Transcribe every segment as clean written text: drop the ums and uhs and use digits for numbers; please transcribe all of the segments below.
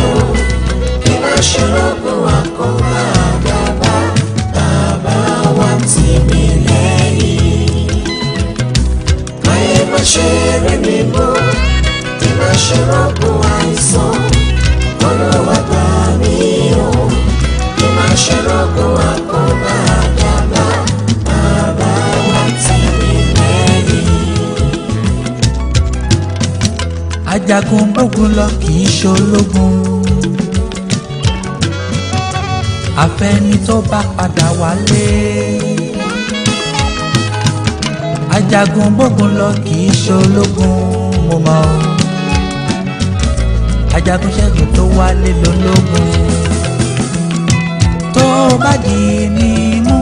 o, kí má ṣe rògùn àkóbá bàbá, bàbá wa tì mí lẹ́yìn. Káyé má ṣe rí mi mú, kí má ṣe rògùn àìsàn, Olúwa gbà mí o, kí má ṣe rògùn àkóbá bàbá, bàbá wa tì mí lẹ́yìn. Ajagun bógun lọ kì í ṣológun, àfẹ́ni tó bá padà wálé. Ajagun bógun lọ kì í ṣológun, mo mọ̀ ọ́. Ajagun ṣẹ́gun tó wálé lológun. Tó bá dì mí mú,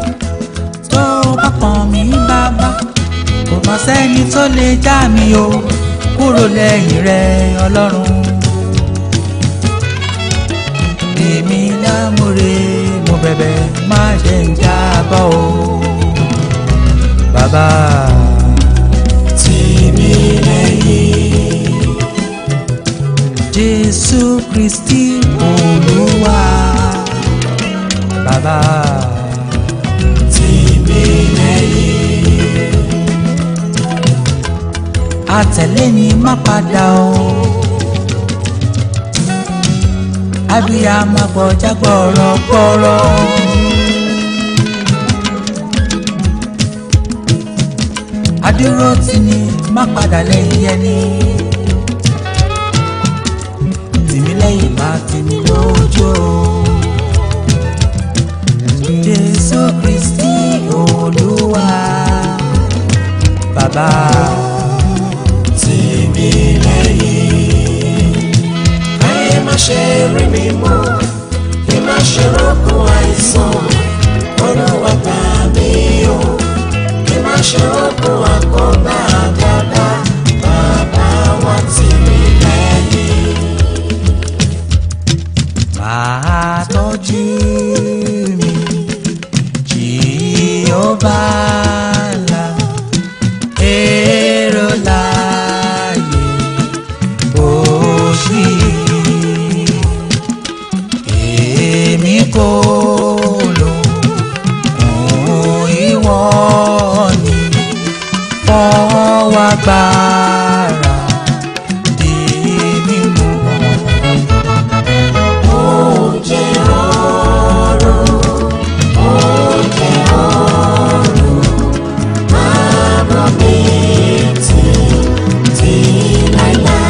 tó bá pọ̀n mí bàbá, kò má sẹ́ni tó lè já mi o kúrò lẹ́yìn rẹ Ọlọ́run. Èmi lámúre mo bẹ̀bẹ̀ má ṣe ń jábọ́ o bàbá. Tì mí lẹ́yìn. Jésù Kristi Olúwa bàbá. Tì mí lẹ́yìn. Àtẹ̀lé ni má padà o, abiyamọ gbọ̀jà gbọ̀rọ̀gbọ̀rọ̀. Adúró tì ní má padà lẹ́yìn ẹni, tì mí lẹ́yìn má tì mí lójú o. Jésù Kristi Olúwa bàbá. Tì mí lẹ́yìn. Káyé má ṣe rí mi mú, kí má ṣe rògùn àìsàn, Olúwa gbà mí o, kí má ṣe rògùn àkóbá bàbá, bàbá wa tì mí lẹ́yìn. Máa tọ́jú mi Jehovah là èrò láàyè òṣì. Èmi kò lò fún ìwọ ni fọwọ́ agbára di mímú. Oúnjẹ ọ̀run, oúnjẹ ọ̀run, máa bọ̀ mí títí láíláí.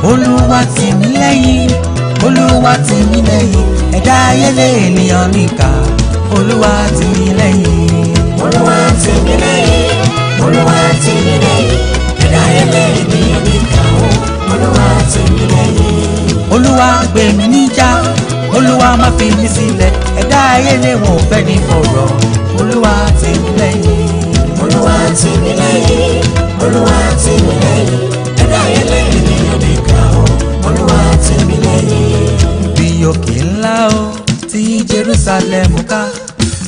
Olúwa tì mí lẹ́yìn, Olúwa tì mí lẹ́yìn, ẹ̀dá ayélé ènìyàn níkà. Olúwa tì mí lẹ́yìn, Olúwa tì mí lẹ́yìn, Olúwa tì mí lẹ́yìn, ẹ̀dá ayélé ènìyàn níkà o, Olúwa tì mí lẹ́yìn. Olúwa gbè mí níjà, Olúwa má fi mí sílẹ̀, ẹ̀dá ayélé wọn ò fẹ́ ní fọ̀rọ̀. Olúwa tì mí lẹ́yìn, Olúwa tì mí lẹ́yìn, Olúwa tì mí lẹ́yìn, ẹ̀dá ayélé ènìyàn níkà o, Olúwa tì mí lẹ́yìn. bí òkè ńlá o tí Jerusalem ká,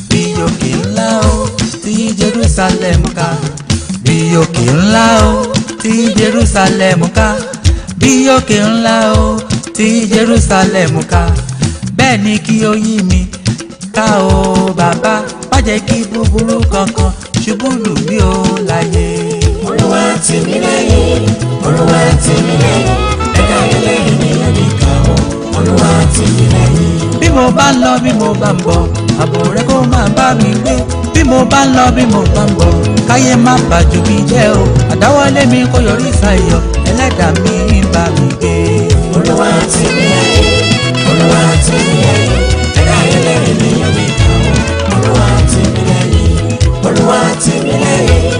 bí òkè ńlá o tí Jerusalem ká, bí òkè ńlá o tí Jerusalem ká, bí òkè ńlá o tí Jerusalem ká. Bẹ́ẹ̀ ni kí o yí mi ká o bàbá, má jẹ́ kí búburú kankan ṣubú lù mí o láyé. Olúwa tì mí lẹ́yìn, Olúwa tì mí lẹ́yìn, ẹ̀dá ayélé ènìyàn níkà o, Olúwa tì mí lẹ́yìn. Bí mo bá ń lọ bí mo bá ń bọ̀, ààbò rẹ kó máa bá mi gbé. Bí mo bá ń lọ bí mo bá ń bọ̀, káyé má bàjú mi jẹ́ o. Àdáwọ́lé mi kó yọrí sáyọ̀, ẹlẹ́dàá mi ń bá mi gbé. Olúwa tì mí lẹ́yìn, Olúwa tì mí lẹ́yìn, ẹ̀dá ayélé ènìyàn níkà o, Olúwa tì mí lẹ́yìn. Olúwa tì mí lẹ́yìn,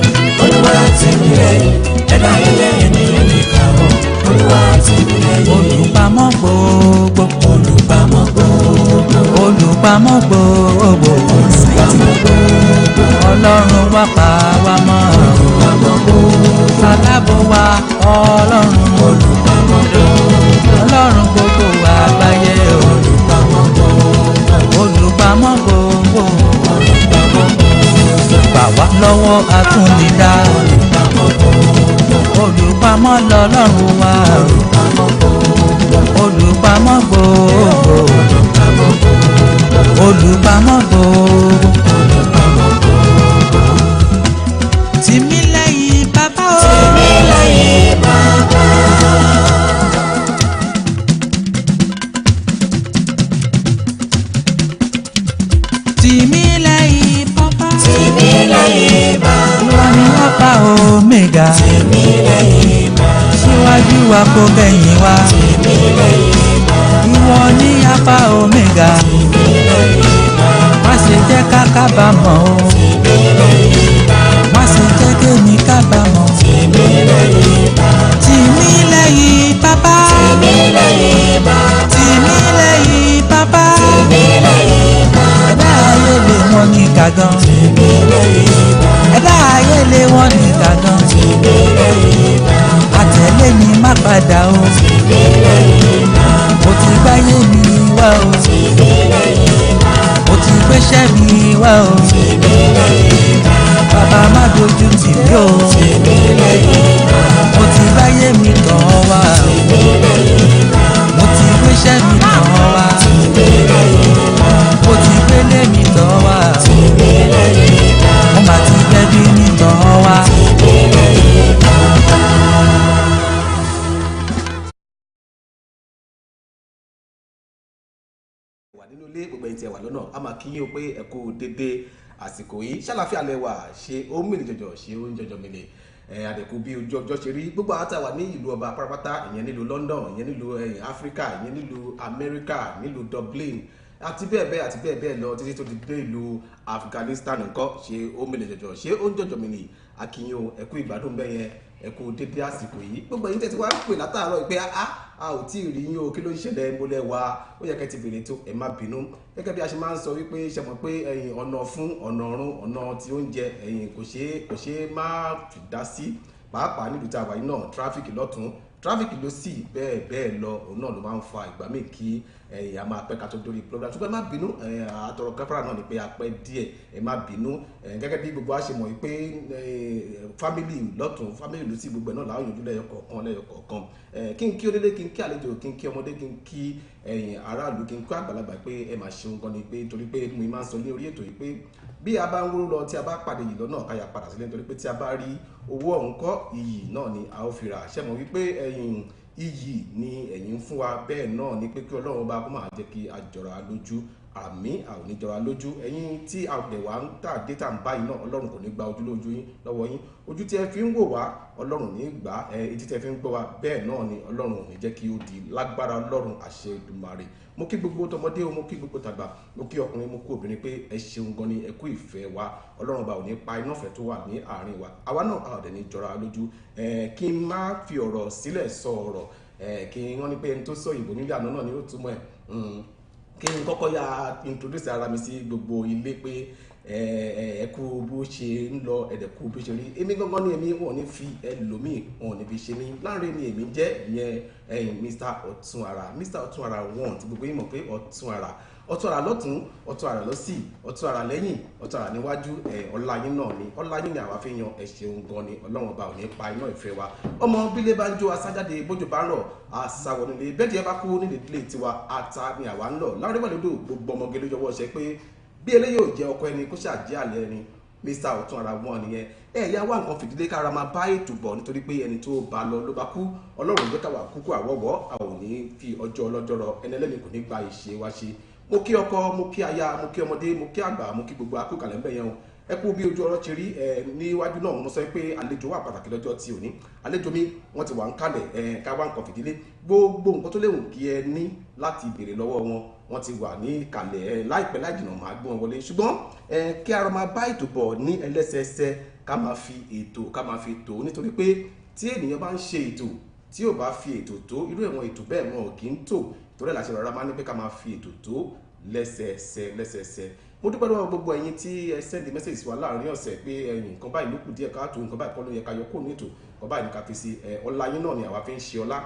Olúwa tì mí lẹ́yìn, ẹ̀dá ayélé ènìyàn níkà o, Olúwa tì mí lẹ́yìn. Olùpamọ́ gbogbo, Olùpamọ́ gbogbo, olùpamọ́ gbogbo, olùpamọ́ gbogbo, Ọlọ́run wá pa wá mọ́. olùpamọ́ gbogbo, Alábò wa Ọlọ́run, olùpamọ́ gbogbo, Ọlọ́run gbogbo àgbáyé o. olùpamọ́ gbogbo, Olùpamọ́ gbogbo, olùpamọ́ gbogbo. àtúndìdá olùpamọ́ lọ́lọ́run wa olùpamọ́ gbogbo olùpamọ́ gbogbo tìmí lẹ́yìn bàbá o tìmí lẹ́yìn bàbá. tìmí lẹ́yìn bàbá tìmí lẹ́yìn bàbá ìwọ ni Alpha Omega tìmí lẹ́yìn bàbá síwájú wa kó bẹ̀yìn wa tìmí lẹ́yìn bàbá ìwọ ni Alpha Omega tìmí lẹ́yìn bàbá má ṣe jẹ́ ká kábàámọ̀ o tìmí lẹ́yìn bàbá má ṣe jẹ́ kémi kábàámọ̀ tìmí lẹ́yìn bàbá tìmí lẹ́yìn bàbá tìmí lẹ́yìn bàbá tìmí lẹ́yìn bàbá tìmí lẹ́yìn bàbá ẹ̀dá ayé lè wọ́n ní gàgán tìmí lẹ́yìn bàbá ẹ̀dá ayé lè wọ́n ní gàgán tìmí lẹ́yìn bàbá àtẹ̀lé mi má padà o tìmí lẹ́yìn bàbá mo ti gbáyé mi wá o tìmí lẹ́yìn bàbá mo ti gbéṣẹ́ mi wá o tìmí lẹ́yìn bàbá bàbá má dojú tì mí o tìmí lẹ́yìn bàbá mo ti gbáyé mi tàn wá tìmí lẹ́yìn bàbá mo ti gbéṣẹ́ mi tàn wá tìmí lẹ́yìn bàbá mo ti gbélé mi tàn wá tìmí lẹ́yìn bàbá mo má ti gbẹ́bí mi tàn wá tìmí lẹ́yìn bàbá. wà nínú ilé gbogbo ẹ̀yin tí ẹ wà lọ́nà a máa kí yín o pé ẹ kú dédé àsìkò yìí ṣàlàfíà lẹ́wà ṣe ó mìlì jọjọ ṣe ó ń jọjọ mìlì àdẹ̀kù bí ojú ọjọ́ ṣe rí gbogbo àwọn àtàwà ní ìlú ọba pátápátá ìyẹn nílùú London ìyẹn nílùú Africa ìyẹn nílùú America nílùú Dublin àti bẹ́ẹ̀ bẹ́ẹ̀ àti bẹ́ẹ̀ bẹ́ẹ̀ lọ títí tó ti dé ìlú Afghanistan nǹkan ṣe ó mìlì jọjọ ṣe ó ń jọjọ mìlì akínyìn o ẹ kú ìgbádùn bẹ́ẹ̀ yẹn ẹ kú dédé àsìkò yìí gbogbo ẹ̀yin tẹ́tí wá pè látàárọ̀ pé a ò tí ì rí yín o kí ló ń ṣẹlẹ̀ mọ́lẹ̀ wa ó yẹ kẹ́ ti bèrè tó ẹ má bínú gẹ́gẹ́ bí a ṣe máa ń sọ wípé ṣe mọ̀ pé ẹ̀yin ọ̀nà fún ọ̀nà ọ̀run ọ̀nà tí ó ń jẹ ẹ̀yin kò ṣeé má dá sí pàápàá níbi tí a wà yìí náà tráfíkì lọ́tún tráfíkì ló sì bẹ́ẹ̀ bẹ́ẹ̀ lọ òun náà ló máa ń fa ìgbà míì kí a máa pẹ́ ká tó dórí program ṣùgbọ́n ẹ má bínú àtọ̀rọ̀ káfárà náà ni pé a pẹ́ díẹ̀ ẹ má bínú gẹ́gẹ́ bí gbogbo wa ṣe mọ̀ pé fámìlì lọ́tún fámìlì ló sì gbogbo ẹ̀ náà láwọn yòójú lẹ́yọkọ̀ọ̀kan kí n kí onílé kí n kí àlejò kí n kí ọmọdé kí n kí aráàlú kí n kí àgbàlagbà pé ẹ máa ṣeun gan ni pé torí pé mo máa ń sọ ní orí ètò yìí pé bí a bá ń wúrú lọ tí a bá pàdé yìí lọ́nà káyà padà sílé nítorí pé tí a bá rí owó ọ̀hún kọ́ iyì náà ni a ó fi rà ṣẹ́mọ̀ wípé iyì ni ẹ̀yin ń fún wa bẹ́ẹ̀ náà ni pé kí Ọlọ́run bá kó máa jẹ́ kí a jọra lójú àmì àwọn oníjọra lójú ẹ̀yin tí àgbẹ̀wá ń tà dé tà ń báyìí náà Ọlọ́run kò ní gba ojú lójú yín lọ́wọ́ yín ojú tí ẹ fi ń wò wá Ọlọ́run ní gbà etí tí ẹ fi ń gbọ́ wa bẹ́ẹ̀ náà ni Ọlọ́run ò ní jẹ́ kí ó di lágbára Ọlọ́run àṣẹ Èdùmàrè mo kí gbogbo tọmọdé o mo kí gbogbo tàgbà mo kí ọkùnrin mo kí obìnrin pé ẹ ṣeun gan ni ẹ kú ìfẹ́ wa Ọlọ́run bá ò ní pa iná ìfẹ́ tó wà ní àárín wa àwa náà a ò dẹ̀ ní jọra lójú kí n má fi ọ̀rọ̀ sílẹ̀ sọ ọ̀rọ̀ kí wọ́n ní pé ẹni tó sọ ìbò nílé àná náà ni ó túmọ̀ ẹ̀ kí n kọ́kọ́ ya introduce ara mi sí gbogbo ilé pé ẹ kú bó ṣe ń lọ ẹ̀dẹ̀ kú bó ṣe rí èmi gangan ní èmi wọn ò ní fi ẹlòmíì wọn ò ní fi ṣe mí láàrin ni èmi jẹ́ ìyẹn Mr. Ọ̀túnara wọn tí gbogbo yín mọ̀ pé Ọ̀túnara lọ́tún Ọ̀túnara lọ́sì Ọ̀túnara lẹ́yìn Ọ̀túnara níwájú ọláyín náà ni ọláyín ni àwa fi yan ẹ ṣeun gan ni Ọlọ́run ọba ò ní pa iná ìfẹ́ wa ọmọ bílé bá ń jó asájáde bójú bá ń rọ̀ àṣàwọ̀ nílé bẹ́ẹ̀ díẹ̀ bá kú nílé ilé tiwa ata ni àwa ń lọ láwọn ìwádìí gbogbo ọmọge ló yọwọ́ ṣe pé bí eléyìí ò jẹ́ ọkọ ẹni kó ṣàjẹ́ àlẹ́ ẹni Mr. Ọ̀túnara wọn nìyẹn ẹ̀yà wá nǹkan fìdílé kára máa bá ètò bọ̀ nítorí pé ẹni tó bá lọ ló bá kú Ọlọ́run ló káwà kúkú àwọ̀wọ́ a ò ní fi ọjọ́ ọlọ́jọ́ rọ ẹni ẹlẹ́ni kò ní gba ìṣe wá ṣe mo kí ọkọ mo kí aya mo kí ọmọdé mo kí àgbà mo kí gbogbo akókalẹ̀ ń bẹ̀ yẹn o ẹ kú bí ojú ọ̀rọ̀ ṣe rí níwájú náà mo sọ pé àlejò wà pàtàkì lọ́jọ́ tí ò ní àlejò mi wọ́n ti wà ń kalẹ̀ ká wá nǹkan fìdílé gbogbo nǹkan tó léwu kí ẹ ní láti béèrè lọ́wọ́ wọ́n ti wà ní kalẹ̀ láìpẹ́ láìjìnà máa gbé wọn wọlé ṣùgbọ́n kí ara máa bá ètò bọ̀ ní ẹlẹ́sẹẹsẹ ká máa fi ètò nítorí pé tí ènìyàn bá ń ṣe ètò tí ò bá fi ètò tó irú ẹ̀wọ̀n ètò bẹ́ẹ̀ wọn ò kì í tò torí ẹ̀ láti rọra máa ní pé ká máa fi ètò tó lẹ́sẹẹsẹ mo dúpẹ́ lọ́wọ́ gbogbo ẹ̀yin tí ẹ send message wa láàrin ọ̀sẹ̀ pé ẹ̀yin nǹkan báyìí ló kù díẹ̀ káàtó nǹkan báyìí kọ́ ló yẹ ká yọ kúrò ní ètò nǹkan báyìí ní ká fi sí ọlá yín náà ni àwa fi ń ṣe ọlá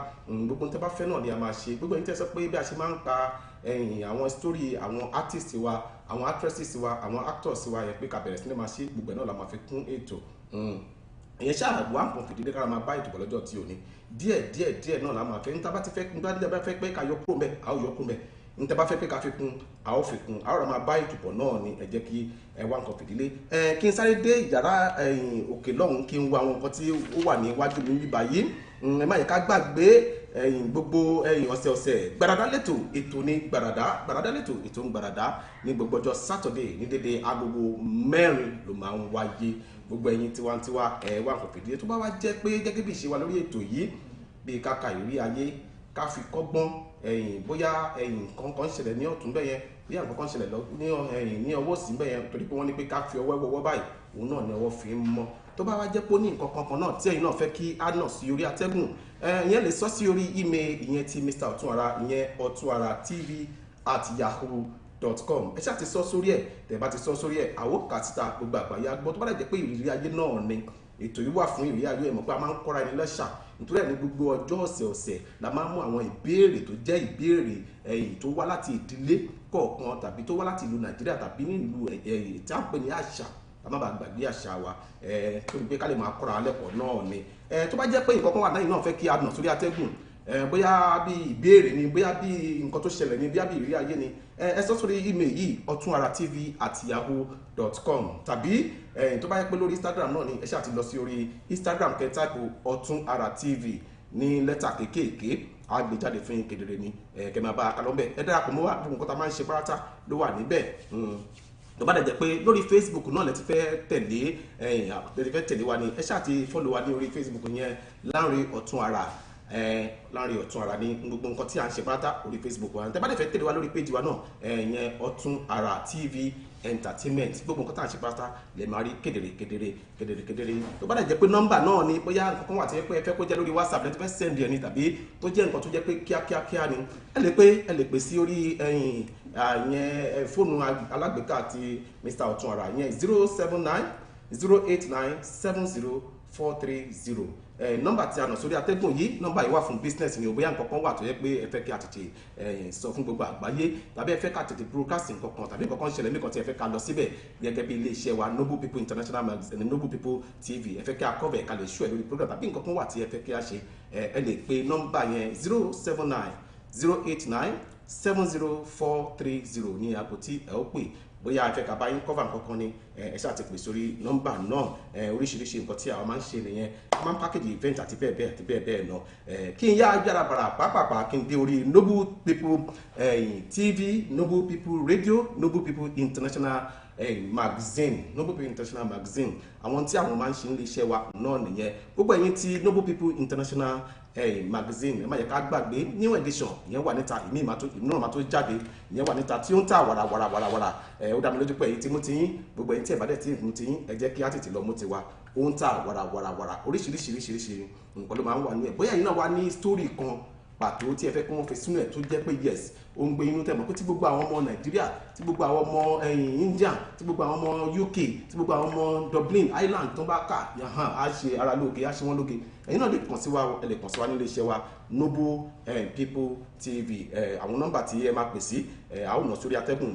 gbogbo tẹ́ bá fẹ́ náà ni a máa ṣe gbogbo ẹ̀yin tẹ́ sọ pé bí a ṣe máa ń pa àwọn story àwọn artist wa àwọn actresses wa àwọn actors wa yẹ pé ká bẹ̀rẹ̀ sí ní máa ṣe gbogbo ẹ̀ náà la máa fi kún ètò ìyẹn ṣáà wà nǹkan fìdílé kára máa bá ètò bọ̀ lọ́jọ́ tí ò ní díẹ̀ náà la máa fẹ́ níta bá ti fẹ́ níta bá fẹ́ pé ká yọ kúrò mẹ́ a ó yọ kúrò mẹ́ níta bá fẹ́ pé ká fi kún a ó fi kún a ó rà máa bá ètò bọ̀ náà ni ẹ jẹ́ kí ẹ wá nǹkan fìdílé kí n sáré dé yàrá òkè lọ́hùn kí n wo àwọn nǹkan tí ó wà níwájú mi níbí báyìí ẹ má yẹ ká gbàgbé gbogbo ọ̀sẹ̀ Gbàràdá lẹ́tò ètò ní Gbàràdá lẹ́tò ètò ń Gbàràdá ní gbogbo ọjọ́ Saturday ní dédé agogo 4 ló máa ń wáyé gbogbo ẹ̀yin tiwantiwa wà nǹkan fìdílé tó bá wá jẹ́ pé gẹ́gẹ́ bí ìṣe wa lórí ètò yìí bí káka ìrírí ayé ká fi kọ́gbọ́n bóyá kankan ṣẹlẹ̀ ní ọ̀tún bẹ́yẹn bí àwọn kankan ṣẹlẹ̀ ní ọwọ́ sí bẹ́yẹn torí pé wọ́n ní pé ká fi ọwọ́ wọ́wọ́ báyìí òun náà ni ọwọ́ fi ń mọ́ tó bá wá jẹ́ pé ó ní nǹkan kankan náà tí ẹ̀yin náà fẹ́ kí á nà sí orí atẹ́gùn ìyẹn lè sọ sí orí email ìyẹn ti Mr. Ọ̀túnara ìyẹn otunara.tv@yahoo.com ẹ ṣáà ti sọ sórí ẹ̀ tẹ̀ bá ti sọ sórí ẹ̀ àwọn kàtìtà gbogbo àgbáyé agbọ́ tó bá dẹ̀ jẹ́ pé ìrírí ayé náà ni ètò yìí wà fún ìrírí ayé ẹ̀ mọ̀ pé a máa ń kọ́ra ẹni lẹ́ṣà nítorí ẹ̀ ní gbogbo ọjọ́ ọ̀sẹ̀ la máa ń mú àwọn ìbéèrè tó jẹ́ ìbéèrè tó wá láti ìdílé kọ̀ọ̀kan tàbí tó wá láti ìlú Nàìjíríà tàbí nílùú tí a ń pè ní àṣà a má bàa gbàgbé àṣà wa tó ní pé ká lè máa kọ́ra lẹ́kọ̀ọ́ náà ni tó bá jẹ́ pé nǹkan kan wà náà fẹ́ kí a nà sórí atẹ́gùn bóyá bí ìbéèrè ni bóyá bí nǹkan tó ṣẹlẹ̀ ni bóyá bí ìrírí ayé ni ẹ sọ sórí email yìí otunara@yahoo.com tàbí tó bá yẹ pé lórí Instagram náà ni ẹ ṣáà ti lọ sí orí Instagram kẹ́ táìpù Ọ̀túnara TV ní lẹ́tà kéékèèké àgbéjáde fún yín kedere ni kẹ́ máa bá a kalọ́ bẹ́ẹ̀ ẹ darapọ̀ mọ́ wa gbogbo nǹkan tá a máa ń ṣe pátá ló wà níbẹ̀ tó bá dẹ̀ jẹ́ pé lórí Facebook náà lẹ ti fẹ́ tẹ̀lé wa ni ẹ ṣáà ti follow wa ní orí Facebook yẹn Lanre Ọ̀túnara Lanre Ọ̀túnara ní gbogbo nǹkan tí a ń ṣe pátá orí Facebook wa tẹ́ bá dẹ̀ fẹ́ tẹ̀lé wa lórí page wa náà yẹn Ọ̀túnara TV Entertainment gbogbo nǹkan tá à ń ṣe pátá lè máa rí kedere tó bá dẹ̀ jẹ́ pé nọ́mbà náà ni bóyá nǹkan kan wà tí ẹ fẹ́ kó jẹ́ lórí WhatsApp lẹ́tí fẹ́ send ẹ̀ ni tàbí tó jẹ́ nǹkan tó jẹ́ pé kíákíá ni ẹ lè pè sí orí yẹn fóònù alágbèéká àti Mr. Ọ̀túnara yẹn 079-08970430 nọ́mbà tí a nà sórí atẹ́gùn yìí nọ́mbà yìí wà fún business ni bóyá nǹkan kan wà tó yẹ pé ẹ fẹ́ kí a tètè sọ fún gbogbo àgbáyé tàbí ẹ fẹ́ ká tètè broadcasting kankan tàbí nǹkan kan ṣẹlẹ̀ nìkan tí ẹ fẹ́ ká lọ síbẹ̀ gẹ́gẹ́ bí iléeṣẹ́ wa Noble People International Magazine Noble People TV ẹ fẹ́ kí a cover ká lè show ẹ lórí program tàbí nǹkan kan wà tí ẹ fẹ́ kí a ṣe ẹ lè pe nọ́mbà yẹn 079-089-70430 ní aago tí ẹ ó pè bóyá ẹ fẹ́ ká bá yín cover nǹkan ni ẹ ṣáà ti pè sórí nọ́mbà náà oríṣiríṣi nǹkan tí àwọn máa ń ṣe nìyẹn a máa ń package event àti bẹ́ẹ̀ náà kí n yá yára bàrà pàápàá kí n dé orí Noble People TV Noble People Radio Noble People International Magazine Noble People International Magazine àwọn tí àwọn máa ń ṣe nílé iṣẹ́ wa náà nìyẹn gbogbo ẹ̀yin tí Noble People International magazine ẹ má yẹ ká gbàgbé new edition ìyẹn wà níta ìmí náà máa tó jáde ìyẹn wà níta tí ó ń tà wàràwàrà ó dá mi lójú pé èyí tí mú ti yín gbogbo ẹ̀yin tí ẹ bá dẹ̀ tí mú ti yín ẹ jẹ́ kí á tètè lọ mú ti wa ó ń tà wàràwàrà oríṣiríṣi nǹkan ló máa ń wà ní ẹ̀ bóyá ẹ̀yin náà wá ní story kan pàtó tí ẹ fẹ́ kí wọ́n fi sínú ẹ̀ tó jẹ́ pé yes ó ń gbé inú tẹ̀mọ́ pé tí gbogbo àwọn ọmọ Nàìjíríà tí gbogbo àwọn ọmọ India tí gbogbo àwọn ọmọ UK tí gbogbo àwọn ọmọ Dublin Ireland tó bá kà yàhán á ṣe ara lóge á ṣe wọ́n lóge ẹ̀yin náà lè kàn sí wa ẹ lè kàn sí wa nílé iṣẹ́ wa Noble People TV àwọn nọ́mbà tí ẹ máa pè sí a ó nà sórí atẹ́gùn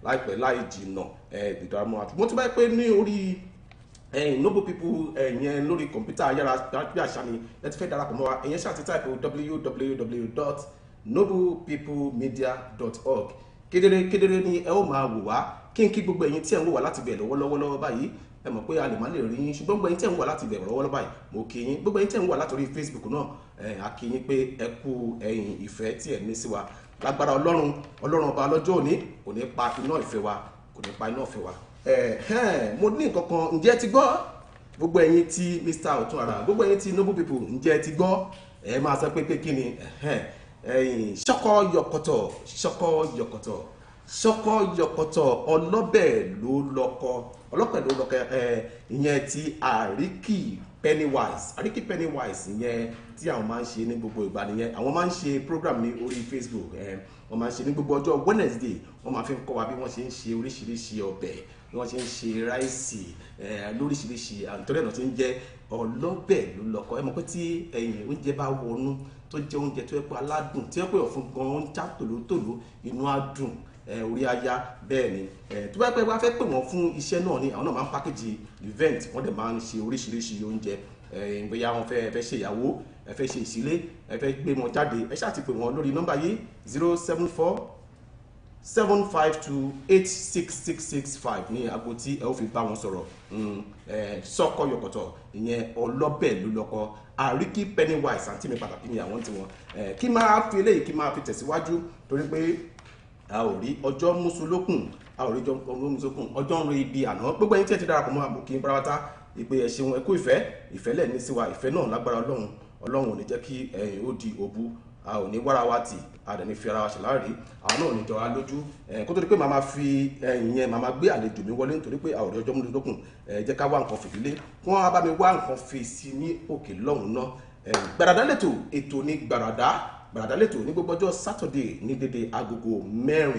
láìpẹ́ láì jìnnà ìdààmú àtúntò tí bá yẹ pé ní orí Noble People yẹn lórí kọ̀mpútà ayára bí àṣà ni ẹ ti fẹ́ darapọ̀ mọ́ wa ẹ̀yẹn ṣáà ti táìpù www.noblepeoplemedia.org kedere ni ẹ ó máa wò wá kí n kí gbogbo ẹ̀yin tí ẹ ń wò wá láti bẹ̀ lọ́wọ́lọ́wọ́ báyìí ẹ mọ̀ pé a lè má lè rí yín ṣùgbọ́n gbogbo ẹ̀yin tí ẹ ń wò wá láti bẹ̀ lọ́wọ́lọ́wọ́ báyìí mo kí yín gbogbo ẹ̀yin tí ẹ ń wò wá látòrí Facebook náà a kí yín pé ẹ kú ìfẹ́ tí ẹ ní sí wa lágbára Ọlọ́run ọba lọ́jọ́ òní kò ní pa iná ìfẹ́ wa mo ní nǹkan kan ǹjẹ́ ti gbọ́ gbogbo ẹ̀yin tí Mr. Ọ̀túnara gbogbo ẹ̀yin tí Noble People ǹjẹ́ ti gbọ́ ẹ máa sọ pé kí ni ṣọkọ yọkọtọ Ṣọkọ yọkọtọ ọlọ́bẹ̀ ló lọ́kọ ìyẹn ti Àríkì Pennywise ìyẹn tí àwọn máa ń ṣe ní gbogbo ìgbà nìyẹn. Àwọn máa ń ṣe program ní orí Facebook, wọ́n máa ń ṣe ní gbogbo ọjọ́ Wednesday. Wọ́n máa fi ń kọ́ wa bí wọ́n ṣe ń ṣe oríṣiríṣi ọbẹ̀, bí wọ́n ṣe ń ṣe ráìsì lóríṣiríṣi, àtọ́lẹ̀ náà ti ń jẹ́ ọlọ́bẹ̀ ló lọ́kọ. Ẹ mọ̀ pé tí oúnjẹ bá wọnú tó jẹ́ oúnjẹ tó yẹ pé aládùn, tí yẹ pé ọ̀fun gan-an ń já tòlótòló, inú á dùn, orí aya bẹ́ẹ̀ ni. Tó bá pẹ́ wá fẹ́ pè wọ́n fún iṣẹ́ náà ni àwọn náà máa ń pákéjì event, wọ́n dẹ̀ máa ń ṣe oríṣiríṣi oúnjẹ. Bóyá wọ́n fẹ́ ṣe ìyàwó, ẹ fẹ́ ṣe ìsílé, ẹ fẹ́ gbé wọn jáde, ẹ ṣáà ti pè wọ́n lórí nọ́mbà yìí 074-752-86665 ní aago tí ẹ ó fi bá wọn sọ̀rọ̀. Ṣọkọ yọkọtọ ìyẹn ọlọ́bẹ̀ ló lọ́kọ Àríkì Pennywise àǹtí mi pàtàkì ni àwọn tí wọn. Kí máa fi eléyìí kí máa fi tẹ̀síwájú torí pé a ò rí ọjọ́ mùsùlùkùn, ọjọ́ ń rí ibi àná. Gbogbo ẹ̀yin tí ẹ ti darapọ̀ mọ́ àbùkí pátápátá ìpè ẹ ṣeun, ẹ kú ìfẹ́ lẹ̀ ní sí wa. Ìfẹ́ náà lágbára Ọlọ́run ò ní jẹ́ kí ó di òbu, a ò ní wára wa tì, a dẹ̀ ní fi ara wa ṣèlárí, àwọn náà ò ní jọra lójú. Kó tó di pé màmá fi ìyẹn màmá gbé àlejò mi wọlé nítorí pé a ò rí ọjọ́ mùsùlùkùn. Jẹ́ ká wá nǹkan fìdílé, kí wọ́n bá mi wá nǹkan fi sí ní òkè lọ́hùn náà. Gbàràdá lẹ́tò, ètò ní Gbàràdá lẹ́tò ní gbogbo ọjọ́ Saturday ní dédé agogo 4.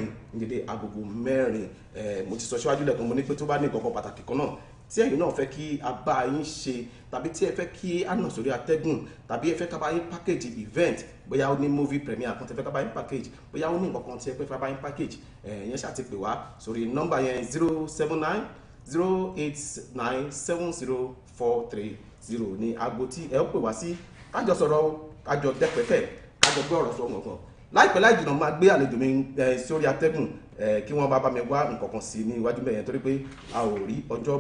Mo ti sọ síwájú lẹ́kan, mo ní pé tó bá ní nǹkan pàtàkì kan náà tí ẹ̀yin náà fẹ́ kí a bá yín ṣe, tàbí tí ẹ fẹ́ kí a nà sórí atẹ́gùn, tàbí ẹ fẹ́ ká bá yín package event, bóyá ó ní movie premiere kan tí ẹ fẹ́ ká bá yín package, bóyá ó ní nǹkan kan tí ẹ fẹ́ ká bá yín package, yẹn ṣáà ti pè wá sórí nọ́mbà yẹn 079-089-70430 ní aago tí ẹ ó pè wá sí. Kájọ sọ̀rọ̀, kájọ dẹ́pẹ̀kẹ́, kájọ gbé ọ̀rọ̀ sọ wọn kan. Láìpẹ́ láì jìnnà máa gbé àlejò mi sórí atẹ́gùn, kí wọ́n bá mi wá nǹkan kan sí ní iwájú mẹ́yẹn torí pé a ò rí ọjọ́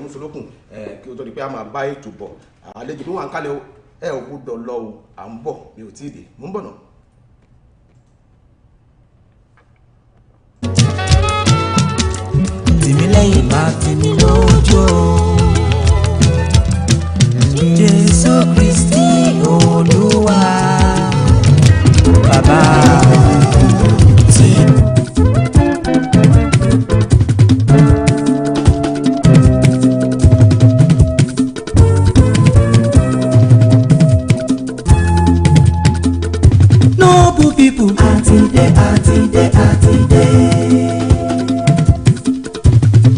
mùsùlùkùn, kí o tó di pé a máa bá ètò bọ̀. Àlejò mi wà ń kálẹ̀, ẹ ò gbọ́dọ̀ lọ o, à ń bọ̀, mi ò tí ì dé, mò ń bọ̀ náà. Tìmílẹ́yìn máa tìmí lójú Jésù Kristi Olúwa bàbá tí. Noble people àtidé.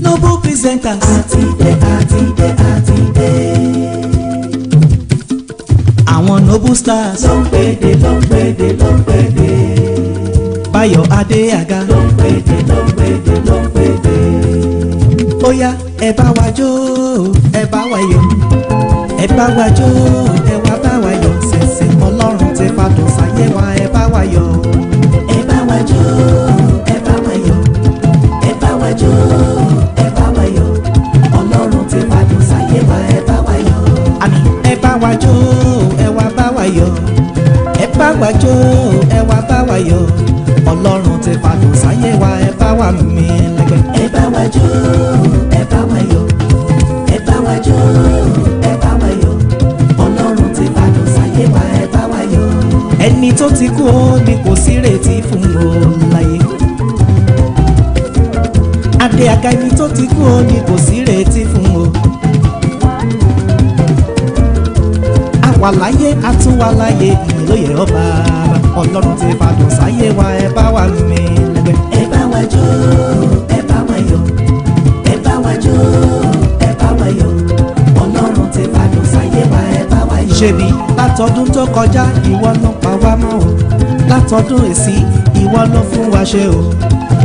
Noble presenters àtidé. Àwọn noble stars ló ń pèdè. Báyọ̀ Adéàga ló ń pèdè. Ó yá ẹ bá wa jó, ẹ bá wa yọ̀, ẹ bá wa jó, ẹ wá bá wa yọ̀, ṣẹ̀ṣẹ̀ Ọlọ́run ti fàdùn sáyé wa, ẹ bá wa yọ̀. Ẹ bá wa jó, ẹ bá wa yọ̀, ẹ bá wa jó, ẹ bá wa yọ̀, Ọlọ́run ti fàdùn sáyé wa, ẹ bá wa yọ̀. Àmì ẹ bá wa jó, ẹ wá bá wa yọ̀, ẹ bá wa jó, ẹ wá bá wa yọ̀, Ọlọ́run ti fàdùn sáyé wa, ẹ bá wa mì lẹ́gbẹ́. Ẹ bá wa jó, ẹ bá wa yọ̀, ẹ bá wa jó, ẹ bá wa yọ̀, Ọlọ́run ti fàdùn sáyé wa, ẹ bá wa yọ̀. Ẹni tó ti kú ó ní kò sí retí fún wọn láyé. Adéàga ẹni tó ti kú ó ní kò sí retí fún wọn. Àwa láyé àtúwà láyé ìlóye ọba, Ọlọ́run ti fàdùn sáyé wa, ẹ bá wa mì lẹ́gbẹ́. Ẹ bá wa jó, ẹ bá wa yọ̀, ẹ bá wa jó, ẹ bá wa yọ̀, Ọlọ́run ti fàdùn sáyé wa, ẹ bá wa yọ̀. Ṣebí látọdún tó kọjá ìwọ ló pa wá mọ́ o, látọdún èsì ìwọ ló fún wa ṣe o.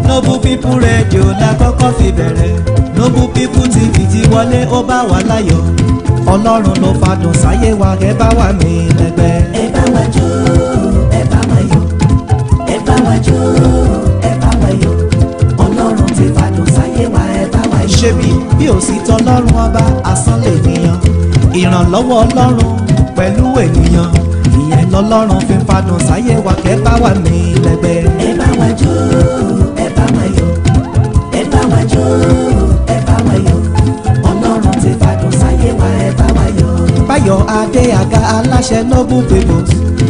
Noble People Radio la kọ́kọ́ fi bẹ̀rẹ̀, Noble People TV ti wọlé ó bá wa láyọ̀, Ọlọ́run ló fàdùn sáyé wa, ẹ bá wa mì lẹ́gbẹ́. Ẹ bá wa jó, ẹ bá wa yọ̀, ẹ bá wa jó, ẹ bá wa yọ̀, Ọlọ́run ti fàdùn sáyé wa, ẹ bá wa yọ̀. Ṣebí bí ò sí tọlọ́run ọba asán lè nìyàn, ìrànlọ́wọ́ Ọlọ́run pẹ̀lú ènìyàn, ìyẹn lọ́lọ́run fi ń fàdùn sáyé wa, kẹ́ bá wa mì lẹ́gbẹ́. Ẹ bá wa jó, ẹ bá wa yọ̀, ẹ bá wa jó, ẹ bá wa yọ̀, Ọlọ́run ti fàdùn sáyé wa, ẹ bá wa yọ̀. Báyọ̀ Adéàga aláṣẹ Noble People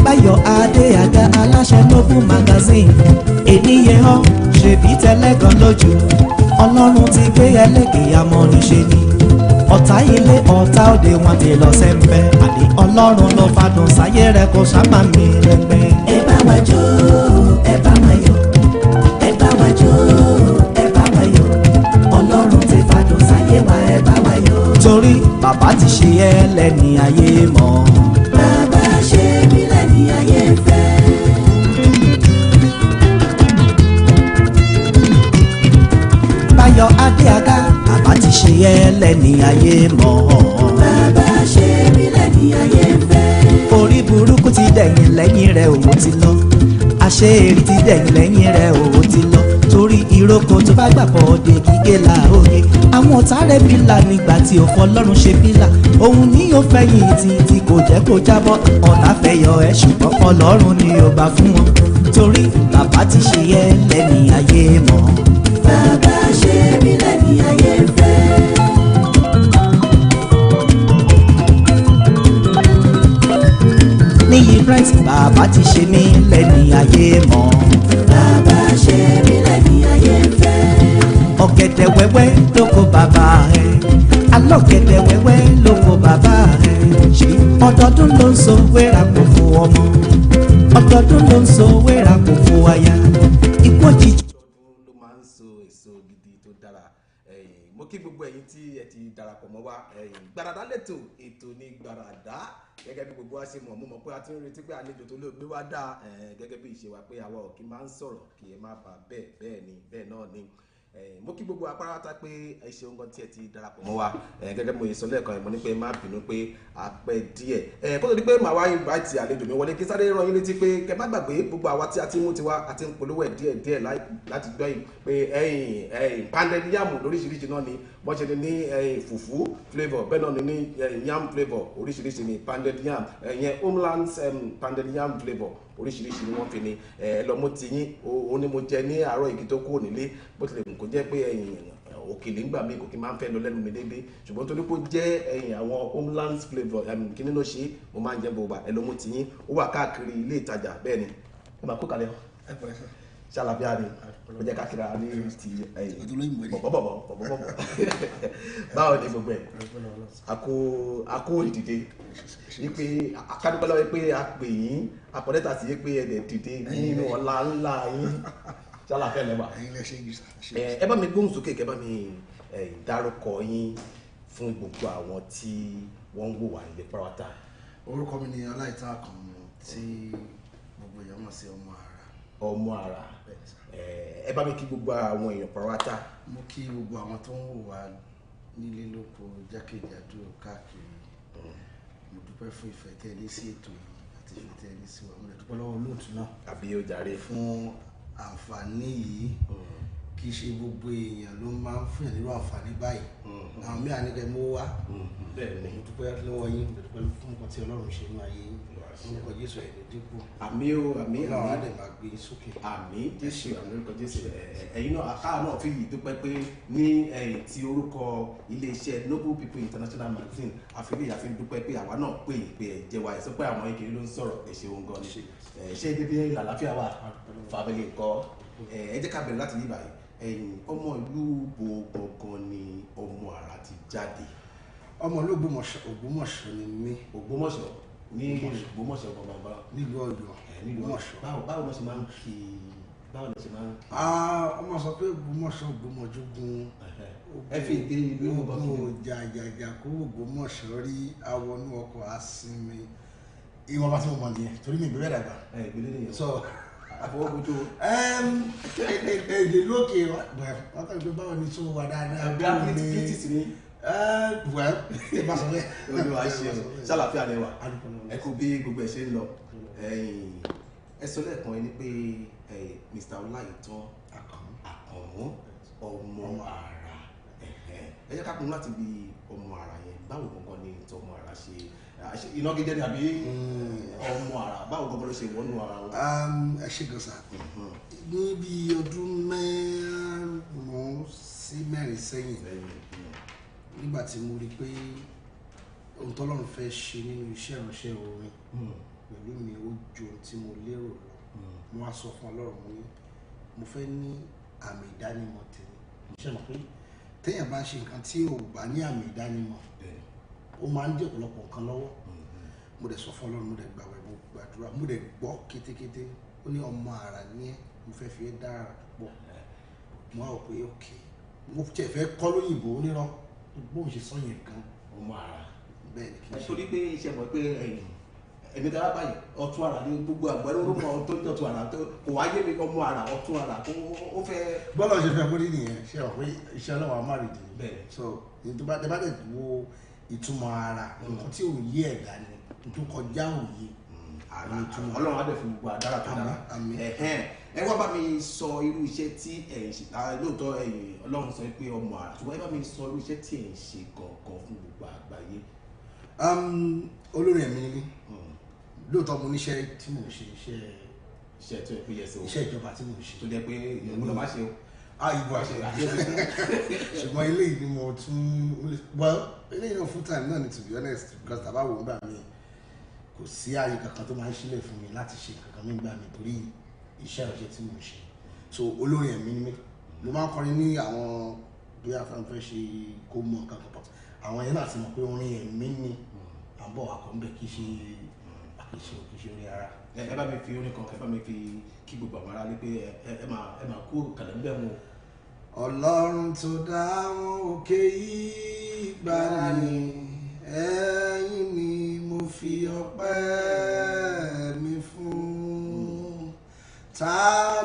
Báyọ̀ Adéaga aláṣẹ Noble magazine ènìyàn hàn ṣèbí tẹ́lẹ̀gàn lójú ọlọ́run ti gbé ẹlẹ́gẹ̀ẹ́ amọ̀nìṣe ni ọ̀tá ilé ọ̀tá òde wọn ti lọ sẹ́ńpẹ́ àní ọlọ́run ló fàdùn sáyé rẹ̀ kó sábà mi rẹpẹ́. ẹ bá wa jó ẹ bá wa yọ̀ ẹ bá wa jó ẹ bá wa yọ̀ ọlọ́run ti fàdùn sáyé wa ẹ bá wa yọ̀. torí bàbá ti ṣe ẹ́ lẹ́ni ayé mọ́. bàbá ṣe mí lẹ́ni ayé fẹ́. Báyọ̀ Adéaga bàbá ti ṣe ẹ́ lẹ́ni ayé mọ́. bàbá ṣe mí lẹ́ni ayé fẹ́. orí burúkú ti dẹ̀yìn lẹ́yìn rẹ̀ òun ti lọ àṣé èrè ti dẹ̀yìn lẹ́yìn rẹ̀ òun ti lọ torí ìrókò tó bá gbà bọ̀ òde gígé la òye àwọn ọ̀tá rẹ̀ bílà nígbà tí ò fọlọ́run ṣe bílà òun ní yóò fẹ̀yìn tí kò jẹ́ kó jábọ́ ọ̀tá fẹ́ yọ ẹ́ ṣùgbọ́n ọlọ́run ni ó bá fún wọn torí bàbá ti ṣe ẹ́ lẹ́ni ayé mọ́. bàbá ṣe mí lẹ́ni ayé fẹ́. Níyì Bright bàbá ti ṣe mí lẹ́ni ayé mọ́. bàbá ṣe mí lẹ́ni ayé fẹ́. ọ̀gẹ̀dẹ̀ wẹ́wẹ́ ló kó bàbá ẹ̀ alọ́gẹ̀dẹ̀ wẹ́wẹ́ ló kó bàbá ẹ̀ ṣe ọdọọdún ló ń so wéra kò fún ọmọ ọdọọdún ló ń so wéra kò fún aya ikú òjijì. ọdún ló máa ń so èso gidi tó dára mo kí gbogbo ẹ̀yin tí ẹ ti darapọ̀ mọ́ wa Gbàràdá lẹ́tọ̀ ètò ní Gbàràdá gẹ́gẹ́ bí gbogbo wa ṣe mọ̀ mo mọ̀ pé a ti ń retí pé àlejò tó lè gbé wá dá gẹ́gẹ́ bí ìṣe wa pé àwa ò kí máa ń sọ̀rọ̀ kí ẹ má bà bẹ́ẹ̀ ni bẹ́ẹ̀ náà ni mo kí gbogbo apárátá pé ẹ ṣeun gan tí ẹ ti darapọ̀ mọ́ wa gẹ́gẹ́ bí mo sọ lẹ́ẹ̀kan mo ní pé má bínú pé a pẹ́ díẹ̀ kó tó di pé màá wá invite àlejò mi wọlé kí sáré rán yín létí pé kẹ má gbàgbé gbogbo àwa tí a ti mú tiwa àti ń polówó ẹ̀ díẹ̀ láti gbọ́ yìí pé pounded yam lóríṣiríṣi náà ni wọ́n ṣe ní fùfú flavour bẹ́ẹ̀ náà ní yam flavour oríṣiríṣi ni pounded yam homelands pounded yam flavour oríṣiríṣi ni wọ́n fi ni lọ́mú ti yín òun ni mo jẹ ní àárọ̀ ìkí tó kúrò nílé bó tilẹ̀ kò jẹ́ pé òkèlè ńgbà mi kò kí máa ń fẹ́ lọ lẹ́nu mi déédéé ṣùgbọ́n torí pé ó jẹ́ àwọn homelands flavour kí nínú ṣe mo máa ń jẹ́ bòbá lọ́mú ti yín ó wà káàkiri ilé ìtajà bẹ́ẹ̀ ni ẹ máa kó kalẹ̀ ṣàlàbíà ni ó jẹ́ káàkiri ní ti bọ̀bọ̀bọ̀ báwo ni gbogbo ẹ̀ àkó ìdìde wípé akádúpẹ́ lọ́wọ́ pé a pè yín àpọ̀lẹ́tà sí pé ẹ̀dẹ̀ dìde nínú ọlá ńlá yín ṣàlàfẹ́ lẹ́wà ẹ bá mi gbóhùn sókè kẹ́ bá mi dárúkọ yín fún gbogbo àwọn tí wọ́n ń wò wá nílé pàrọ̀tà. orúkọ mi ni Ọláìtàn Àkànmú tí gbogbo èèyàn mọ̀ sí ọmọ àrà. ọmọ àrà ẹ bá mi kí gbogbo àwọn èèyàn pàrọ̀tà. mo kí gbogbo àwọn tó ń wò wá nílé lóko jákèjádò káàkiri mo dúpẹ́ fún ìfẹ́ tẹ́ ẹ ní sí ètò yìí àti ìfẹ́ tẹ́ ẹ ní sí wa mo lè dúpẹ́ lọ́wọ́ olóòtú náà. àbí ó jàre fún àǹfààní yìí kì í ṣe gbogbo èèyàn ló máa ń fún yàn nínú àǹfààní báyìí àwọn mí àníkẹ́ mú wá mo dúpẹ́ lọ́wọ́ yín mo dúpẹ́ fún nǹkan tí Ọlọ́run ṣe nínú ayé yín orúkọ Jésù ẹ̀dẹ̀ dínkù àmì ó àmì Ọlọ́run á dẹ̀ máa gbé sókè. àmì Jésù àmì orúkọ Jésù ẹ̀yin náà aká náà fi yìí dúpẹ́ pé ní ti orúkọ iléeṣẹ́ Noble People International Magazine àfihàn àfihàn dúpẹ́ pé àwa náà pè é pé ẹ jẹ́ wa ẹ̀ sọ pé àwọn ìkiri ló ń sọ̀rọ̀ ẹ̀ ṣe òun gan ni ṣé dédé làlàáfíà wà fàbílì nǹkan ẹ jẹ́ ká bẹ̀rẹ̀ láti yí báyìí ọmọ ìlú bo gangan ni ọmọ àrà ti jáde. ọmọ ìlú Ògbómọ̀ṣọ́ ni mí. Ògbómọ̀ṣọ́ ní Ògbómọ̀ṣọ́ gbọ̀ngbọ̀ngbọ̀ nílùú Ọ̀yọ́ Ògbómọ̀ṣọ́. báwo ló ṣe máa ń kí báwo ló ṣe máa ń kí. ọmọ sọ pé Ògbómọ̀ṣọ́ Ògbómọ̀júgun ẹ fi ìdí ìlú ìmọ̀ kí ni. jàjàjà kó Ògbómọ̀ṣọ́ rí awọnú ọkọ̀ àsinmi ìwọ̀n bá tí mo mọ̀ nìyẹn torí mi ìbílẹ̀ dàgbà. ìbílẹ̀ nìyẹn. so àfọwọ́bùtò. èdè lókè wọ́n kàn gbé báwo ni tó wà dáadáa. bí a british ni. well ẹ bá sọ bẹ́ẹ̀. olùwà ṣe ṣàlàfíà lẹ́wà ẹ kú bí gbogbo ẹ̀ ṣe ń lọ ẹ sọ lẹ́ẹ̀kan ẹni pé Mr. Ọláìtàn Àkànmú ọmọ àrà ẹ jẹ́ ká pinnu láti bí ọmọ àrà yẹn báwo gangan ni ìtọ́ ọmọ àrà ṣe iná gígé ni àbí ọmọ àrà báwo gangan ló ṣe wọnú ara wọn. ẹ ṣe gọ̀sà ní bí ọdún márùn-ún sí mẹ́rin sẹ́yìn nígbà tí mo rí pé ohun tọ́lọ́run fẹ́ ṣe nínú iṣẹ́ ìránṣẹ́ orin pẹ̀lú mi ó ju ohun tí mo lérò lọ mo wá sọ fún Ọlọ́run mo fẹ́ ní àmì ìdánimọ̀ tèmi ṣe mọ̀ pé téèyàn bá ṣe nǹkan tí ò bá ní àmì ìdánimọ̀ ó máa ń dé ọ̀pọ̀lọpọ̀ nǹkan lọ́wọ́ mo dẹ̀ sọ fún Ọlọ́run mo dẹ̀ gbàwẹ̀ mo gbàdúrà mo dẹ̀ gbọ́ kétékété ó ní ọmọ àrà ní ẹ́ mo fẹ́ fi ẹ́ dára pọ̀ mo á rò pé ok mo tiẹ̀ fẹ́ kọ́ lóyìnbó nírọ̀ bó ṣe sọ yẹn gan ọmọ àrà bẹ́ẹ̀ ni kì í ṣe torí pé iṣẹ́ mọ̀ pé ẹ̀mí dára báyìí ọ̀tún àrà ní gbogbo àgbẹ̀rẹ̀ ló mọ̀ tó ń tọ̀tún àrà tó kò wáyé mi ọmọ àrà ọ̀tún àrà ó fẹ́. bọ́lá ṣe fẹ́ bóde nìyẹn ṣe wà pé iṣẹ́ ọlọ́wọ́ amárìdì bẹ́ẹ̀ so ìtúbà tẹ bá dẹ̀ wo ìtumọ̀ ara nǹkan tí ò yé ẹ̀dá ni tó kọjá òye Ọlọ́run á dẹ̀ fún gbogbo àdára tó dára ẹ wá bá mi sọ irú iṣẹ́ tí ẹ̀ ń ṣe lóòótọ́ Ọlọ́run sọ pé ọmọ àrà ṣùgbọ́n ẹ bá mi sọ irú iṣẹ́ tí ẹ̀ ń ṣe gangan fún gbogbo àgbáyé. olórin ẹ̀mí ni mí lóòótọ́ mo níṣẹ́ tí mò ń ṣe iṣẹ́ tó yẹ pé yẹ sí o iṣẹ́ ìjọba tí mò ń ṣe tó jẹ́ pé ìyẹn ló má ṣe o. ìbò àṣẹ ṣùgbọ́n eléyìí ni mo tún well eléyìí náà full time náà ni to be honest because tàbá wò ń gbà mí kò sí ààyè kankan tó máa ń sílẹ̀ fún mi láti ṣe kankan mi gbà mí torí iṣẹ́ ìrọ̀ṣẹ́ tí mo ń ṣe so olórin ẹ̀mí ni mí mo máa ń kọrin ní àwọn bí afẹ́fẹ́ ṣe kó mọ̀ nǹkan kan pọ̀ àwọn yẹn náà ti mọ̀ pé orin ẹ̀mí ni àbọ̀ àkọ́ńbẹ̀ kì í ṣe orí ara. ẹ bá mi fi orin kan ẹ bá mi fi kí gbogbo àwọn ará lé pé ẹ máa kú kàlẹ́ ń bẹ̀ wọn. Ọlọ́run tó dá àwọn òkè yìí gbára ni ẹ̀yin ni mo fi ọpẹ́ mi fún ta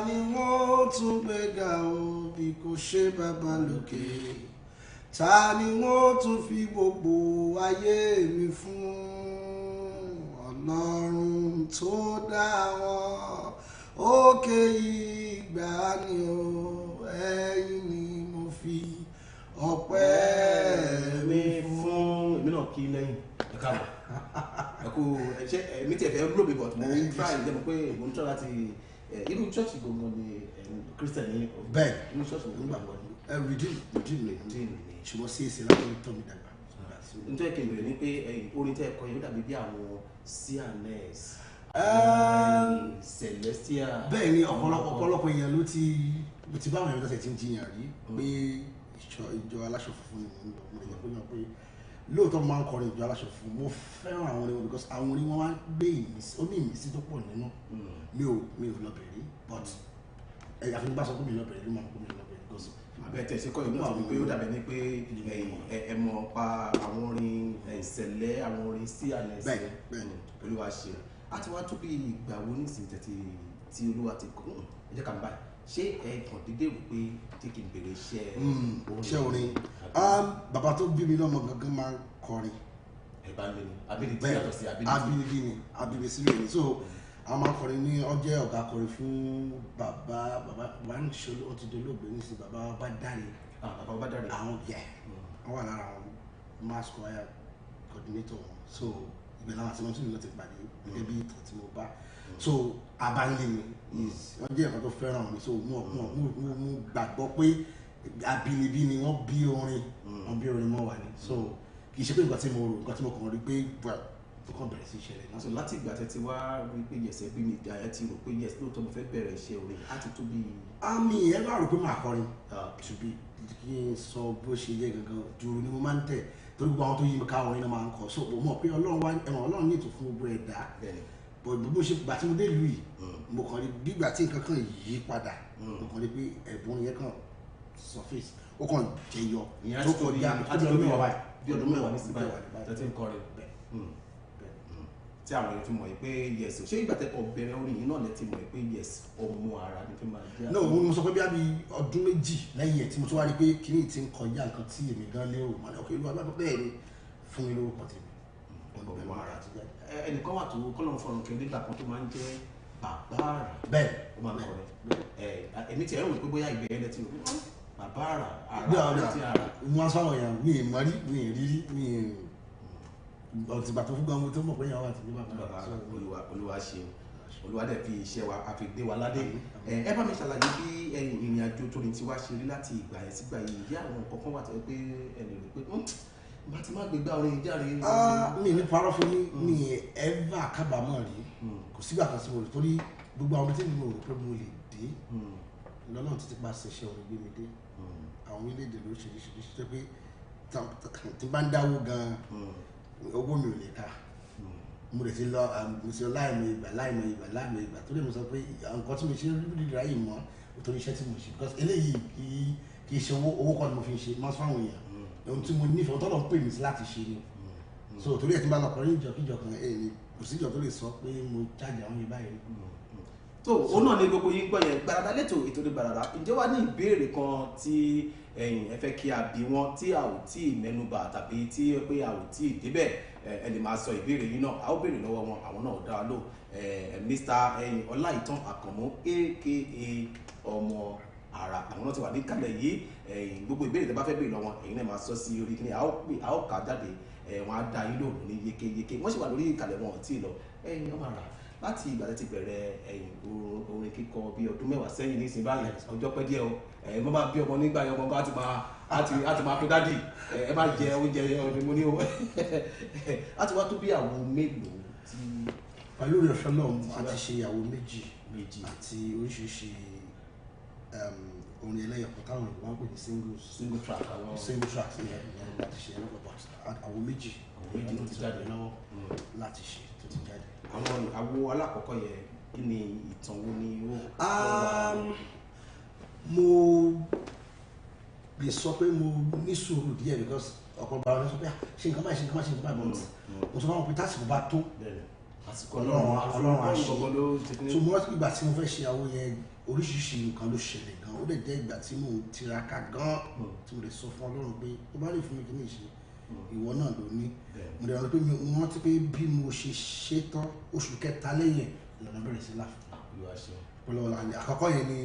ni wọ́n tún gbéga o bí kò ṣe bàbá lókè ta ni wọ́n tún fi gbogbo ayé mi fún Ọlọ́run tó dá àwọn òkè yìí gbára ni o ẹ̀yin ni mo fi ọpẹ́ mi fún. èmi náà kí lẹ́yìn ẹ káàbọ̀ ẹ kú ṣe èmi tiẹ̀ fẹ́ lóbi but mo ń try ǹjẹ́ mo pé mo ń try láti irú church gbọ̀ngàn ni Christian ní. bẹ́ẹ̀ irú church mo ń gbà wọ́n. redeem ni ṣùgbọ́n sí èsì láti tọ́ mi dàgbà. nítorí kí n bèrè ni pé orin tẹ́ ẹ kọ yẹn ó dàbí bí àwọn CNS Celestial. bẹ́ẹ̀ ni ọ̀pọ̀lọpọ̀ èèyàn ló ti bá àwọn èèyàn tẹ̀sẹ̀ tí ń jiyàn rí pé ìjọ aláṣọ funfun ni mo lè jẹ́ pé náà pé lóòótọ́ máa ń kọrin ìjọ aláṣọ funfun mo fẹ́ràn àwọn orin wọn because àwọn orin wọn máa ń gbé ìmísí ó ní ìmísí tó pọ̀ nínú mi ò lọ bẹ̀rẹ̀ but àfi nígbà sọ pé mi lọ bẹ̀rẹ̀ ló máa ń kó mi lọ bẹ̀rẹ̀ because. àbẹ̀tẹ̀ ṣe kọ́ ìlú àti wípé ó dàbẹ̀ ni pé ẹ mọ̀ pa àwọn orin ìṣẹ̀lẹ̀ àwọn orin CNS pẹ̀lú wa ṣe àti wá tó bí ìgbà wo nísìnyí tí Olúwa ti kọ́ ẹ jẹ́ ká ń báyìí ṣé ẹ kàn dédé rò pé tí kì í bèrè iṣẹ́ orin bàbá tó bí mi lọ́mọ gangan máa ń kọrin. ẹ bá mi ní ability yàtọ̀ sí ability ni ability ni so a máa ń kọrin ní ọjọ́ ọ̀gá kọrin fún bàbá ń ṣe ó ti dolóògbé ní sí bàbá Bádàrè àwọn yẹ wọ́n wà lára àwọn mass choir coordinator wọn so ìgbẹ́ làwọn àti wọn tún ní láti pàdé gẹ́gẹ́ bí ìtàn tí mo bá so abáńlé mi wọ́n jẹ́ ẹ̀kọ́ tó fẹ́ràn mi so mo gbàgbọ́ pé abínibí ni wọ́n bí orin mọ́ wa ni so kì í ṣe pé nǹkan tí mo kàn rí pé tó kàn bẹ̀rẹ̀ sí ìṣẹ̀lẹ̀ náà. so láti ìgbà tẹ́tí wá rí pé yẹ̀sẹ̀ bí mi àyẹ̀ ti rò pé yẹ̀s lóòótọ́ mo fẹ́ bẹ̀rẹ̀ iṣẹ́ orin láti tó bí. àmì ẹ bá rò pé màá kọrin ṣùgbọ́n kí n sọ bó ṣe yẹ gangan dúró ni mo máa ń tẹ̀ torí gbogbo àwọn tó yí mi ká orin náà máa ń kọ so mo mọ̀ pé Ọlọ́run ní ètò fún gbogbo ẹ̀dá bó ṣe gbà tí mo dé ìlú yìí mo kàn rí gbígbà tí nǹkan kan yí padà mo kàn rí pé ẹ̀bùn yẹn kàn surface ó kàn jẹyọ tó kọjá bí ọdún mẹ́wàá ní síbáyà tẹ́tí ń kọrin tí àwọn èèyàn fi mọ̀ pé yes ṣé ìgbà tẹ́kọ̀ bẹ̀rẹ̀ orin yìí náà lẹ ti mọ̀ pé yes ọmọ ara ni fi máa jẹ́. no mo sọ pé bí a bí ọdún méjì lẹ́yìn ẹ̀ tí mo tún wá rí pé kíní ti ń kọjá nǹkan tí èmi gan lérò mọ́ ní ọkọ̀ ìlú agbábọ́ bẹ́ẹ̀ ni fún mi lórúkọ tèmi ọmọ ara ti jáde. ẹnìkan wà tó kọ́lọ́n fọ̀rùn kiri nígbà kan tó máa ń jẹ́ bàbá àrà. bẹ́ẹ̀ ó máa ń kọrin èmi tiẹ̀ rò pé bóyá ìgbẹ́ ẹlẹ́tì rò bàbá àrà ti àrà. mo wá sọ̀rọ̀ yẹn mi ì mọ́rí mi ì rírí mi ì ọtìgbà tó fún gan-an tó mọ̀ pé yẹn wà tìlú bàbá. Olúwa ṣe Olúwa dẹ̀ fi iṣẹ́ wa àfi dé wa ládé. ẹ bá mi ṣàlàyé bí ìrìn àjò tó ní tiwa ṣe rí láti ìgbà yẹn sígbà yìí ìyá àwọn kọ̀ọ̀kan wà tẹ́ pé ẹnì rò pé má ti má gbégbá orin ìjáre. mi ní parọ́ fún mi ẹ̀ẹ́fà kábàámọ̀ rí kò sígbà kan sí mo rò torí gbogbo àwọn tí mo rò pé mo lè dé lọ́nà títí pa ṣẹṣẹ orin gbé mi dé àwọn orílẹ̀-èdè lóríṣiríṣi tó pé tí bá ń dáwó gan owó mi ò lè ká mo lè ti lọ mo ti lọ láìmọ̀ ìgbà tó lè mo sọ pé nǹkan tí mo ṣe rí rí ráyè mọ́ torí iṣẹ́ tí mo ṣe because eléyìí kì í ṣe owó kan ni mo fi ń ṣe mọ́ fáwọn èèyàn ohun tí mo nífẹ̀ẹ́ tọ́lọ̀ ń pè mí sí láti ṣe ni so torí ẹ̀ tí n bá lọ kọrin ìjọkíjọ kan kò síjọ tó lè sọ pé mo jáde àwọn yẹn báyìí. tó òun náà ní gbogbo yín gbọ́ yẹn Gbarada lẹ́tọ̀ ètò ní Gbarada ǹjẹ́ wàá ní ìbéèrè kan tí ẹ fẹ́ kí a bí wọn tí a ò tí ì mẹ́nubà tàbí tí pé a ò tí ì débẹ̀ ẹ lè máa sọ ìbéèrè yín náà a ó béèrè lọ́wọ́ wọn àwọn náà dá a lò Mr. Ọláìtàn Àkànmú aka ọmọ ara àwọn náà ti wà ní kálẹ̀ yìí gbogbo ìbéèrè tẹ́ bá fẹ́ béèrè lọ́wọ́ ẹ̀yin náà máa sọ sí orí kíní a ó kà á jáde wọn á da yín lò ní yékéyéké wọ́n sì wà lórí ìkàlẹ̀ wọn ò tí ì lọ ọmọ ara láti ìgbà tí ti bẹ̀rẹ̀ orin kíkọ bí ọdún mẹ́wàá sẹ́yìn ní ìsìn báyìí ọjọ́ pẹ́ díẹ̀ o mo máa bí ọmọ nígbà yẹn ọmọ bá ti máa fi dádì ẹ máa jẹ oúnjẹ ọdún mo ní o láti wá tó bí àwọn mélòó tí. pẹ̀lú ìrẹsẹ̀ náà a ti ṣe ìyàwó méjì àti oríṣiríṣi orin ẹlẹ́yọ̀kọ̀ táwọn ìwọ́n ń pè ní single track ní láti ṣe ẹlọ́pàá àwọn méjì ló ti jáde lọ́wọ́ láti ṣe tó ti jáde. àwọn àwo alákọ̀ọ́kọ́ yẹn kí ni ìtàn wo ni ó. mo lè sọ pé mo ní sùúrù díẹ̀ because ọ̀pọ̀ bá wọn sọ pé ṣe nǹkan báyìí mo sọ fún wọn pé tásìkò bá tó ọlọ́run àṣẹ tó mọ́ ìgbà tí mo fẹ́ ṣe àwọn yẹn oríṣiríṣi nǹkan ló ṣẹlẹ̀ gan ó lè jẹ́ ìgbà tí mò ń tiraka gan tí mo lè sọ fún ọlọ́run pé ó bá lè fún mi kí ní ìṣe ìwọ náà ló ní mo lè rántí pé mo rántí pé bí mo ṣe ṣe tán oṣù kẹta lẹ́yìn ìlànà bẹ̀rẹ̀ sí láfi pẹ̀lú àkọ́kọ́ yẹn ni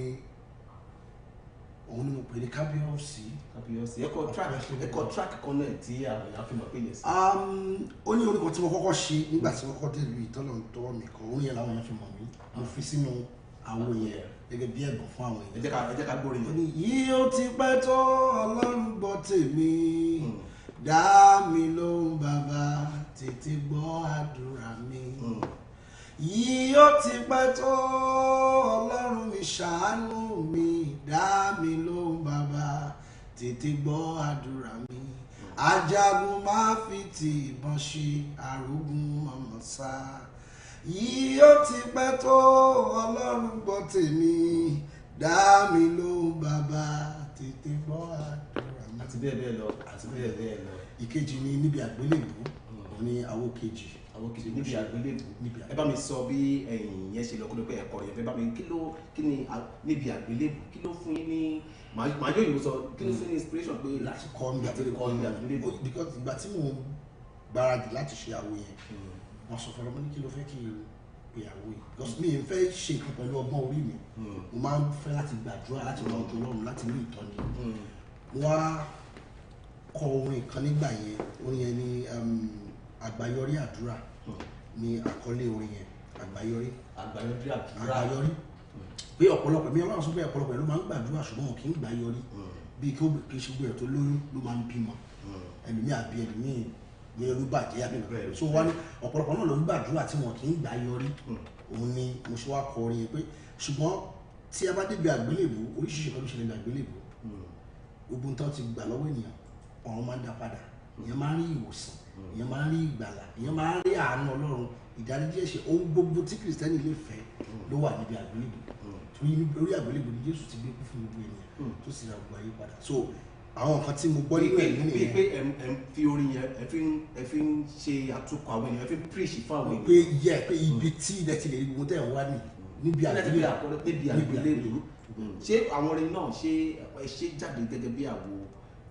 òun ni mo pè ní kábíyọ̀sí ẹ̀kọ́ track kan náà tí àwọn èèyàn fi mọ̀ pé yẹn sí. ó ní orin kan tí mo kọ́kọ́ ṣe nígbà tí mo kọ́kọ́ dé ìlú ìtọ́lọ̀ ń tọwọ́ mi kan orin yẹn làwọn èèyàn fi mọ̀ mí mo fi sínú àwọn yẹn gẹ́gẹ́ bí ẹ̀bùn fún àwọn èèyàn. ẹ jẹ́ ká gbórin yẹn. yìí ó ti pẹ́ tó ọlọ́run gbọ́ tèmi dá mi lóhùn bàbá tètè gbọ́ àdúrà mi. Yìí ó ti pẹ́ tó ọlọ́run mi ṣàánú mi dá mi lóhùn bàbá tètè gbọ́ àdúrà mi. Ajagun máa fi ti ìbọn ṣe àrógún ọmọ sá. Yìí ó ti pẹ́ tó ọlọ́run gbọ́ tèmi dá mi lóhùn bàbá tètè gbọ́ àdúrà mi. àti bẹ́ẹ̀ lọ. Ìkejì ni níbi àgbélébùú ní àwo kejì. níbi àgbélébùú ẹ bá mi sọ bí ẹ̀yin yẹn ṣe lọ kó ló pé ẹ̀kọ́ rẹ̀ fẹ́ bá mi kí ni níbi àgbélébùú kí ló fún yín ní màá yóò yìí sọ kí ló fún yín inspiration pé láti kọ́ níbi àgbélébùú because ìgbà tí mo gbáradì láti ṣe àwo yẹn wọ́n sọ fún ọmọ ní kí ló fẹ́ kí n pe àwo yìí because mi ò fẹ́ ṣe nǹkan pẹ̀lú ọgbọ́n orí mi mo máa ń fẹ́ láti gbàdúrà láti lọ ọdún lọ́run láti ní ìtọ́ni wá kọ orin kan nígbà yẹn orin yẹn ní àgbáyọrí àdúrà ní àkọlé orin yẹn àgbáyọrí pé ọ̀pọ̀lọpọ̀ mi ọlọ́run sọ pé ọ̀pọ̀lọpọ̀ ló máa ń gbàdúrà ṣùgbọ́n wọn kì í gbáyọrí bíi kí ó ṣe gbé ẹ̀ tó lóyún ló máa ń bímọ ẹlòmíì àbí ẹlòmíì gbé ló bàjẹ́ àbí nǹkan so wá ní ọ̀pọ̀lọpọ̀ náà ló ń gbàdúrà tí wọn kì í gbáyọrí òun ni mo ṣe wá kọ orin yẹn pé ṣùgbọ́n tí a bá débi àgbélébùú oríṣiríṣi kan ló ṣẹlẹ̀ ní àgbélébùú gbogbo nǹkan ti gbà lọ́wọ́ ènìyàn ọ̀run máa ń dá padà ìyẹn máa ń rí ìwòsàn ìyẹn máa ń rí ìgbàlà ìyẹn máa ń rí àánú ọlọ́run ìdáríjì ẹ̀ṣẹ̀ ohun gbogbo tí kìrìsìtẹ́nì lè fẹ́ ló wà níbi àgbélébùú torí orí àgbélébùú ni Jésù ti gbé kú fún gbogbo ènìyàn tó sì ra gbogbo ayé padà so àwọn nǹkan tí mo gbọ́ nípa ìlú nìyẹn. pé ẹ fi orin yẹn ẹ fi ń ṣe àtúkọ̀ àwọn ènìyàn ẹ fi ń preach fún àwọn ènìyàn. pé yẹ pé ibi tí ilẹ̀ ti lè rí gbogbo tẹ̀ ń wá níbi àgbélébùú. ṣé àwọn orin náà ṣe ẹ ṣe jáde gẹ́gẹ́ bí àwo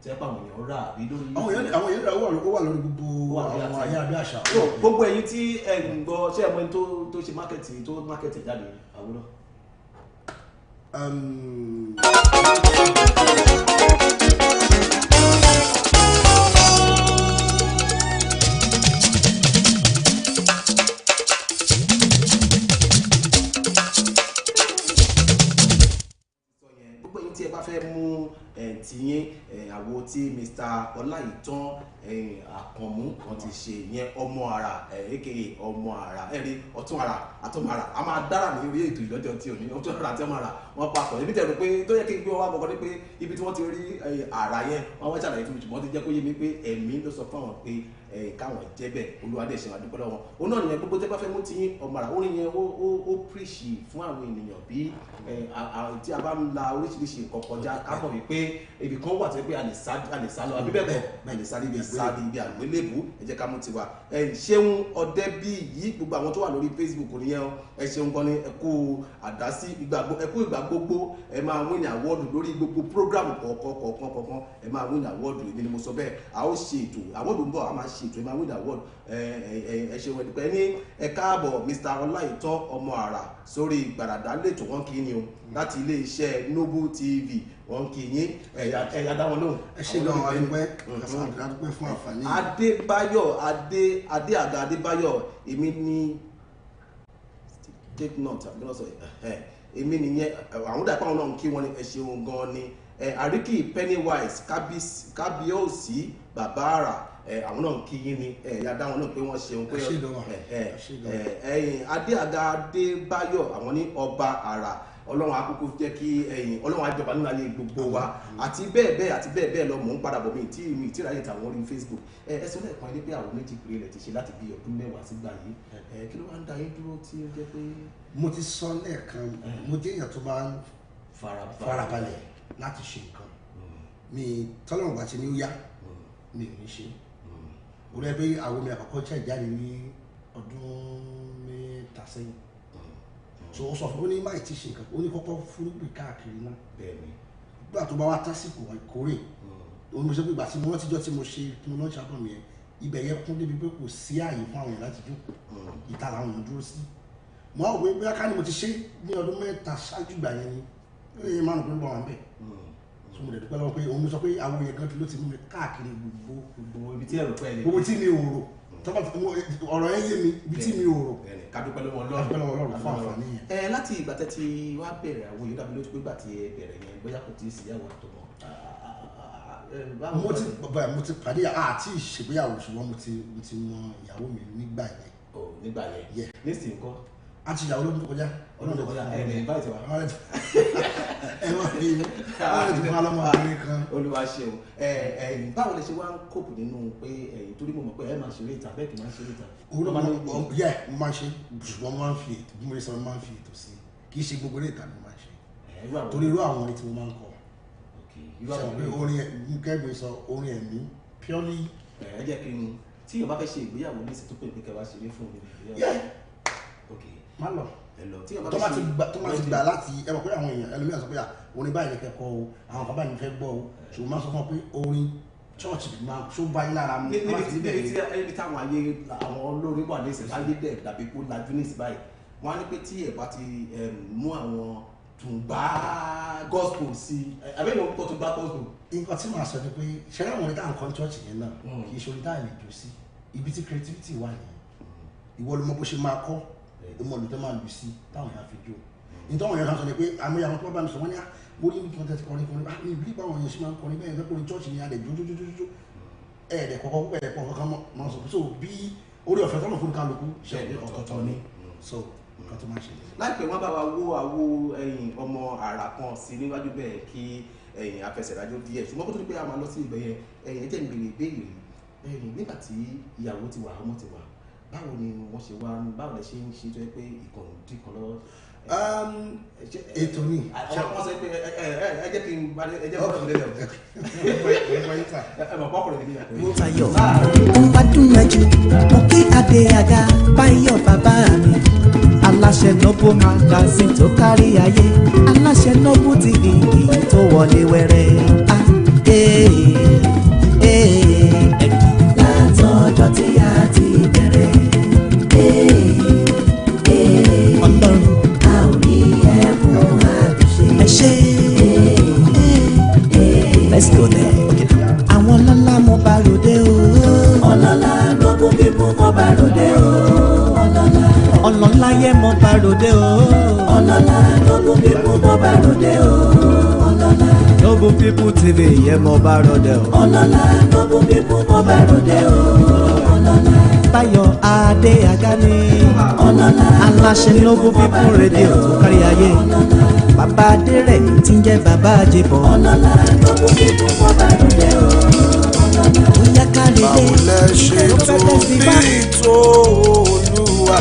tẹ́pà àwọn èèyàn rà bí lórí. àwọn èèyàn rà ó wà lórí gbogbo àwọn ayé abẹ́ àṣà. gbogbo ẹ̀yin tí ẹ ń gbọ́ ṣé ẹ mọ̀ ẹni tó ṣe mákẹ́tì jáde àwòrán. tiyín àwo tí Mr. Ọláìtàn Àkànmú kan ti ṣe yẹn ọmọ àrà aka ọmọ àrà ẹ̀rí ọ̀tún àrà àtọmọ àrà a máa dára ní orí ètò ìlọ́jọ́ tí ò ní ọ̀tún àrà àti ọmọ àrà wọn papọ̀ ibi tẹ̀rù pé tó yẹ kí n gbé wọn wá kọ́kọ́ ní pé ibi tí wọ́n ti rí àrà yẹn wọ́n wá ṣàlàyé fún mi ṣùgbọ́n ti jẹ́ kó yé mi pé ẹ̀mí ló sọ fún àwọn pé káwọn jẹ́ bẹ́ẹ̀ Olúwadé ṣe wà dúpẹ́ lọ́wọ́ òun náà nìyẹn gbogbo tẹ́ bá fẹ́ mú ti ọmọ àrà orin yẹn ó píríṣì fún àwọn ènìyàn bí tí a bá ń la oríṣiríṣi nǹkan kọjá ká mọ̀ wípé ibì kan wà tó pé a lè sá lọ àbí bẹ́ẹ̀ bẹ́ẹ̀ a lè sáré ibi sáré ibi àgbélébù ẹ jẹ́ ká mú tiwa Ṣeun Ọdẹ́bíyì gbogbo àwọn tó wà lórí Facebook nìyẹn ẹ ṣeun gan ni ẹ kú àdásí ẹ kú ìgbà gbogbo ẹ máa win award lórí gbogbo program kọ̀ọ̀kan ẹ máa win award èmi ni mo sọ bẹ́ẹ̀ a ó ṣe ètò award ń bọ̀ a máa ṣe ètò ẹ máa win award ẹ ṣeun ẹ̀dùpẹ́ ní ẹ káàbọ̀ Mr. Ọláìtàn ọmọ àrà sórí Gbàràdá lẹ́tọ̀ wọn kì í ni o láti ilé iṣẹ́ Noble TV wọn kì í yín ẹ̀yà dá wọn lóhùn. ẹ ṣe gan adúpẹ́ fún àǹfààní. Adébáyọ̀ Adéàga Adébáyọ̀ èmi ní take note àbí lọ́sọ̀ èmi nìyẹn àwọn dàpọ̀ àwọn náà kí wọ́n ní ẹ ṣeun gan ni Àríkì Pennywise Kábíyèsí bàbá àrà àwọn náà kí yín ni ẹ̀yà dá wọn náà pé wọ́n ṣeun pé Adéàga Adébáyọ̀ àwọn ní ọba àrà Ọlọ́run akókó jẹ́ kí Ọlọ́run àjọba nínú ayé gbogbo wa àti bẹ́ẹ̀ bẹ́ẹ̀ lọ mò ń padà bọ̀ mi tí ráyè tàwọn orí Facebook ẹ̀sùn lẹ́ẹ̀kan ilé pé àwọn méjì péré rẹ̀ ti ṣe láti bí ọdún 10 sígbà yìí kí ló wá ń da yín dúró tí ó jẹ́ pé. mo ti sọ lẹ́ẹ̀kan mo jẹ́ èèyàn tó máa ń farabalẹ̀ láti ṣe nǹkan mi tọ́lọ́run bá ti ní ó yá mi ò ní ṣe mo rẹ́ pé àwọn mi àkọ́kọ́ jẹ́ ìjáde ní ọdún 3 sẹ́yìn so ó sọ fún mi ní máì tí ṣe nǹkan ó ní kọ́kọ́ fúrúgbìn káàkiri náà nígbà tó bá wá tásìkò ìkórè òun mo ṣe pé ìgbà tí mo rántijọ́ tí mo ṣe tí mo náà ṣàbọ̀ mi yẹn ibẹ̀ yẹn kún débi pé kò sí ààyè fún àwọn èèyàn láti jókòó ìta làwọn èèyàn dúró sí mo á wò pé bóyá ká ní mo ti ṣe ní ọdún 7 ṣáájú ìgbà yẹn ni ó yẹ máa ń gbé bọ̀ wọn bẹ́ẹ̀ so mo dẹ̀ dúpẹ́ lọ́wọ́ pé òun sọ pé àwọn èèyàn gan ló ti mú mi káàkiri gbogbo ibi tí ẹ̀rọ pẹ́ gbogbo tí mi ò rò ọ̀rọ̀ yẹn yé mi ibi tí mi ò rò kádúpẹ́ lọ́wọ́ Ọlọ́run fún àǹfààní yẹn. Láti ìgbà tẹ́ ti wá bẹ̀rẹ̀ àwọn èèyàn dàbí lójú pé ìgbà tí ẹ bẹ̀rẹ̀ yẹn bóyá kò tí ì síyàwó àtọmọ. mo ti pàdé àti ìṣègbéyàwó ṣùgbọ́n mo ti mọ ìyàwó mi nígbà yẹn. Nígbà yẹn nísìnyí kọ́. a ti yàwó lọ́dún tó kọjá. ọdún tó kọjá ẹ̀ báyìí ti wá. ẹ má fi ti fún alọ́mọbìnrin kan. Olúwa ṣeun báwo lè ṣe wá ń kóòpù nínú pé torí mo mọ̀ pé ẹ máa ṣeré ìta bẹ́ẹ̀ kì í máa ṣeré ìta. mo máa ṣe ṣùgbọ́n mo máa ń fi ètò bí mo ṣe sọ mo máa ń fi ètò sí kì í ṣe gbogbo eré ìta ni mo máa ṣe torí irú àwọn orin tí mo máa ń kọ orin kẹ́gbẹ́ sọ orin ẹ̀mí purely. ẹ jẹ́ kí n tí yóò bá fẹ́ ṣe ìgbéyàwó ní ìsìtúpè pé kẹwàá ṣeré fún mi. má lọ tó máa ti gbà láti ẹ mọ̀ pé àwọn èèyàn ẹlòmíràn sọ pé orin báyìí kẹ́kọ̀ọ́ o àwọn kan báyìí fẹ́ gbọ́ o ṣùgbọ́n máa sọ fún ọ pé orin church máa ṣó bá yín lára mu. níbi táwọn ayé àwọn olórin wà ní ìsìn ayé dẹ̀ dàbí kó lajú ní ìsìn báyìí wọ́n á ní pé tí ẹ̀ bá ti mú àwọn tùǹgbà gospel sí àbẹ́yẹ̀ òun kò tùǹgbà gospel. nǹkan tí màá sọ ni pé ṣẹlẹ̀ àwọn orin tá à ń kọ́ church yẹn náà kì í ṣe orin tá à lè jò sí ibi tí creativity wà nìyẹn ìwọ ló mọ bó ṣe máa kọ́ ìmọ̀ olùtọ́ máa lù sí táwọn èèyàn fi jó nítorí àwọn èèyàn kan sọ ni pé àmì àwọn tó bá mi sọ wọ́n ní mo rí nǹkan tẹ́tí kọrin bá mi bí báwọn èèyàn ṣe máa ń kọrin bẹ́ẹ̀ fẹ́ kọrin church ni alẹ́ jójójójó ẹ̀ẹ́dẹ̀ kọ̀ọ̀kan ẹ̀ẹ́dẹ̀ kọ̀ọ̀kan máa sọ so bí orí ọ̀fẹ́ tọ́nà fún kálukú ṣe ọ̀tọ̀ọ̀tọ̀ ni so nǹkan tó máa ṣe. láìpẹ́ wọ́n bá wa wo àwo ọmọ àrà kan sí níwájú bẹ́ẹ̀ kí afẹsẹ̀dájọ́ díẹ̀ ṣùgbọ́n kó tó di pé a máa lọ sí ibẹ̀ yẹn ẹ̀jẹ̀ ń béèrè ìbéèrè nígbà tí ìyàwó ti wà ọmọ ti wà báwo ni wọ́n ṣe wá báwo lẹ ṣe ń ṣe tó yẹ pé ìkànnì dín kan lọ́wọ́. ètò ni. wọ́n sọ pé ẹ jẹ́ kí n bá ẹ jẹ́ kí n lé lẹ́wọ̀. ẹ mọ̀ pọ́kùnrin nìyí. mo fayọ̀ ó bá dúnyànjú mo kí Adéàga Báyọ̀ bàbá mi aláṣẹ Noble magazine tó kárí ayé aláṣẹ Noble TV tó wọlé wẹ́rẹ́ látọjọ́ tí a ti bẹ̀rẹ̀ Ọlọ́run a ò rí ẹ̀bùn àtúnṣe ẹ ṣe let's go there àwọn ọlọ́lá mo bá ròde o ọlọ́lá Noble people mo bá ròde o ọlọ́lá yẹ mo bá ròde o ọlọ́lá Noble people mo bá ròde o ọlọ́lá Noble People TV yẹn mo bá rọdẹ o. ọlọ́lá Noble People mo bá ròde o. ọlọ́lá Báyọ̀ Adé Àgání. ọlọ́lá Aláṣẹ Noble People rédíò tó kárí ayé. Bàbá Adérẹ̀mí tí ń jẹ́ bàbá Àjẹbọ̀. ọlọ́lá Noble People mo bá ròde o. ọlọ́lá Bóyá ká lè báwo lẹ ṣe ló tó fẹ́ tẹ̀sí bá. bí tó Olúwa.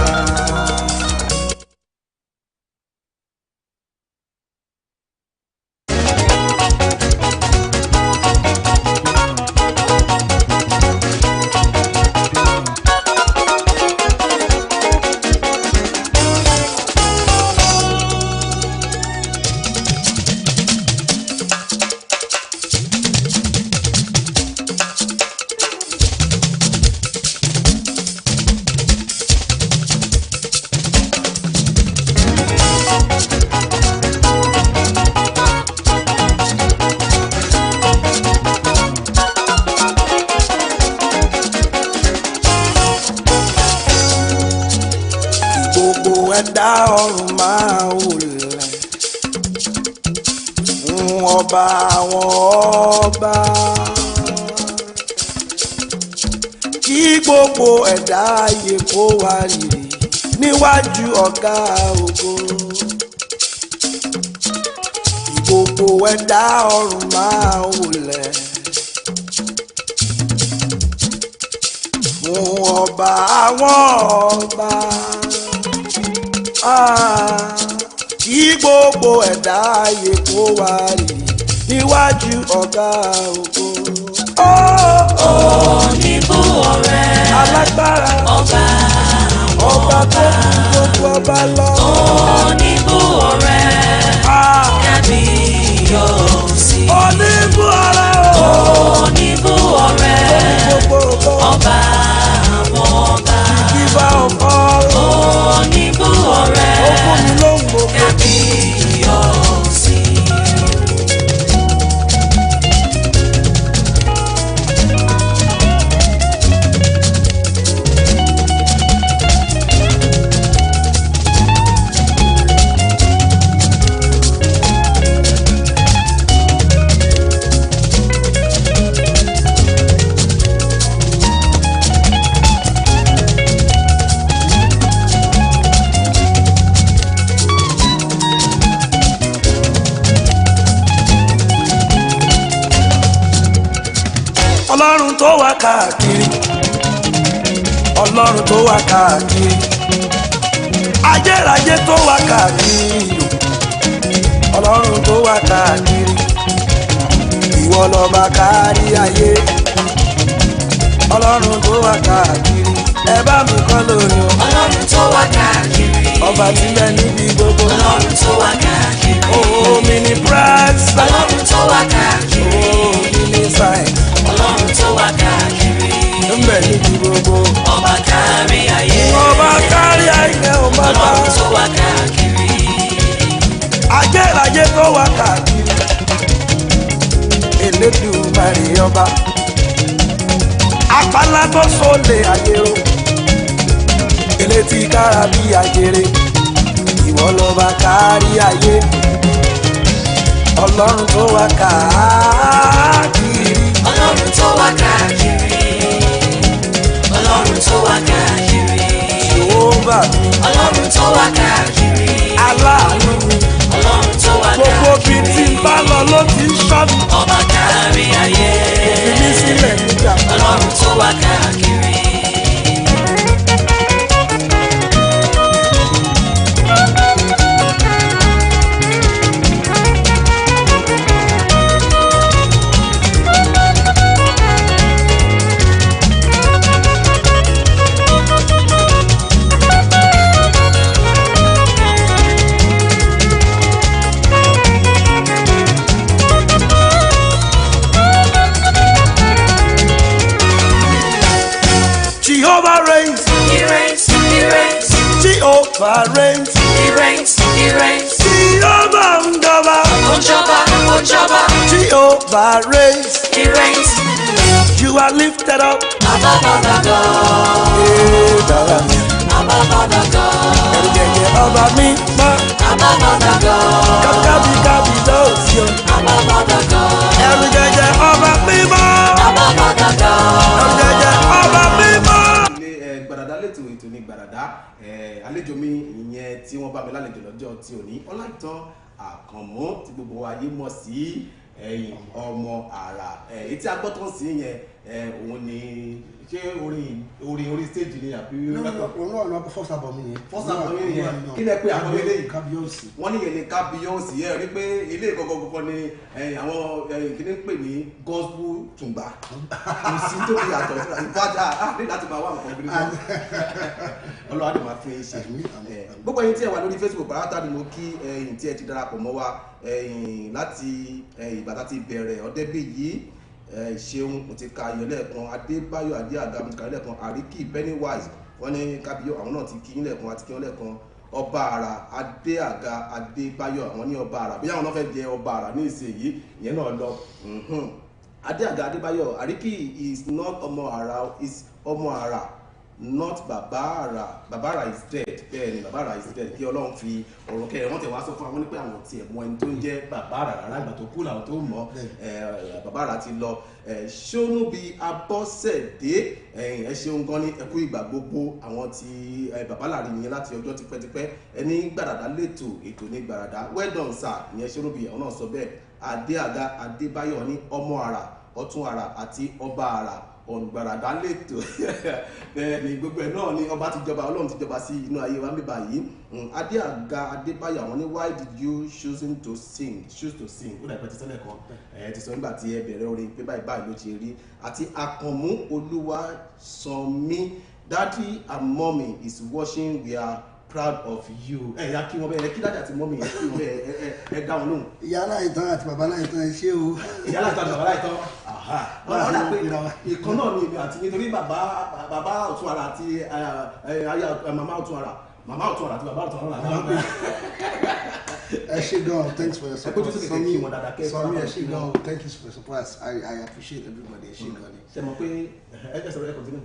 Gbogbo ẹ̀dá ọ̀run máa wólẹ̀ fún ọba àwọn ọba. Kí gbogbo ẹ̀dá ayé kó wá rírì níwájú ọ̀gá ògo. Gbogbo ẹ̀dá ọ̀run máa wólẹ̀ fún ọba àwọn ọba. Kí gbogbo ẹ̀dá ayé kó wá rí níwájú ọ̀gá ògo. oníbú ọ̀rẹ́ Alágbára ọba ọba tó ju gbogbo ọba lọ. oníbú ọ̀rẹ́ kábíyèsí. Oníbú ọ̀rẹ́ o. oníbú ọ̀rẹ́ Gbogbo ọba àwọn ọba. Giver of all. oníbú ọ̀rẹ́ Ó fún mi lóhùn gbogbo. kábíyèsí. Ọlọ́run tó wà káàkiri, Ọlọ́run tó wà káàkiri, ayérayé tó wà káàkiri, Ọlọ́run tó wà káàkiri, ìwọ lọ́ba kárí ayé, Ọlọ́run tó wà káàkiri, ẹ bá mi kọ́ lórí o. ọlọ́run tó wà káàkiri. Ọba tí ń bẹ níbi gbogbo. ọlọ́run tó wà káàkiri. Omnipresent. ọlọ́run tó wà káàkiri. Omniscient. ọlọ́run tó wà káàkiri. ń bẹ níbi gbogbo. ọba kárí ayé. Ọba kárí ayé o bàbá. ọlọ́run tó wà káàkiri. Ayérayé tó wà káàkiri. Elédùmarè ọba. Àpáná tó sólè àjèrò. Elétí kára bí àjèrè. Ìwọ lọ́ba kárí ayé. Ọlọ́run tó wà káàkiri. ọlọ́run tó wà káàkiri. ọlọ́run tó wà káàkiri. Jèhófà ọlọ́run tó wà káàkiri. aláàánú. ọlọ́run tó wà Gbogbo bí káàkiri. tí ń bá lọ ló ti ń ṣọ́ mi. ọba kárí ayé. Fi mí sílẹ̀ nígbà. ọlọ́run tó wà káàkiri. Jehovah reigns. He reigns, he reigns, Jehovah reigns. he reigns, he reigns. Jehovah ń jọba. Ojọba, Ojọba, Jehovah reigns. he reigns. You are lifted up. Above other gods, Ee, dára mi. above other gods, Ẹ̀rù jẹ̀jẹ̀ ọba mi mọ́. above other gods, Kábíkábí lóòsì o. above other gods. mi lálejò lọ́jọ́ tí ò ní Ọláìtàn Àkànmú tí gbogbo ayé mọ̀ sí ọmọ àrà etí agbọ́tàn sí yẹn òun ni ṣé orí stage ni àbí òun náà first album mi yẹn kí lẹ pé àwọn eléyìí Kábíyèsí wọ́n ní yẹn ní Kábíyèsí rí pé ilé gọ́gọ́gọ́gọ́ ni àwọn kìíní pè ní gospel tùǹgbà kò sí tó fi yàtọ̀ ìfájà ní láti máa wà nǹkan gbé ọlọ́wà ni màá fún yín ṣe gbogbo ẹ̀yin tí ẹ wà lórí Facebook pàrátà ni mo kí ẹ̀yin tí ẹ ti darapọ̀ mọ́ wa láti ìgbà tá ti bẹ̀rẹ̀ Ọdẹ́bíyì ṣeun mo ti ka ayọ̀ lẹ́ẹ̀kan Adébáyọ̀ Adéàga mo ti ka ayọ̀ lẹ́ẹ̀kan Àríkì Pennywise wọ́n ní Kábíyọ̀ àwọn náà ti kí yín lẹ́ẹ̀kan àti kí yín lẹ́ẹ̀kan Ọba Àrà Adéàga Adébáyọ̀ àwọn ní Ọba Àrà bóyá àwọn náà fẹ́ jẹ Ọba Àrà ní ìsinyìí ìyẹn náà lọ Adéàga Adébáyọ̀ Àríkì is not ọmọ Àrà is ọmọ Àrà not Bàbá Àrà Bàbá Àrà is dead bẹ́ẹ̀ ni Bàbá Àrà is dead kí Ọlọ́run fi ọ̀rọ̀ kẹrẹ wọ́n tẹ̀ wá sọ fún àwọn ní pé àwọn tiẹ̀ mọ ẹni tó ń jẹ́ Bàbá Àrà rárá ìgbà tó kú làwọn tó mọ̀ Bàbá Àrà ti lọ Ṣónúbí Abọ́sẹ̀dé ẹ ṣeun gan ní ẹkú ìgbà gbogbo àwọn tí Bàbá Láàrin nìyẹn láti ọjọ́ tipẹ́tipẹ́ ẹni Gbàràdá lẹ́tọ̀ ètò ní Gbàràdá well done sir ìyẹn Ṣónúbí àwọn náà sọ bẹ́ẹ̀ Adéàga Adébáyọ̀ ní ọmọ Àrà Ọ̀tún Àrà àti Ọba Àrà Gbàràdá lẹ́tọ̀ bẹ́ẹ̀ ni gbogbo ẹ̀ náà ni ọba ti jọba Ọlọ́run ti jọba sí inú ayé wa níbà yìí Adéàga Adébáyọ̀ àwọn ní why did you choose to sing ó dàgbẹ́ ti sọ́lẹ̀ kan ti sọ nígbà tí ẹ bẹ̀rẹ̀ orin pé báyìí báyìí ló ṣe rí àti Àkànmú Olúwaṣànmí daddy and mommy is watching we are proud of you ya kí wọn bẹ kí dájà àti mọ́mí yẹn kí wọn bẹ ẹ dá wọn lóhùn. ìyá Láìtàn àti bàbá Láìtàn ẹ ṣé o. ìyá Láìtàn àti bàbá Láìtàn wọ́n dà pé ìkan náà ni èmi àti nítorí bàbá Ọ̀tún Àrà àti màmá Ọ̀tún Àrà àti bàbá Ọ̀tún Àrà làwọn gbé. ẹ ṣé gan thanks for your support Sọmi ẹ ṣé gan thank you for your support I appreciate everybody ẹ ṣé gan ni. ṣe mọ̀ pé ẹ sọ̀rọ̀ ẹ kọ̀ntínú.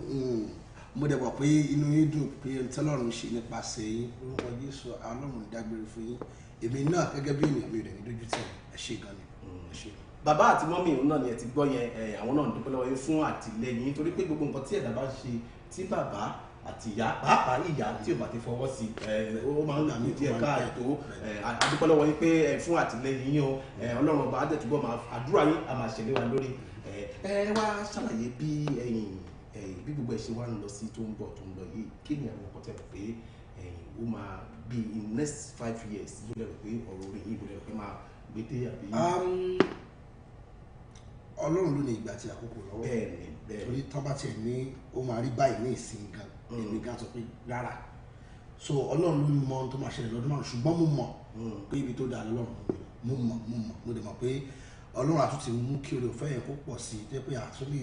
mo dẹ̀ mọ̀ pé inú yín dùn pé tọ́lọ́run ṣe nípasẹ̀ yín orúkọ Jésù Ọlọ́run dágbére fún yín èmi náà gẹ́gẹ́ bí ènìyàn mi ò dẹ̀ ní dójú tì ẹ ṣé gan ni ẹ ṣé. Bàbá àti mọ́mí òun náà ni ẹ ti gbọ́ yẹn àwọn náà ń dúpẹ́ lọ́wọ́ yín fún àtìlẹ́yìn nítorí pé gbogbo nǹkan tí ẹ̀dá bá ṣe tí bàbá àti ìyá pàápàá ìyá tí ò bá ti fọwọ́ sí ó máa ń gbà mí díẹ̀ káàtó àdúpẹ́ lọ́wọ́ yín pé fún àtìlẹ́yìn yín o Ọlọ́run ọba àdẹ̀túbọ̀ máa àdúrà yín a máa ṣẹlẹ̀ wa lórí wá ṣàlàyé bí gbogbo ẹ̀ ṣe wá ń lọ sí tó ń bọ̀ tó ń lọ yìí kí ni àwọn ọkọ̀ tẹ̀ pé ó máa bí in next 5 years ló lẹ́rọ pé ọ̀rọ̀ orin yìí ló lẹ́rọ pé máa gbé dé àbí. Ọlọ́run ló ní ìgbà tí àkókò lọ́wọ́ bẹ́ẹ̀ni torí tán bá tiẹ̀ ní ó máa rí báyìí ní ìsìn gan èmi gan sọ pé rárá so Ọlọ́run ló mọ ohun tó máa ṣẹlẹ̀ lọ́dún márùn ṣùgbọ́n mo mọ̀ pé ibi tó dáa lọ́rùn mo dẹ̀ mọ̀ pé Ọlọ́run àtúntì mú kí oore ọ̀fẹ́ yẹn kó pọ̀ sí i tó yẹ pé àtúntì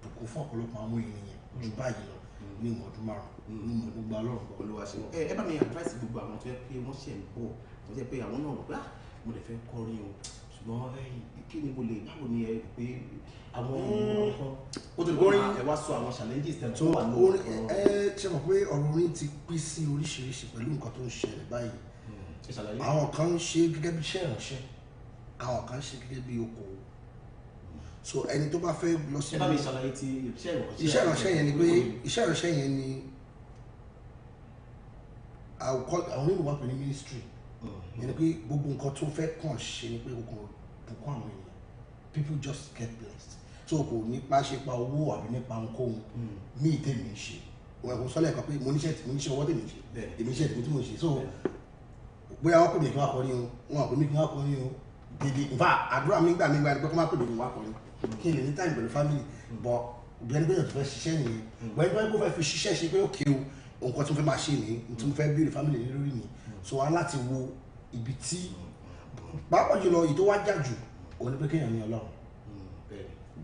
bùkún fún ọ̀pọ̀lọpọ̀ àwọn ènìyàn ju báyìí lọ ní ìmọ̀ ọdún márùn-ún ní ìmọ̀ gbogbo Ọlọ́run gbọ́. Olúwa ṣe ẹ bá mi advice gbogbo àwọn tó yẹ pé wọ́n ṣe ń bọ̀ tó yẹ pé àwọn náà rò pé mo lè fẹ́ kọrin o ṣùgbọ́n kí ni mo lè báwo ni ẹ pé àwọn nǹkan ó tó lè ẹ wá sọ àwọn challenges tẹ̀ tó wà lórí ọ̀rọ̀. ṣe mọ̀ pé ọ̀rọ̀ orin ti pín sí oríṣiríṣi pẹ̀lú nǹkan tó ń ṣẹlẹ̀ báyìí àwọn kan ń ṣe gẹ́gẹ́ bí iṣẹ́ ìránṣẹ́ àwọn kan ń ṣe gẹ́gẹ́ bí okòwò so ẹni tó bá fẹ́ lọ sí. ẹ bá mi ṣàlàyé ti iṣẹ́ ìránṣẹ́ yẹn ni pé iṣẹ́ ìránṣẹ́ yẹn ni àwọn onímọ̀ wà pé ní ministry yẹn ni pé gbogbo nǹkan tó fẹ́ kàn ṣe ni pé kò bùkún àwọn èèyàn people just get blessed so kò nípa ṣe pa owó àbí nípa ohunkóhun mí tèmi ṣe wọn kò sọlẹ̀ kan pé mo níṣẹ́ ọwọ́ tèmi ṣe èmi iṣẹ́ ìdìbò tí mo ṣe so bóyá wọ́n pè mí kí wọ́n akọrin o wọn pè mí kí wọ́n akọrin o dèdè nfa àdúrà mi gbà ni pé kí wọ́n pè mí kí wọ́n akọrin kí n lè ní time pẹ̀lú family but bí ẹni pé yóò tó fẹ́ ṣiṣẹ́ nìyẹn wọ́n ẹni pé kó fẹ́ fi ṣiṣẹ́ ṣe pé òkè o nǹkan tí mo fẹ́ máa ṣe nìyí tí mo fẹ́ build family lórí mi so wọn láti wo ibi tí pàápàá jùlọ èyí tó wá jà jù òun ni pé kéèyàn ní Ọlọ́run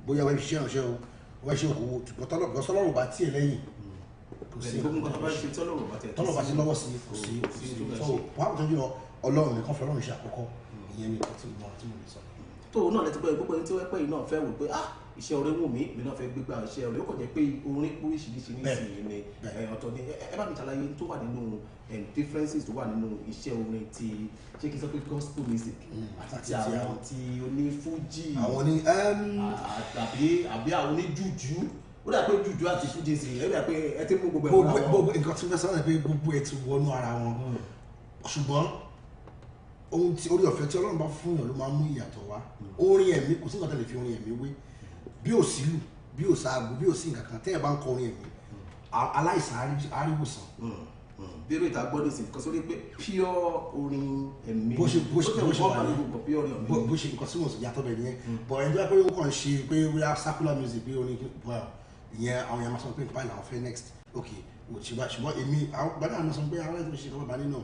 bóyá wọ́n ṣiṣẹ́ ìránṣẹ́ o wọ́n ṣe òkòwò tọ́lọ́run bá tiẹ̀ lẹ́yìn kò sí tọ́lọ́run bá ti lọ́wọ́ sí kò sí so pàápàá jùlọ Ọlọ́run nìkan fẹ́ Ọlọ́run ṣe àkọ́kọ́ ìyẹn ni nǹkan tí mo lè sọ. tó o náà lẹ́tí pé gbogbo ẹni tí wọ́n pẹ́ yìí náà fẹ́ wò pé iṣẹ́ orin wù mí mi náà fẹ́ gbégbá iṣẹ́ orin ó kàn jẹ́ pé orin oríṣiríṣi nísìnyí ni ọ̀tọ̀ ni ẹ bá mi ṣàlàyé tó wà nínú differences tó wà nínú iṣẹ́ orin ti ṣé kí n sọ pé gospel music àti àwọn ti onífújì àbí àwọn oníjújú ó dà pé jújú àti fújì sí ẹ dà pé ẹ ti mú gbogbo ẹ̀ gbogbo nǹkan tí wọ́n sọ pé gbogbo ẹ̀ ti wọnú ara wọn ṣùgbọ́n ohun tí orí ọ̀fẹ́ tí Ọlọ́run bá fún yàn ló máa mú ìyàtọ̀ wá orin ẹ̀mí kò sí nǹkan tó lè fi orin ẹ̀mí wé bí ò sílù bí ò sáàgù bí ò sí nǹkan kan tẹ́yẹ̀ bá ń kọ orin ẹ̀mí aláìsàn aríwòsàn. bí eré ìta gbọ́dọ̀ sí nǹkan sórí pé pure orin ẹ̀mí bó ṣe wà ní bó ṣe nǹkan tí mo yàtọ̀ bẹ̀ nìyẹn but ẹni tó yẹ pé ó kàn ṣe pé wíyá circular music pé orin well ìyẹn àwọn èèyàn máa sọ pé nípa ìlànà fẹ́ next ok wò ṣe bá ṣùgbọ́n èmi gbọ́dọ̀ àwọn sọ pé àwọn ẹni tó ṣe kọ́ bá nínú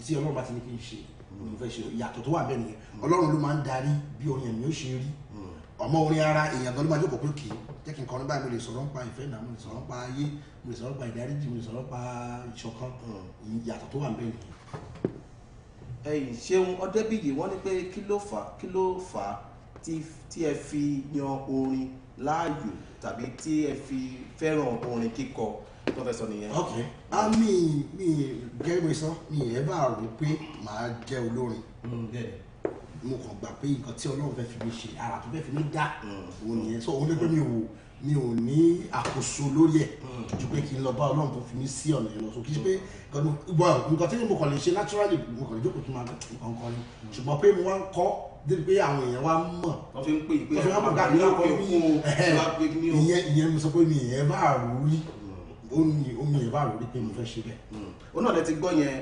tí Ọlọ́run bá ti ní kí n ṣe mo fẹ́ ṣe ìyàtọ̀ tó wà bẹ́ẹ̀ nìyẹn Ọlọ́run ló máa ń darí bí orin ẹ̀mí ó ṣe rí ọmọ orin ara èèyàn gan ló máa jókòó pé kì í jẹ́ kí n kọrin báyìí mo lè sọ̀rọ̀ nípa ìfẹ́ náà mo lè sọ̀rọ̀ nípa ayé mo lè sọ̀rọ̀ nípa ìdáríjì mo lè sọ̀rọ̀ nípa ìṣọ̀kan ìyàtọ̀ tó wà bẹ́ẹ̀ nìyẹn. ẹ̀yin Ṣeun Ọdẹ́bíyì wọ́n ní pé kí ló fà á tí ẹ fi yan orin láàyò tàbí tí ẹ fi fẹ́ràn orin kíkọ tó fẹ́ sọ nìyẹn. ok mi gẹ́gẹ́ bí sọ mi ẹ̀ bá rò pé màá jẹ́ olórin mo kàn gbà pé nǹkan tí Ọlọ́run fẹ́ fi mi ṣe ara tó fẹ́ fi mi dá òun nìyẹn so òun lé pé mi ò ní àkóso lórí ẹ̀ ju pé kí n lọ bá Ọlọ́run tó fi mi sí ọ̀nà yẹn lọ so kì í ṣe pé nǹkan tí mo kàn lè ṣe naturally mo kàn lè jókòó kí n máa nǹkan kan ni ṣùgbọ́n pé mo wá ń kọ́ débi pé àwọn èèyàn wá mọ̀ wọ́n fi ń pè pé àwọn ìyẹn mo sọ pé mi ìyẹn bá rò rí omi ìyẹn bá rò rí pé mo fẹ́ ṣe bẹ́ẹ̀. ó náà lẹ ti gbọ́ yẹn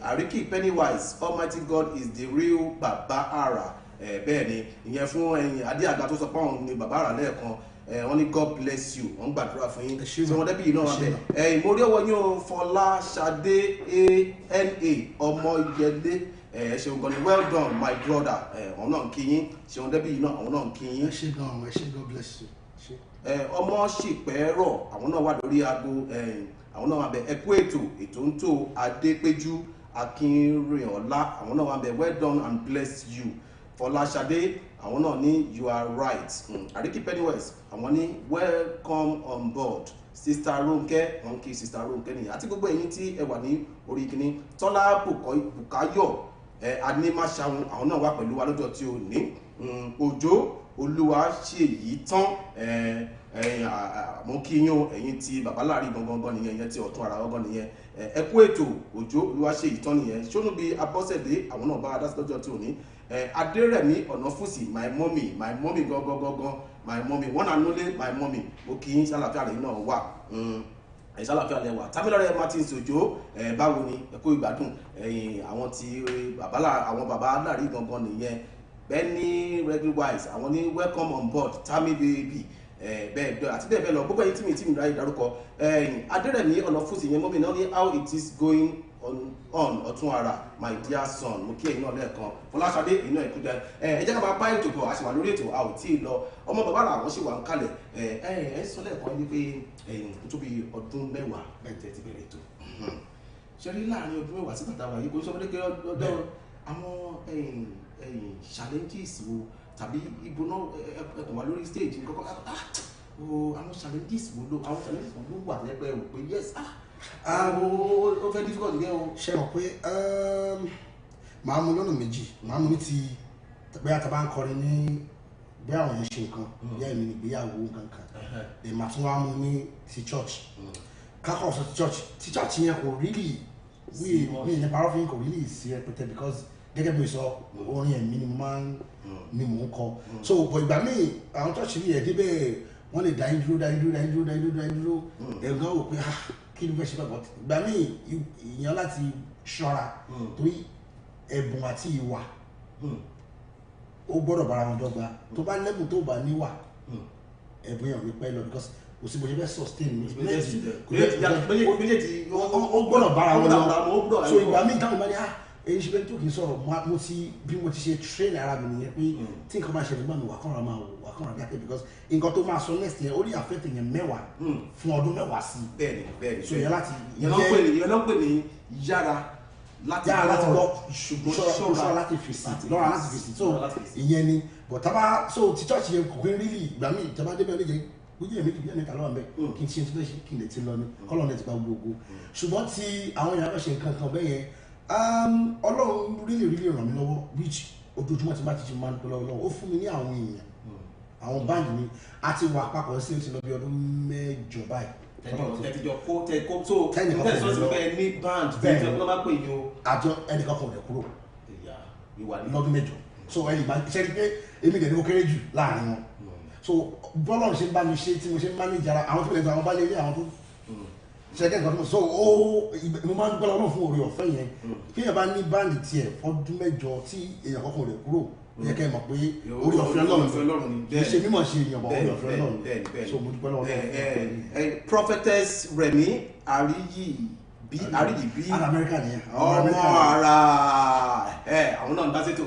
Àríkì Pennywise Almighty God is the real Baba Ara bẹ́ẹ̀ ni ìyẹn fún Adéàga tó sọ pé òun ni Baba Ara lẹ́ẹ̀kan wọ́n ní God bless you wọ́n gbàdúrà fún yín tí wọ́n dẹ́bí yìí náà wà bẹ́ẹ̀ ìmórí ọwọ́ yín o Fọláṣadé ANA Ọmọyẹlé ṣeun gan ni well done my brother àwọn náà ń kí yín Ṣeun Dẹ́bí yìí náà àwọn náà ń kí yín. ẹ ṣé God bless you. ọmọ ṣìpẹ́rọ̀ àwọn náà wà lórí aago àwọn náà wà bẹ ẹkú ètò ń tò Adépéjú Akínrìnọlá àwọn náà wà bẹ well done and bless you. Fọláṣadé àwọn náà ní you are right. Àríkì Pennywise àwọn ní welcome on board. Sister Ronke wọn kí Sister Ronke nìyẹn àti gbogbo ẹ̀yin tí ẹ wà ní orí kìíní Tọ́lá Bùkáyọ̀ Animáṣàwọn àwọn náà wà pẹ̀lú wa lọ́jọ́ tí ó ní Òjó Olúwa ṣe yìí tán mo kí yín o ẹ̀yin tí babaláàrí gangan nìyẹn ìyẹn tí ọ̀tún ara gangan nìyẹn ẹ kú ètò Òjó Olúwa ṣe yìí tán nìyẹn Ṣónúbí Abọ́sẹ̀dé àwọn náà bá adásí lọ́jọ́ tí ò ní Adérẹ̀mí Ọ̀nàfúsì my mommy gangan my mommy one and only my mommy mo kí yín ṣàlàfíà lẹ́yìn náà wà ìṣàlàfíà lẹ́wà Támílọ́rẹ́ Martins Òjó báwo ni ẹ kú ìgbádùn àwọn tí àwọn babaláàrí gangan nìyẹn Benny Regulwise àwọn ní welcome on board Tammy baby bẹ́ẹ̀ àti bẹ́ẹ̀ lọ gbogbo ẹ̀yin tí mi ráyè dárúkọ Adérẹ̀mí Ọ̀nàfúsì yẹn mọ́mí náà ní how it is going on ọ̀tún ara my dear son mo kí ẹ̀yin náà lẹ́ẹ̀kan Fọláṣadé ẹ̀yin náà ẹ̀kú jẹ ẹ jẹ́ ká máa bá ètò bọ̀ àṣìwà lórí ètò a ò tí ì lọ ọmọ bàbá làwọn ṣì wà ń kalẹ̀ ẹ sọ lẹ́ẹ̀kan wípé tó bí ọdún mẹ́wàá bẹ́ẹ̀ tẹ́ ti bẹ̀rẹ̀ ètò ṣe rí láàrin ọdún mẹ́wàá sí bàtà wà yìí kò sọ fún ọdún àwọn challenges wo tàbí ibo náà ẹkùn wà lórí stage nǹkan kan àwọn challenges wo ló wà lẹ́gbẹ̀ẹ́ rò pé yes ó fẹ́ difficult gẹ́ o. ṣe mọ̀ pé màá mú lọ́nà méjì màá mú ní ti bóyá tá a bá ń kọrin ní bí àwọn èèyàn ṣe nǹkan bí àìmí ìgbéyàwó kankan èèmà tún wá mú ní ti church kákọ̀ sọ ti church yẹn kò really mi ní parọ́ fún yín kò really sí rẹpẹtẹ because gẹ́gẹ́ bí mo sọ orin ẹ̀mí ni mò ń kọ so ọ̀pọ̀ ìgbà míì àwọn church yìí ẹ̀ débẹ̀ wọ́n lè dá yín dúró ẹ̀gbọ́n wò pé kí ló fẹ́ ṣe bẹ́ẹ̀ bọ́ ìgbà míì ìyẹn láti ṣọ́ra torí ẹ̀bùn àti ìwà ó gbọ́dọ̀ bára wọn dọ́gba tó bá lẹ́bùn tó bá níwà ẹ̀bùn yẹn ò ní pẹ́ lọ because kò sí bó ṣe fẹ́ sustain mi ó gbọ́dọ̀ bára wọn lọ so ìgbà míì táwọn ìbáni èyí ṣe bẹ́ẹ̀ tó kì í sọ̀rọ̀ bí mo ti ṣe train ara mi nìyẹn pé tí nǹkan máa ṣẹlẹ̀ gbà mí wà kọ́ra bí akẹ́ because nǹkan tó máa sọ next year ó lè affect èèyàn mẹ́wàá fún ọdún mẹ́wàá sí. bẹ́ẹ̀ni so yẹn láti yẹn náà pè ní yára láti lọ ṣùgbọ́n ṣọ́ra láti fèsì so ìyẹn ni but tábà so ti church yẹn kò kí n really ìgbà míì tábà débẹ̀ lè jẹ́ bójú èmi kì í bí ẹ̀mí kàlọ́ àbẹ̀ kí n ṣe tó fẹ́ kí n lè ti lọ ní kọ́lọ̀ ní ti gba gbogbo ṣùgbọ́n tí àwọn èèyàn fẹ́ ṣe nǹkan kan bẹ́ẹ̀ yẹn Ọlọ́run really ràn mí lọ́wọ́ which ojoojúmọ́ ti bá ti máa ń pẹ́ lọ́wọ́ ó fún mi ní àwọn èèyàn àwọn báńdì mi àti wà papọ̀ sí ó ti lọ bí ọdún mẹ́jọ báyìí tẹ̀tìjọ kó so tẹ̀sán bẹ́ẹ̀ ní band tẹ̀sán ló máa pè yín o. àjọ ẹnìkan kan ò lè kúrò lọ́dún mẹ́jọ so ẹnì máa ṣe rí pé èmi dẹ̀ ní ó kéré jù láàrin wọn so bọ́lọ̀ ṣe ń bá mi ṣe tí mo ṣe ń manage ara àwọn tó lè gba àwọn bá lè rí àwọn tó ṣẹ́gẹ́ nǹkan tó so mo máa ń gbọ́dọ̀ ọlọ́run fún oore ọ̀fẹ́ yẹn kí èèyàn bá ní báńdì tiẹ̀ fọ́dún mẹ́jọ tí èèyàn kankan ò lè kúrò yẹ kẹ́ ẹ mọ̀ pé orí ọ̀fẹ́ Ọlọ́run ni kì í ṣe mímọ̀ ṣe èèyàn bọ̀ orí ọ̀fẹ́ Ọlọ́run so mo dúpẹ́ lọ́wọ́ Ọlọ́run. Prophetess Rẹ̀mí Àríyìbí Amẹ́ríkà nìyẹn ọmọ ara àwọn náà ń dá sétò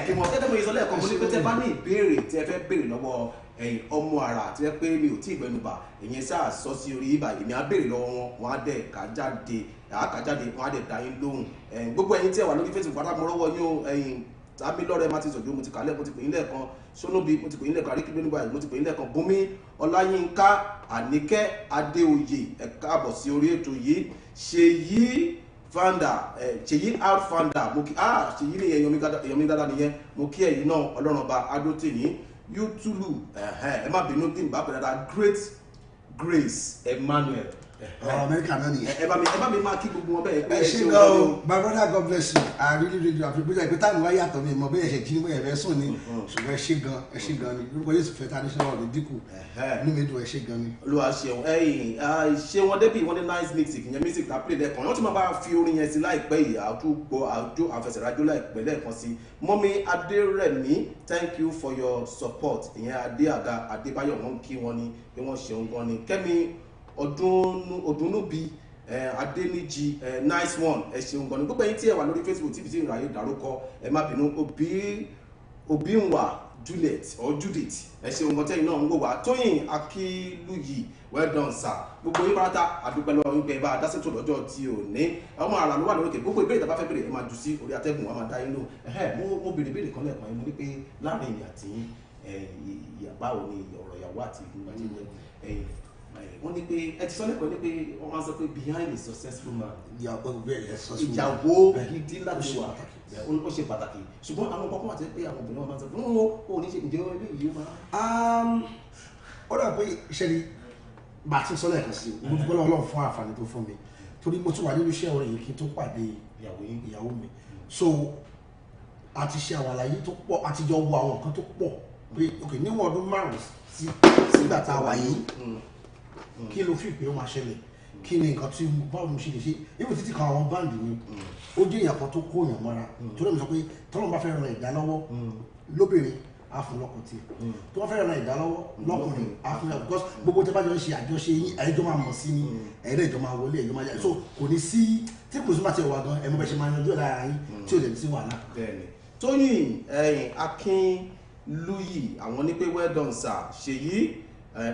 kí wọ́n tẹ́tẹ́ mọ̀ ìsọ̀lẹ̀ ẹ̀kọ́ mo ní pé tẹ́ bá ní ìbéèrè tí ẹ fẹ́ béèrè lọ́wọ́ ọmọ ara tí ẹ pé mi ò tí ì gbẹnubà ìyẹn sáà sọ sí orí ibà èmi á béèrè lọ́wọ́ wọn á dẹ̀ kájáde wọn á dẹ̀ dá yín lóhùn gbogbo ẹ̀yin tí ẹ wà lórí Facebook pátá mo rọ́wọ́ yín Tamilore Martins Ojo mo ti kàlẹ́ mo ti pè yín lẹ́ẹ̀kan Sonobi mo ti pè yín lẹ́ẹ̀kan Ariki Gbénúbà mo ti pè yín lẹ́ẹ̀kan Bùnmi Ọláyínká Àníkẹ́ Adéoyè ẹ káàbọ̀ sí orí ètò yìí Ṣèyí Art Founder mo kí Ṣèyí ni Yomi dáadáa nìyẹn mo kí ẹ̀yin náà Ọlọ́run ọba Adótèní Yútúlù ẹ má bínú bí n bá pè dáadáa Great Grace Emmanuel Amẹ́ríkà náà nìyẹn. ẹ bá mi máa kí gbogbo wọn bẹ́ẹ̀ pé ẹ ṣe gan o my brother God bless you I really really do àfikún ìpè táwọn wáyé àtọ̀ mi mọ̀ bẹ́ẹ̀ ṣe jí ní bóyá ẹ sùn ni ṣùgbọ́n ẹ ṣe gan ni lórúkọ Jésù fẹ́ tá a ní sọ́wọ́ ọ̀dọ̀ dínkù inú mi dùn ẹ ṣe gan ni. Olúwa ṣeun ṣé wọn débì wọn ní nice music ìyẹn music tá a play lẹ́ẹ̀kan wọ́n ti máa bá fi orin yẹn sí láìpẹ́ yìí àdúgbò àjò àfẹsẹ̀rájò láìpẹ́ lẹ́ẹ̀kan sí Mọ́mí Adérẹ̀mí thank you for your support ìyẹn Adébáyọ̀ wọn kí wọn ni bí wọ́n ṣeun gan ni Kẹ́mi Ọdúnnúbi Adéníjì nice one ẹ ṣeun gan ni gbogbo ẹ̀yin tí ẹ wà lórí Facebook tí ìbísí ìràyè dárúkọ ẹ má bínú Obinwa Judith ẹ ṣeun gan tẹ́yìn náà ń wò wá Tóyìn Akílùyì well done sir gbogbo yín pátá àdúpẹ́ lọ́wọ́ yín pé bá a dá sètò lọ́jọ́ tí ò ní ọmọ àrà ló wà lórí òkè gbogbo ìbéèrè tó bá fẹ́ béèrè ẹ máa jù sí orí atẹ́gùn wa máa dá yín lò mo béèrè béèrè kan lẹ́ẹ̀kan yín mo ní pé láàrin ìyá àti báwo ni ọ̀rọ̀ ìyàwó àti ìgbìmọ̀ wọ́n ní pé ẹ ti sọ lẹ́kọ̀ọ́ ní pé wọ́n máa sọ pé behind a successful man ìyàwó gidi láti wà ó ṣe pàtàkì ṣùgbọ́n àwọn ọkọ̀ àti pé àwọn obìnrin wọn máa sọ pé ó ní ṣe ìjọ ilé yìí máa. ó dà pé iṣẹ́ ni bá a ti sọ lẹ́ẹ̀kan sí i mo dúpẹ́ lọ́wọ́ Ọlọ́run fún àǹfààní tó fún mi torí mo tún wà nínú iṣẹ́ orin yìí kí n tó pàdé ìyàwó mi so a ti ṣe àwọn àlàyé tó pọ̀ a ti jọ wo àwọn nǹkan tó pọ̀ pé ok níwọ̀n ọdún 5 sígbà tá a wà yìí kí ló fi pé ó máa ṣẹlẹ̀ kí ni nǹkan tí báwo mo ṣe lè ṣe ibi títí kan àwọn báńdì mi ó jẹ́ èèyàn kan tó kó èèyàn mọ́ra tó lè sọ pé tọ́lọ́mù bá fẹ́ ran ìdá lọ́wọ́ lóbìnrin á fún lọ́kọ tí tó bá fẹ́ ran ìdá lọ́wọ́ lọ́kùnrin á fún lọ́kọ because gbogbo tẹ́ bá jọ ń ṣe àjọṣe yín ẹ̀ẹ́dọ́ máa mọ̀ sí ni ẹ̀ẹ́dọ́ máa wọlé ẹ̀ẹ́dọ́ máa yá so kò ní sí tí kò sí máa ti wà gan ẹ̀mọ́ bẹ́ẹ̀ ṣe máa yanjú ẹ̀ lára yín tí ò lè sí wàhálà. Tóyìn Akínlùyì àwọn ní pé well done sir Ṣèyí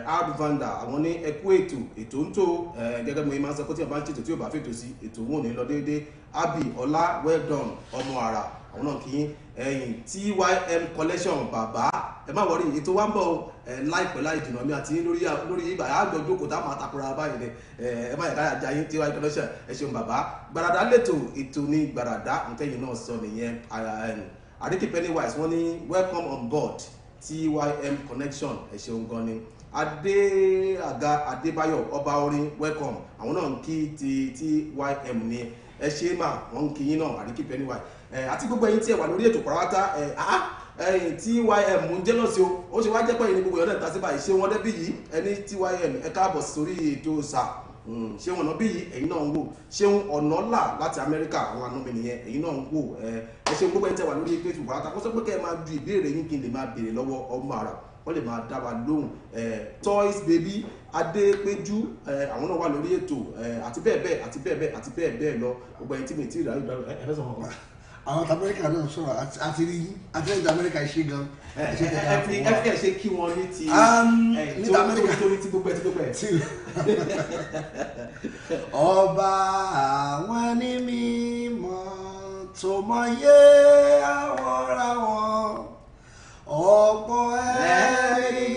Art Founder àwọn ní ẹkú ètò ń tó gẹ́gẹ́ bí mo máa ń sọ pé tí ọba ń ṣètò tí ò bá fètò sí ètò wọn ò ní lọ déédéé Abi Ọlá well done ọmọ àrà àwọn náà kì í TYM collection bàbá ẹ má wọrí ètò wa ń bọ̀ láìpẹ́ láì jìnnà mi àti lórí ìgbà àjọ jókòó tá a máa takura báyìí ni ẹ má yẹ ká yàjà yín TYM collection ẹ ṣeun bàbá Gbàràdà lẹ́tọ̀ ètò ní Gbàràdà ntẹ́yìn náà sọ nìyẹn Ariki Pennywise wọ́n ní welcome on board TYM connection ẹ ṣeun gan ni Adébáyọ̀ ọba orin welcome àwọn náà ń kí ti TYM ni ẹ ṣe mà wọ́n ń kí yín náà Ariki Pennywise àti gbogbo ẹ̀yin tí ẹ wà lórí ètò pàrọ̀wátá TYM ń jẹ́ lọ́sí o ó ṣe wá jẹ́ pé ẹ̀yin ní gbogbo ìyọ́nà ìta sí báyìí ṣé wọ́n débí yìí ẹni TYM ẹ káàbọ̀ sórí ètò sà ṣé wọn náà bí yìí ẹ̀yin náà ń wò ṣé ọ̀nà là láti Amẹ́ríkà àwọn anúmi nìyẹn ẹ̀yin náà ń wò ẹ ṣe gbogbo ẹ̀yin tí ẹ wà lórí ètò pàrọ̀wátá kó sọ pé kẹ́ ẹ máa ju ìbéèrè yín kí n lè máa béèrè lọ́wọ́ ọmọ àrà wọ́n lè máa dá wa lóhùn Toys Baby Adépéjú àwọn náà wà lórí ètò àti bẹ́ẹ̀ bẹ́ẹ̀ àti bẹ́ẹ̀ bẹ́ẹ̀ àti bẹ́ẹ̀ bẹ́ẹ̀ lọ gbogbo ẹni tí mi ti rà yóò dára ẹ fẹ́ sọ fún wa. àwọn tí Amẹ́ríkà náà sọ̀rọ̀ àti rí àtẹ̀yìn tí Amẹ́ríkà ṣe gan. ẹ fi ṣe kí wọn ní ti torí ti gbogbo ẹ ti gbogbo ẹ. ọba àwọn ní mímọ́ tó mọ yé àwọ̀ra wọn ọ̀pọ̀ ẹ̀rí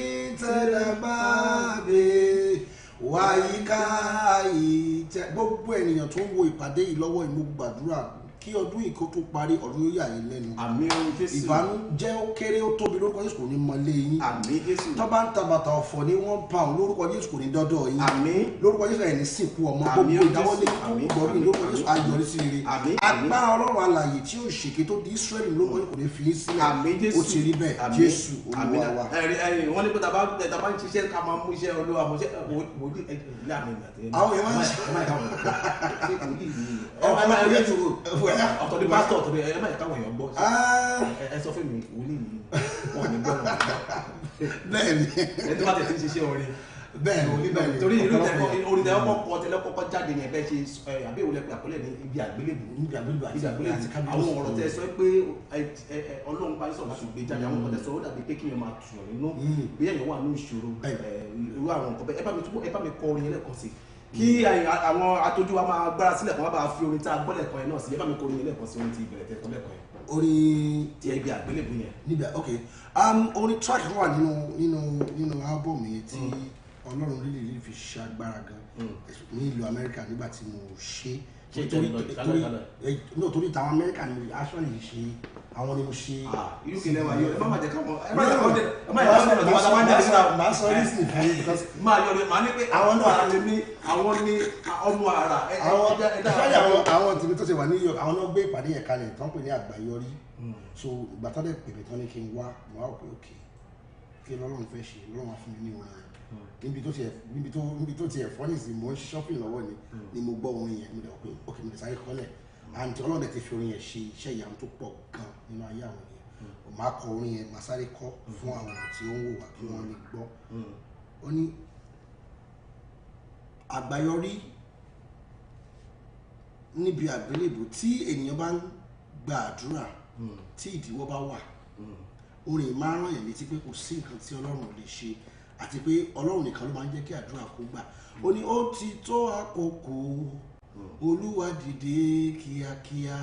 tẹ̀lé bá bè wáyíká ìtẹ́ gbogbo ènìyàn tó ń wo ìpàdé yìí lọ́wọ́ ìmú gbàdúrà kí ọdún yìí kó tó parí ọdún yóò yà yín lẹ́nu. àmín Jésù. ìbànújẹ́ ó kéré ó tóbi lórúkọ Jésù kò ní mọlé yín. àmín Jésù. tó bá ń ta bàtà ọ̀fọ̀ ní £1 lórúkọ Jésù kò ní dọ́dọ̀ yín. àmín. lórúkọ Jésù ẹ̀ ní sìnkú ọmọ gbogbo ìdáwọ́lé gbọ́dọ̀ lórúkọ Jésù ayọ̀rí sí rere. agbára Ọlọ́run alààyè tí ó ṣèké tó di Ísírẹ́lì lórúkọ Jésù kò ní fi yín sílẹ̀. àmín Jésù. ó ti rí bẹ́ẹ̀ Jésù Olúwa wa. wọ́n ní pé tàbá ń ṣiṣẹ́ ká máa mú iṣẹ́ Olúwa mọ̀ ṣẹ́ wòlíì ilé àmì ìgbà tẹ́lẹ̀. àwọn èèyàn máa ń ṣe ọ̀tọ̀ ní pásítọ̀ ọ̀tọ̀ ní ẹ má yẹ káwọn èèyàn gbọ́ ẹ sọ fún mi wòlíì yìí wọn ní gbọ́ wọn. bẹ́ẹ̀ni ẹ tó bá tẹ̀ sí ṣiṣẹ́ orin bẹ́ẹ̀ni torí irú orin tẹ ọkọ̀ kọ tẹ́lẹ̀ kọ́kọ́ jáde yẹn bẹ́ẹ̀ ṣe àbí ìwòlẹ̀ pé àkọlẹ̀ ní ibi àgbélébù àwọn ọ̀rọ̀ tẹ sọ pé Ọlọ́run bá sọ̀rọ̀ láti gbé jáde àwọn ọ̀rọ̀ tẹ sọ ó dàbí pé kí yẹn máa tù ọ́ nínú bí ẹ̀yàn wà ní ìṣòro irú àwọn nǹkan bẹ́ẹ̀ ẹ bá mi kọ orin yẹn lẹ́ẹ̀kan sí kí àwọn atójú wa máa gbára sílẹ̀ kan wá bá fi orin tá a gbọ́ lẹ́ẹ̀kan yẹn náà sí ẹ bá mi kọ orin yẹn lẹ́ẹ̀kan sí orin tí ìbẹ̀rẹ̀ tẹ̀ kọ́ lẹ́ẹ̀kan yẹn. orin tí ẹ gbé àgbélébù yẹn. níbẹ̀ ok orin track wà nínú album yẹn tí Ọlọ́run lílì fi ṣe agbára gan ní ìlú Amẹ́ríkà nígbà tí mo ṣe torí tàwọn Amẹ́ríkà ni actually ṣe àwọn ni mo ṣe. irú kìlẹ̀ wà yọ ẹ má má jẹ káwọn ẹ má máa sọ reason fún mi because máa yọ máa ní pé àwọn náà ní àwọn ní ọmọ ara àwọn tìbí tó ṣe wà ní New York àwọn náà gbé ìpàdé yẹn kalẹ̀ tán pè ní àgbáyọrí so ìgbà tó dẹ̀ pèmí tán ní kí n wá òkè òkè kí lọ́lọ́run fẹ́ ṣe lọ́lọ́run wá fún mi ní orin yẹn níbi tó tiẹ̀ fọ́ nísìnyí mo ń shopping lọ́wọ́ ni mo gbọ́ orin yẹn mo dẹ̀ pé òkè mo lè sáré kọ́lẹ̀ àǹtí Ọlọ́run ti fi orin yẹn ṣe iṣẹ́ ìyanu tó pọ̀ gan nínú ayé àwọn ènìyàn màá kọ orin yẹn màá sáré kọ fún àwọn tí ó ń wò wá kí wọ́n lè gbọ́ ó ní àgbáyọrí níbi àgbélébù tí ènìyàn bá ń gba àdúrà tí ìdíwọ́ bá wà orin máa ń ràn yẹn létí pé kò sí nǹkan tí Ọlọ́run ò lè ṣe àti pé Ọlọ́run nìkan ló máa ń jẹ́ kí àdúrà kó gbà ó ní ó ti tó àkókò Olúwa dìde kíákíá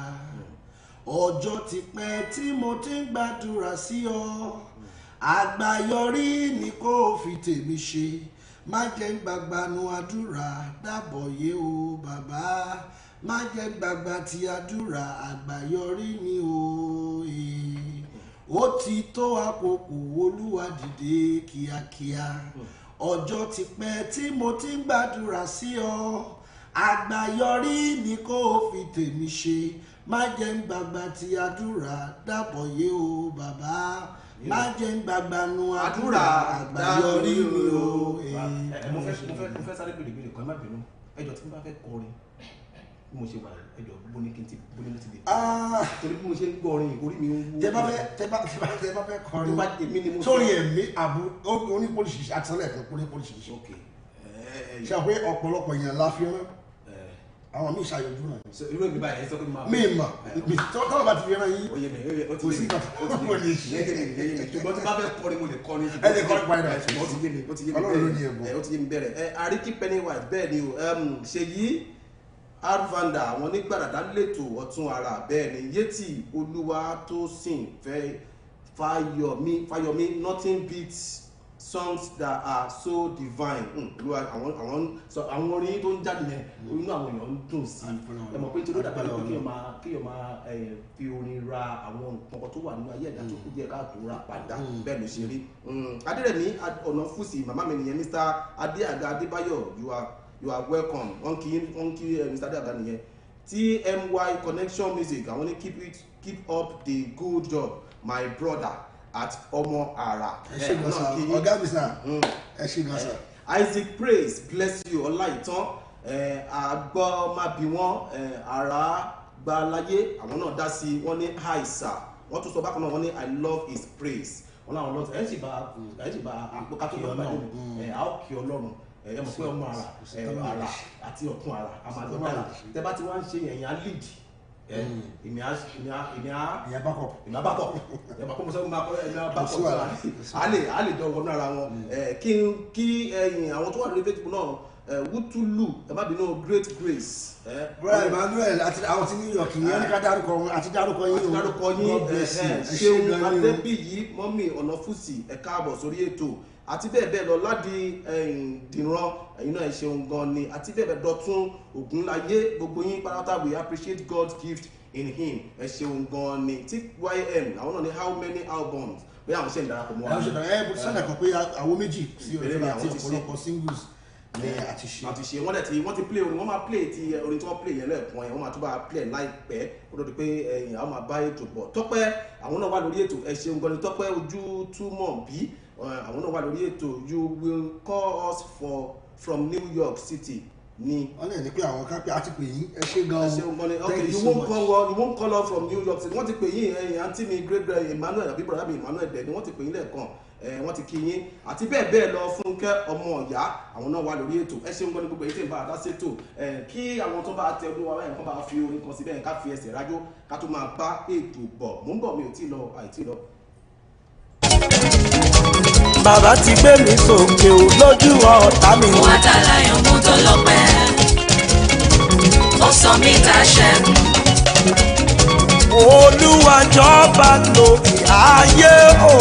ọjọ́ ti pẹ́ tí mo ti ń gbàdúrà sí ọ àgbáyọrí ni kò fi tèmi ṣe má jẹ́ gbàgbánu àdúrà dábọ̀ yé o bàbá má jẹ́ gbàgbà tí àdúrà àgbáyọrí ni o ó ti tó àkókò Olúwa dìde kíákíá ọjọ́ ti pẹ́ tí mo ti ń gbàdúrà sí ọ àgbáyọrí ni kò fi tèmi ṣe má jẹ́ gbàgbà tí àdúrà dàbọ̀ yé o bàbá má jẹ́ gbàgbánu àdúrà àgbáyọrí ni o. mo fẹ́ sáré bèrè kan má bínú ẹjọ́ tí mo bá fẹ́ kọrin bí mo ṣe wà ẹjọ́ bóni kí n ti bóni mo ti lè torí bí mo ṣe ń gbọ́ orin orí mi ń wú. tẹ bá fẹ́ kọrin sórí ẹ̀mí àbú onípolíṣìṣì àti sọlẹ̀ kan onípolíṣìṣì ṣe àpé ọ̀pọ̀lọpọ̀ èèyàn la fi rán àwọn míì ṣàyọjú náà. irú èmi báyìí ẹ sọ pé máa. mi tọ́lọ̀ bá ti fi rán yín kò sí nǹkan tó lè ṣe. ṣùgbọ́n tí bá fẹ́ kọrin mo lè kọrin. ẹ lè kọrin pa ẹ̀rọ ṣùgbọ́n ó ti yé mi Ọlọ́run ló ní ẹ̀bùn. ó ti yé mi bẹ̀rẹ̀ àríkí Pennywise bẹ́ẹ̀ ni o Ṣèyí Arvanda àwọn onígbàdàdà lẹ́tọ̀ ọ̀tún ara bẹ́ẹ̀ ni Yétì Olúwatósìn Fáyọmí nothing beats songs that are so divine àwọn orin tó ń jáde yẹn inú àwọn èèyàn ń dùn sí ẹ mọ̀ pé nítorí ó dàgbà lọ́pọ̀ kéèyàn máa fi orin ra àwọn nǹkan tó wà nínú ayé ẹ̀dá tó kú díẹ̀ káàtó ra padà bẹ́ẹ̀ ló ṣe rí. Adérẹ̀mí Ọ̀nàfúsì màmá mi nìyẹn Mr. Adéàga Adébáyọ̀ you are welcome wọ́n kí Mr. Adéàga nìyẹn TMY Connection Music àwọn ní keep up the good job my brother at ọmọ ara. ẹ ṣe gan sa ọgá mi sa ẹ ṣe gan sa. Isaac Praise bless you Ọláìtàn àgbọ̀ máa bí wọ́n ara gbalayé àwọn náà dá sí wọ́n ní hi sir wọ́n tún sọ bákan náà wọ́n ní I love his praise wọ́n láwọn lọ́tọ̀ ẹ̀ sì bá àpòkátó lọ́gbà yìí a ó kí Ọlọ́run ẹ mọ̀ pé ọmọ ara àti ọ̀tún ara a máa lọ́ọ́ dára tẹ́ bá ti wá ń ṣe yẹn á lead ìmì abakọ ẹ̀bà kó mo sọ máa kọ́ ẹ̀mí abakọ a lè jọ wọnú ara wọn kí ẹ̀yìn àwọn tó wà lórí Facebook náà Wútúlù ẹ má bínú Great Grace. Brother Emmanuel àti àwọn tí New York yẹn ní ká dárúkọ wọn àti dárúkọ yín Ṣeun Adébíyì mọ́mì Ọ̀nàfúsì ẹ káàbọ̀ sórí ètò àti bẹ́ẹ̀ bẹ́ẹ̀ lọ ládi dìran ẹ̀yin náà ẹ ṣeun gan ni àti bẹ́ẹ̀ bẹ́ẹ̀ Dọ̀tun Ògúnláyé gbogbo yín pátápátá we appreciate God's gift in him ẹ ṣeun gan ni TYM àwọn náà ní how many albums bí àwọn ṣe ń darapọ̀ mọ́ àwọn ṣe darapọ̀ bó sọ́nà kan pé àwọn méjì sí ọ̀rẹ́ àti ọ̀pọ̀lọpọ̀ singles ní àti ṣe wọ́n ti play orin wọ́n máa play ti orin tí wọ́n play yẹn lẹ́ẹ̀kan yẹn wọ́n máa tún bá play láìpẹ́ ó tó di pé ẹ̀yìn àwọn máa bá ètò bọ̀ Tọ́pẹ́ àwọn náà wà lórí ètò ẹ ṣeun gan ni Tọ́pẹ́ ojú túmọ̀ bí àwọn náà wà lórí ètò you will call us from New York City ni. wọ́n lè ní pé àwọn kápẹ́ àti pè yín ẹ ṣe gan-an okay you won't call us from New York City wọ́n ti pè yín ẹ̀yìn àǹtí mi great Emmanuel àbí brother mi Emmanuel dẹ̀ ni wọ́n ti pè yín lẹ́ẹ̀kan wọ́n ti kí yín àti bẹ́ẹ̀ bẹ́ẹ̀ lọ Fúnkẹ́ ọmọ ọ̀yá àwọn náà wà lórí ètò ẹ ṣeun gan ni gbogbo èyí tí ń bá àdá ṣètò kí àwọn tó bá tẹ ọdún wa báyìí kan bá fi orin kan sí bẹ́ẹ̀ ká fi ẹsẹ̀ rájò ká tó máa bá ètò bọ̀ mò ń bọ̀ mi ò tí lọ àìtí lọ. Bàbá ti gbé mi sókè o lójú ọ̀tá mi. Wọ́n àtàláyàn mú tó lọ́pẹ́ ó sọ mí ta ṣẹ́gun. Olúwa jọba lórí ayé o.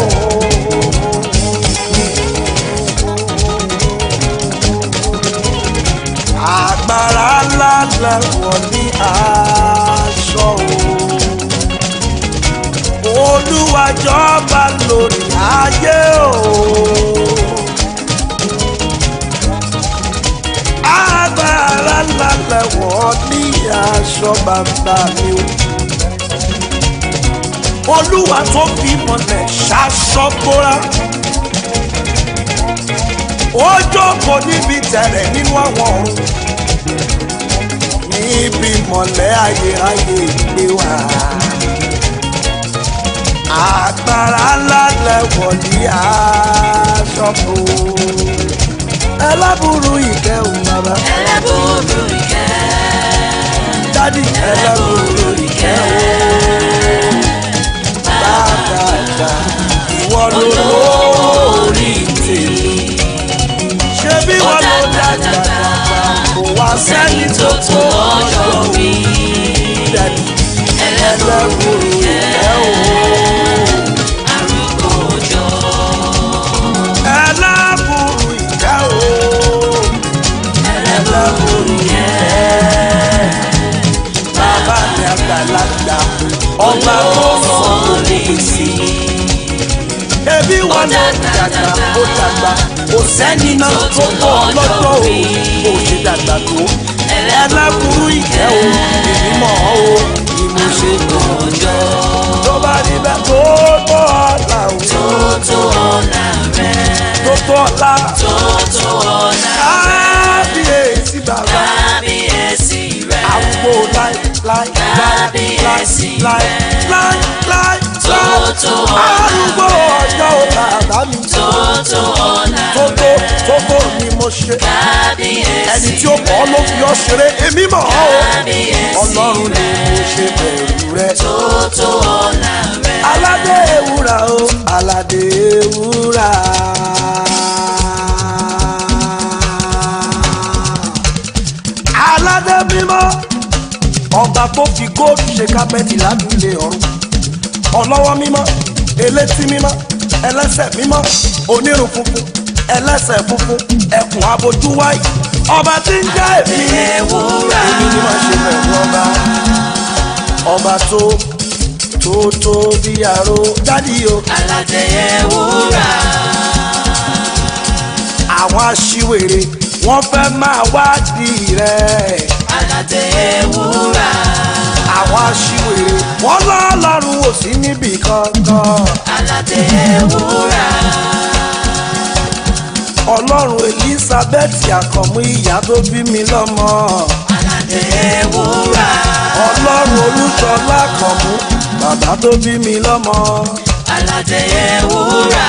Agbára ńlá lẹ́wọ̀ ní aṣọ o. Olúwa jọba lórí ayé o. Agbára ńlá lẹ́wọ̀ ní aṣọ bàbá mi o. Olúwa tó fi mọ̀lẹ̀ ṣaṣọ́gbóra ó jókòó níbi tẹ̀rẹ̀ nínú àwọn ọ̀run níbi mọ̀lẹ̀ ayérayé gbé wá agbára ńlá lẹ́wọ̀ ní aṣọ́gbó ẹlẹ́bùrú ìkẹ́ òun bàbá ẹlẹ́bùrú ìkẹ́ dádì ẹlẹ́bùrú ìkẹ́ òun. Ìwọ ló lórí tèmi ṣé bí wọ́n ló dàgbà kò wá sẹ́ni tó tó ọjọ́ mi ẹlẹ́bùrú ìkẹ́ o. arúgbó ọjọ́ ẹlẹ́bùrú ìkẹ́ o. ẹlẹ́bùrú ìkẹ́ bàbá mi àgbàlagbà ọba tó sọ̀rọ̀ sí ebi wọn ló dàgbà ó dàgbà kò sẹ́ni náà tó tọ́ lọ́jọ́ o kò ṣe dàgbà tó ẹlẹ́bùrú ìkẹ́ o èmi mọ̀ ọ́ o ni mo ṣe kọ́ ọjọ́ tó bá rí bẹ́ẹ̀ tó tó ọ̀la o tó ọ̀la rẹ̀ tó tó ọ̀la tó ọ̀la kábíyèsí bàbá kábíyèsí rẹ̀ àwùjọ láì arúgbó ọjọ́ bàbá mi tótó ni mo ṣe ẹni tí ó kọ́ ló fi ọ́ ṣeré èmi mọ̀ ọ́ ọlọ́run ni mo ṣe bẹ̀rù rẹ̀ aládé ewúrà o aládé ewúrà. Aládé mímọ́ ọba tó fi góòlù ṣe kápẹ́tì lábúlé ọ̀run ọlọ́wọ́ mímọ́ elétí mímọ́ ẹlẹ́sẹ̀ mímọ́ onírun funfun ẹlẹ́sẹ̀ funfun ẹkùn abojú wáyé ọba tí ń jẹ́ èmi ewúrà èmi ni wọ́n ṣe pẹ̀lú ọba tó bí aró dádì o. aládé ewúrà àwọn aṣiwèrè wọ́n fẹ́ máa wádìí rẹ̀. aládé ewúrà àwọn aṣiwèrè wọ́n lọ́lọ́run ò sí níbì kankan. aládé ewúrà ọlọ́run Elizabeth àkànmú ìyá tó bí mi lọ́mọ. aládé ewúrà ọlọ́run Olúṣọlá àkànmú bàbá tó bí mi lọ́mọ. aládé ewúrà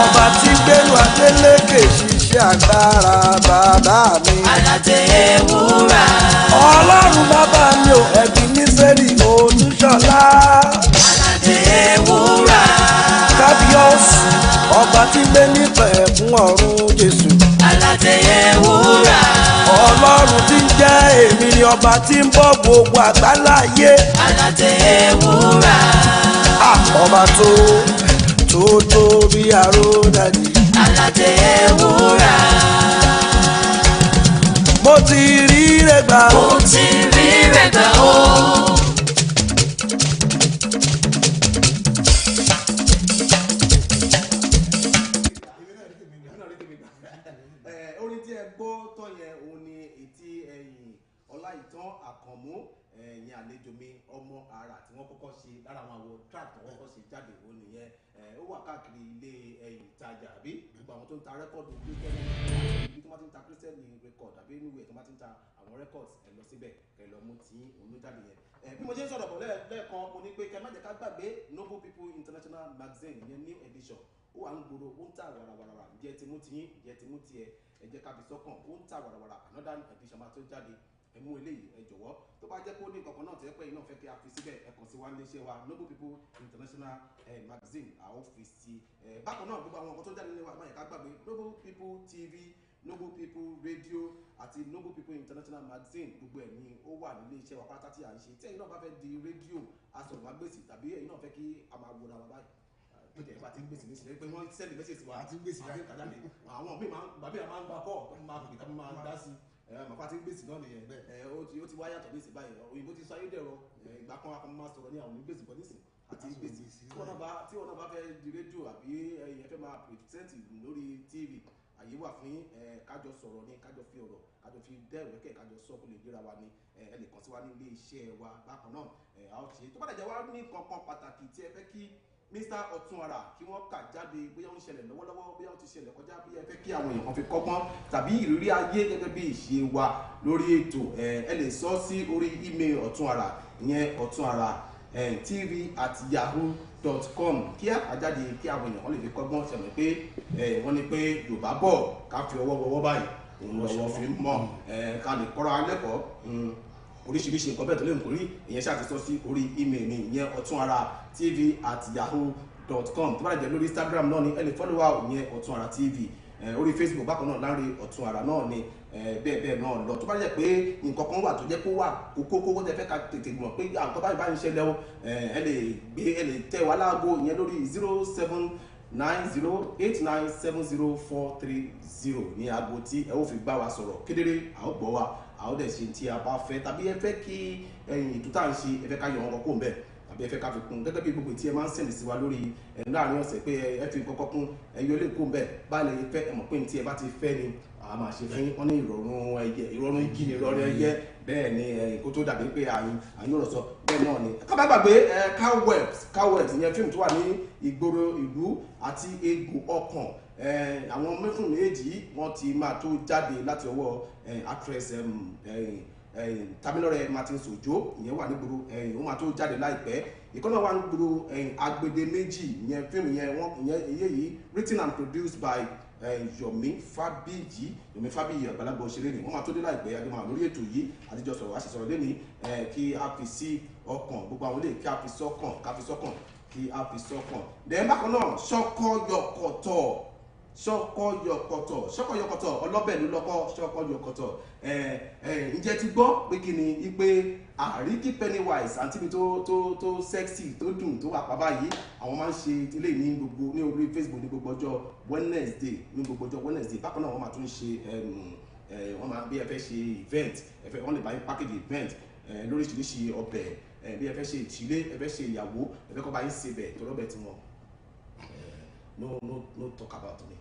ọba tí gbẹ́nu Adélékè ṣiṣẹ́ agbára bàbá mi. aládé ewúrà ọlọ́run bàbá mi ò ẹ̀bí ní sẹ́rí Olúṣọlá. aládé ewúrà kábíọ́sì ọba tí gbé nífẹ̀ẹ́ fún ọ̀run Jésù. aládé ewúrà ọlọ́run tí ń jẹ́ èmi ni ọba tí ń bọ́ gbogbo àgbáláyé. aládé ewúrà ọba tó bí aró dàdí. aládé ewúrà mo ti rí rẹ̀ gbà ó. mo ti rí rẹ̀ gbà ó Ọláìtàn Àkànmú ẹ̀yìn àlejò mi ọmọ ara tí wọ́n kọ́kọ́ ṣe lára àwọn àwọ̀ track tí wọ́n kọ́kọ́ ṣe jáde òun nìyẹn ó wà káàkiri ilé ìtajà àbí gbogbo àwọn tó ń ta rẹ́kọ̀dù gbé kẹ́lẹ́ ibi tó bá ti ń ta Christian record àbí inú ẹ̀ tó bá ti ń ta àwọn records ẹ lọ síbẹ̀ kẹ́ lọ mú tí òun ló jáde yẹn bí mo ṣe ń sọ̀rọ̀ bọ̀ lẹ́ẹ̀kan mo ní pé kẹ́ má jẹ́ ká gbàgbé Noble People International Magazine ìyẹn new edition ó wà ń gbòòrò ó ń tà wàràwàrà ǹjẹ́ ti mú tiyín ǹjẹ́ ti mú tiẹ̀ ẹ jẹ́ ká fi sọ́kàn ó ń tà wàràwàrà another edition máa tó jáde ẹ mú eléyìí ẹ jọ̀wọ́ tó bá jẹ́ pé ó ní nǹkan kan náà tẹ́ pé iná fẹ́ kí a fi síbẹ̀ ẹ kàn sí wa níléeṣẹ́ wa Noble People International Magazine àwọn ọ́fíìsì bákan náà gbogbo àwọn nǹkan tó jáde nílé wa máa yẹ ká gbàgbé Noble People TV Noble People Radio àti Noble People International Magazine gbogbo ẹ̀ ni ó wà nílé iṣẹ́ wa pátá tí à ń ṣe tí ẹ̀yin náà bá fẹ́ di rédíò asọ̀rọ̀mágbèsì tàbí ẹ̀yin náà fẹ́ kí a máa wòra wa báyìí tó jẹ́ ìgbà tí ń gbèsè ní sílẹ̀ pé wọ́n sẹ́ni mẹ́sẹ̀sì wa àti gbèsè àti kàjáde àwọn míì máa ń gba kọ́ tó máa pè tá máa dá sí màpá tí ń gbèsè náà nìyẹn ó ti wá yàtọ̀ gbèsè báyìí òyìnbó ti sọ ayédèrò ìgbà kan akọ máa sọ̀rọ̀ ní àwọn onígbèsè bọ́ nísìn àti gbèsè tí wọn náà bá fẹ́ di rédíò àbí ẹ̀yin fẹ́ máa pèsèntì lórí TV àyè wà fún kájọ sọ̀rọ̀ ní kájọ fi ọ̀rọ̀ kájọ fi dẹ́rẹ̀kẹ́ kájọ sọ kó lè dira wa ní ẹ lè kàn sí wa ní ilé iṣẹ́ wa bákan náà a ó ṣe tó bá dẹ̀ jẹ́ wá ní kankan pàtàkì tí ẹ fẹ́ kí Mr. Ọ̀túnara kí wọ́n kà jáde bóyá ó ń ṣẹlẹ̀ lọ́wọ́lọ́wọ́ bóyá ó ti ṣẹlẹ̀ kọjá bí ẹ fẹ́ kí àwọn èèyàn kan fi kọ́gbọ́n tàbí ìrírí ayé gẹ́gẹ́ bí ìṣe wa lórí ètò ẹ lè sọ sí orí email Ọ̀túnara ìyẹn Ọ̀túnara tv@yahoo.com kí àjáde kí àwọn èèyàn kan lè fi kọ́gbọ́n ṣẹlẹ̀ pé wọ́n ní pé Yorùbá bọ̀ ká fi ọwọ́ wọwọ́ báyìí òun lọ́wọ́ fi mọ̀ ká lè kọ́ra lẹ́kọ̀ọ́ oríṣiríṣi nǹkan bẹ́ẹ̀ tó lè nítorí ìyẹn ṣáà ti sọ sí orí email mi ìyẹn Ọ̀túnara tv@yahoo.com tó bá jẹ́ lórí Instagram náà ni ẹ lè follow wa ìyẹn Ọ̀túnara TV orí Facebook bákan náà Lanre Ọ̀túnara náà ni bẹ́ẹ̀ náà lọ tó bá jẹ́ pé nǹkan kan wà tó jẹ́ kó wà kókó tẹ fẹ́ ká tètè mọ̀ pé àwọn báyìí bá ń ṣẹlẹ̀ o ẹ lè tẹ̀ wá láago ìyẹn lórí 07908970430 ní aago tí ẹ ó fi bá wa sọ̀rọ̀ kedere a ó gbọ́ wa a ó dẹ̀ ṣe tí a bá fẹ́ tàbí ẹ fẹ́ kí ètò tá à ń ṣe ẹ fẹ́ ká yọ ọ̀rọ̀ kó ń bẹ̀ tàbí ẹ fẹ́ ká fi kún gẹ́gẹ́ bí gbogbo tí ẹ máa ń sẹ̀lẹ̀ sí wa lórí láàrin ọ̀sẹ̀ pé ẹ fi kọ́kọ́ kún ẹ yọ lè kó ń bẹ̀ báyìí lè fẹ́ ẹ mọ̀ pé tí ẹ bá ti fẹ́ ni a máa ṣe fún wọn ní ìrọ̀rùn igi ni ìrọ̀rùn ẹyẹ bẹ́ẹ̀ ni kó tó dàbí pé àyìn ọ̀rọ̀ sọ bẹ́ẹ̀ náà ni ká bá gbàgbé Cowwebs ìyẹn fíìmù tó wà ní ìgboro ìlú àti egbò ọkàn àwọn mẹ́fún méjì wọ́n ti máa tó jáde láti ọwọ́ actress Tamilore Martins Ojo ìyẹn wà nígboro ó máa tó jáde láìpẹ́ ìkọ́nà wà nígboro Agbede Méjì ìyẹn fíìmù yìí written and produced by Yomi Fabiyì àgbàlagbà òṣèré ni wọ́n máa tó dé láìpẹ́ adémọ̀ lórí ètò yìí àtijọ́ sọ̀rọ̀ àṣìṣọ̀rọ̀ lẹ́ni kí a fi sí ọkàn gbogbo àwọn ilé kí a fi sọ́kàn kí a fi sọ́kàn dẹ̀ bákan náà ṣọkọyọkọtọ ọlọ́bẹ̀ ló lọ́kọ́ ṣọkọyọkọtọ ǹjẹ́ ti gbọ́ pé kí ni ipe àríkí Pennywise àǹtí mi tó sexy tó dùn tó wà pàbá yìí àwọn máa ń ṣe ilé ní orí Facebook ní gbogbo ọjọ́ Wednesday bákan náà wọ́n máa tún ṣe wọ́n máa bí ẹ fẹ́ ṣe event wọ́n lè bá yín package event lóríṣiríṣi ọbẹ̀ bí ẹ fẹ́ ṣe ìṣílé ẹ fẹ́ ṣe ìyàwó ẹ fẹ́ kọ́ bá yín ṣe bẹ̀ tó lọ́bẹ̀ tí wọ́n no talk about me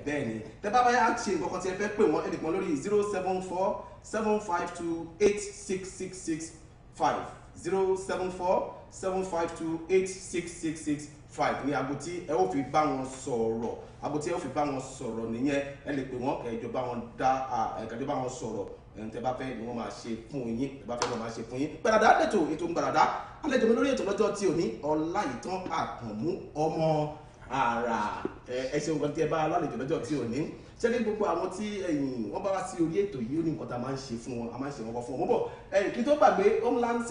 bẹ́ẹ̀ ni tẹ́ bá báyà ṣe nǹkan kan tí ẹ fẹ́ pè wọ́n ẹnìkan lórí 074-752-8666 ní aago tí ẹ ó fi bá wọn sọ̀rọ̀ nìyẹn ẹ lè pè wọ́n kẹjọ bá wọn sọ̀rọ̀ tẹ́ bá fẹ́ ni wọ́n máa ṣe fún yín tẹ́ bá fẹ́ wọ́n máa ṣe fún yín gbàdàdà ètò ń gbàdàdà àlejò mi lórí ètò lọ́jọ́ tí ò ní Ọláìtàn Àkànmú ọmọ ara ẹ ṣeun kan tí ẹ bá lálejò lọ́jọ́ tí ò ní ṣẹ́ni gbogbo àwọn tí wọ́n bá wá sí orí ètò yìí ó ní nǹkan tá a máa ń ṣe fún wọn a máa ń ṣe wọn fún wọn mọ́ bọ̀ kí tó gbàgbé homeland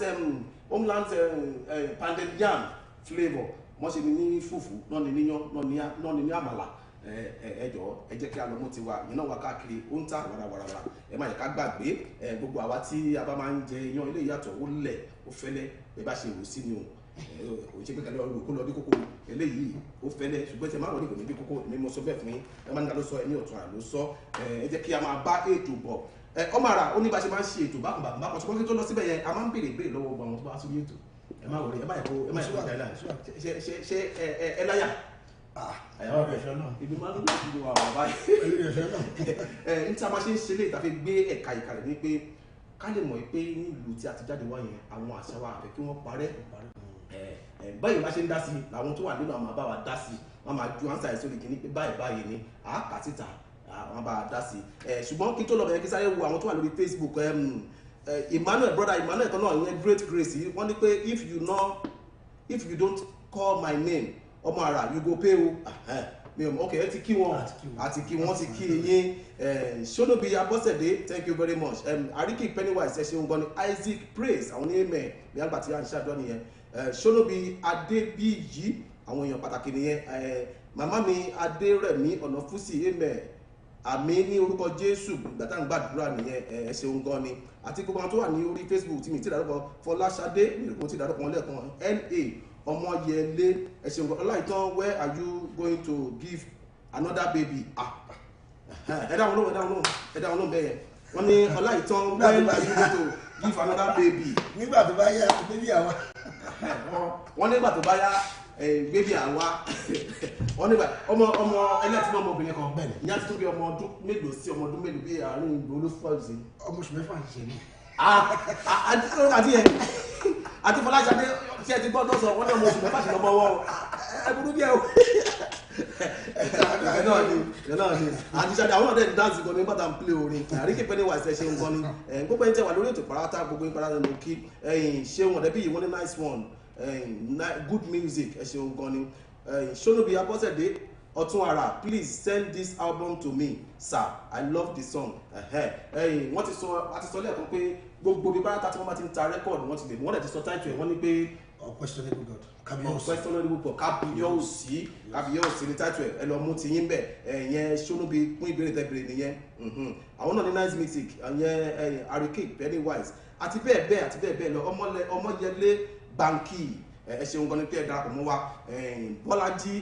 pounded yam flavour wọ́n ṣe ní fùfú náà ní níyàn náà ní àmàlà ẹ jọ̀ọ́ ẹ jẹ́ kí a lọ mú tiwa yìí náà wá káàkiri ó ń tà wàràwàrà ẹ má yẹ ká gbàgbé gbogbo àwa tí a bá máa ń jẹ iyán ilé ìyàtọ̀ ó lẹ̀ ó fẹ́lẹ́ ẹ bá ṣe rò sí ni o kò ṣe pé kàlẹ́ ọ̀rọ̀ kó lọ bí kókó eléyìí ó fẹ́lẹ́ ṣùgbọ́n tí ẹ máa wọ̀ ní kò ní bí kókó èmi mo sọ bẹ́ẹ̀ fún yín ẹ máa ń ga ló sọ ẹni ọ̀tún àló sọ ẹ jẹ́ kí a máa bá ètò bọ̀ ọmọ ara ó ní bá ṣe máa ń ṣe ètò bákan ṣùgbọ́n kí tó lọ síbẹ̀ yẹn a máa ń béèrè lọ́wọ́ àwọn tó bá sórí ètò ẹ má wọlé ẹ má yẹ kó ṣe ẹ láyà ibi máa ń gbé ìdíwọ̀ àwọn báyìí ní tí a máa ṣe ń ṣe lè tàfi gbé ẹ̀ka ìkàlẹ̀ ní pé ká lè mọ̀ pé nílùú tí a ti jáde wá yẹn àwọn àṣà wa àfẹ́ kí wọ́n parẹ́ báyìí bá ṣe ń dá sí làwọn tó wà nínú àwọn àbá wa dá sí wọ́n máa ju ánsà ẹ̀ sórí kìíní pé báyìí ni àákà síta àwọn bá dá sí ṣùgbọ́n kí tó lọ bẹ̀rẹ̀ kí sáré wo àwọn tó wà lórí Facebook Emmanuel brother Emmanuel kan náà ìyẹn Great Grace wọ́n ní pé if you don't call my name ọmọ ara you go pay o ok ẹ ti kí wọn àti kí wọn ti kí yín Sonobi Abọ́sẹ̀dé thank you very much Ariki Pennywise ẹ ṣeun gan ni Isaac Praise àwọn ní amen bí àgbà tí a ń ṣàdọ́ nìyẹn Sonobi Adébíyì àwọn èèyàn pàtàkì nìyẹn màmá mi Adérẹ̀mí Ọ̀nàfúsì amen àmì ní orúkọ Jésù gbàtà ń gbàdúrà nìyẹn ẹ ṣeun gan ni àti gbogbo àwọn tó wà ní orí Facebook tí mi ti dárúkọ Fọláṣadé mi ò ti dárúkọ wọn lẹ́ẹ̀kan NA Ọmọyẹlé ẹ ṣeun gan Ọláìtàn where are you going to give another baby ẹ dáhùn lóhùn bẹ́ẹ̀ yẹn wọ́n ní Ọláìtàn when are you going to give another baby. nígbà tó bá yá bébí àwa. wọ́n nígbà tó bá yá bébí àwa wọ́n nígbà ọmọ ẹlẹ́tí náà ọmọbìnrin kan bẹ́ẹ̀ ni ìyá ti tó bí ọmọ ọdún mélòó sí ọmọ ọdún mélòó bí àárín ìgbò olófọ́ọ̀sì. ọmọ oṣù mẹ́fà ti ṣe ní. àti Fọláṣadé tí ẹ ti gbọ́ tó sọ wọ́n ní ọmọ oṣù mẹ́fà sí lọ́mọ wọ́ ẹ burú díẹ̀ o. ẹ náà ni àti Ṣadé àwọn ọ̀dẹ́ dáǹsì gan ní bàtà ń play orin Ariki Pennywise ẹ ṣe ń gan ni gbogbo ẹni tẹ wà lórí ètò pàrátà gbogbo ẹni pàrátà ló kí ṣé wọn dẹbí yìí wọ́n ní nice one good music ẹ ṣeun gan ni Sonobi Abọ́sẹ̀dé Ọ̀túnara please send this album to me sir I love the song wọ́n ti sọ lẹ́ẹ̀kan pé gbogbo bí pàrátà tí wọ́n bá ti ń ta rẹ́kọ̀dù wọ́n ti lè wọ́n dẹ̀ ti sọ táìtù ẹ̀ wọ́n ní pé Unquestionable God kábíyèsí ní táìtù ẹ̀ lọ mú ti yín bẹ̀ ẹ̀yẹn Sonobi fún ìbéèrè tẹ́bìrì nìyẹn àwọn náà ní nice music ẹ̀yẹn Ariki Pennywise àti bẹ́ẹ̀ bẹ́ẹ̀ lọ Ọmọyẹlé Banky ẹ ṣeun gan ni pé ẹ darapọ̀ mọ́ wa Bọ́lájí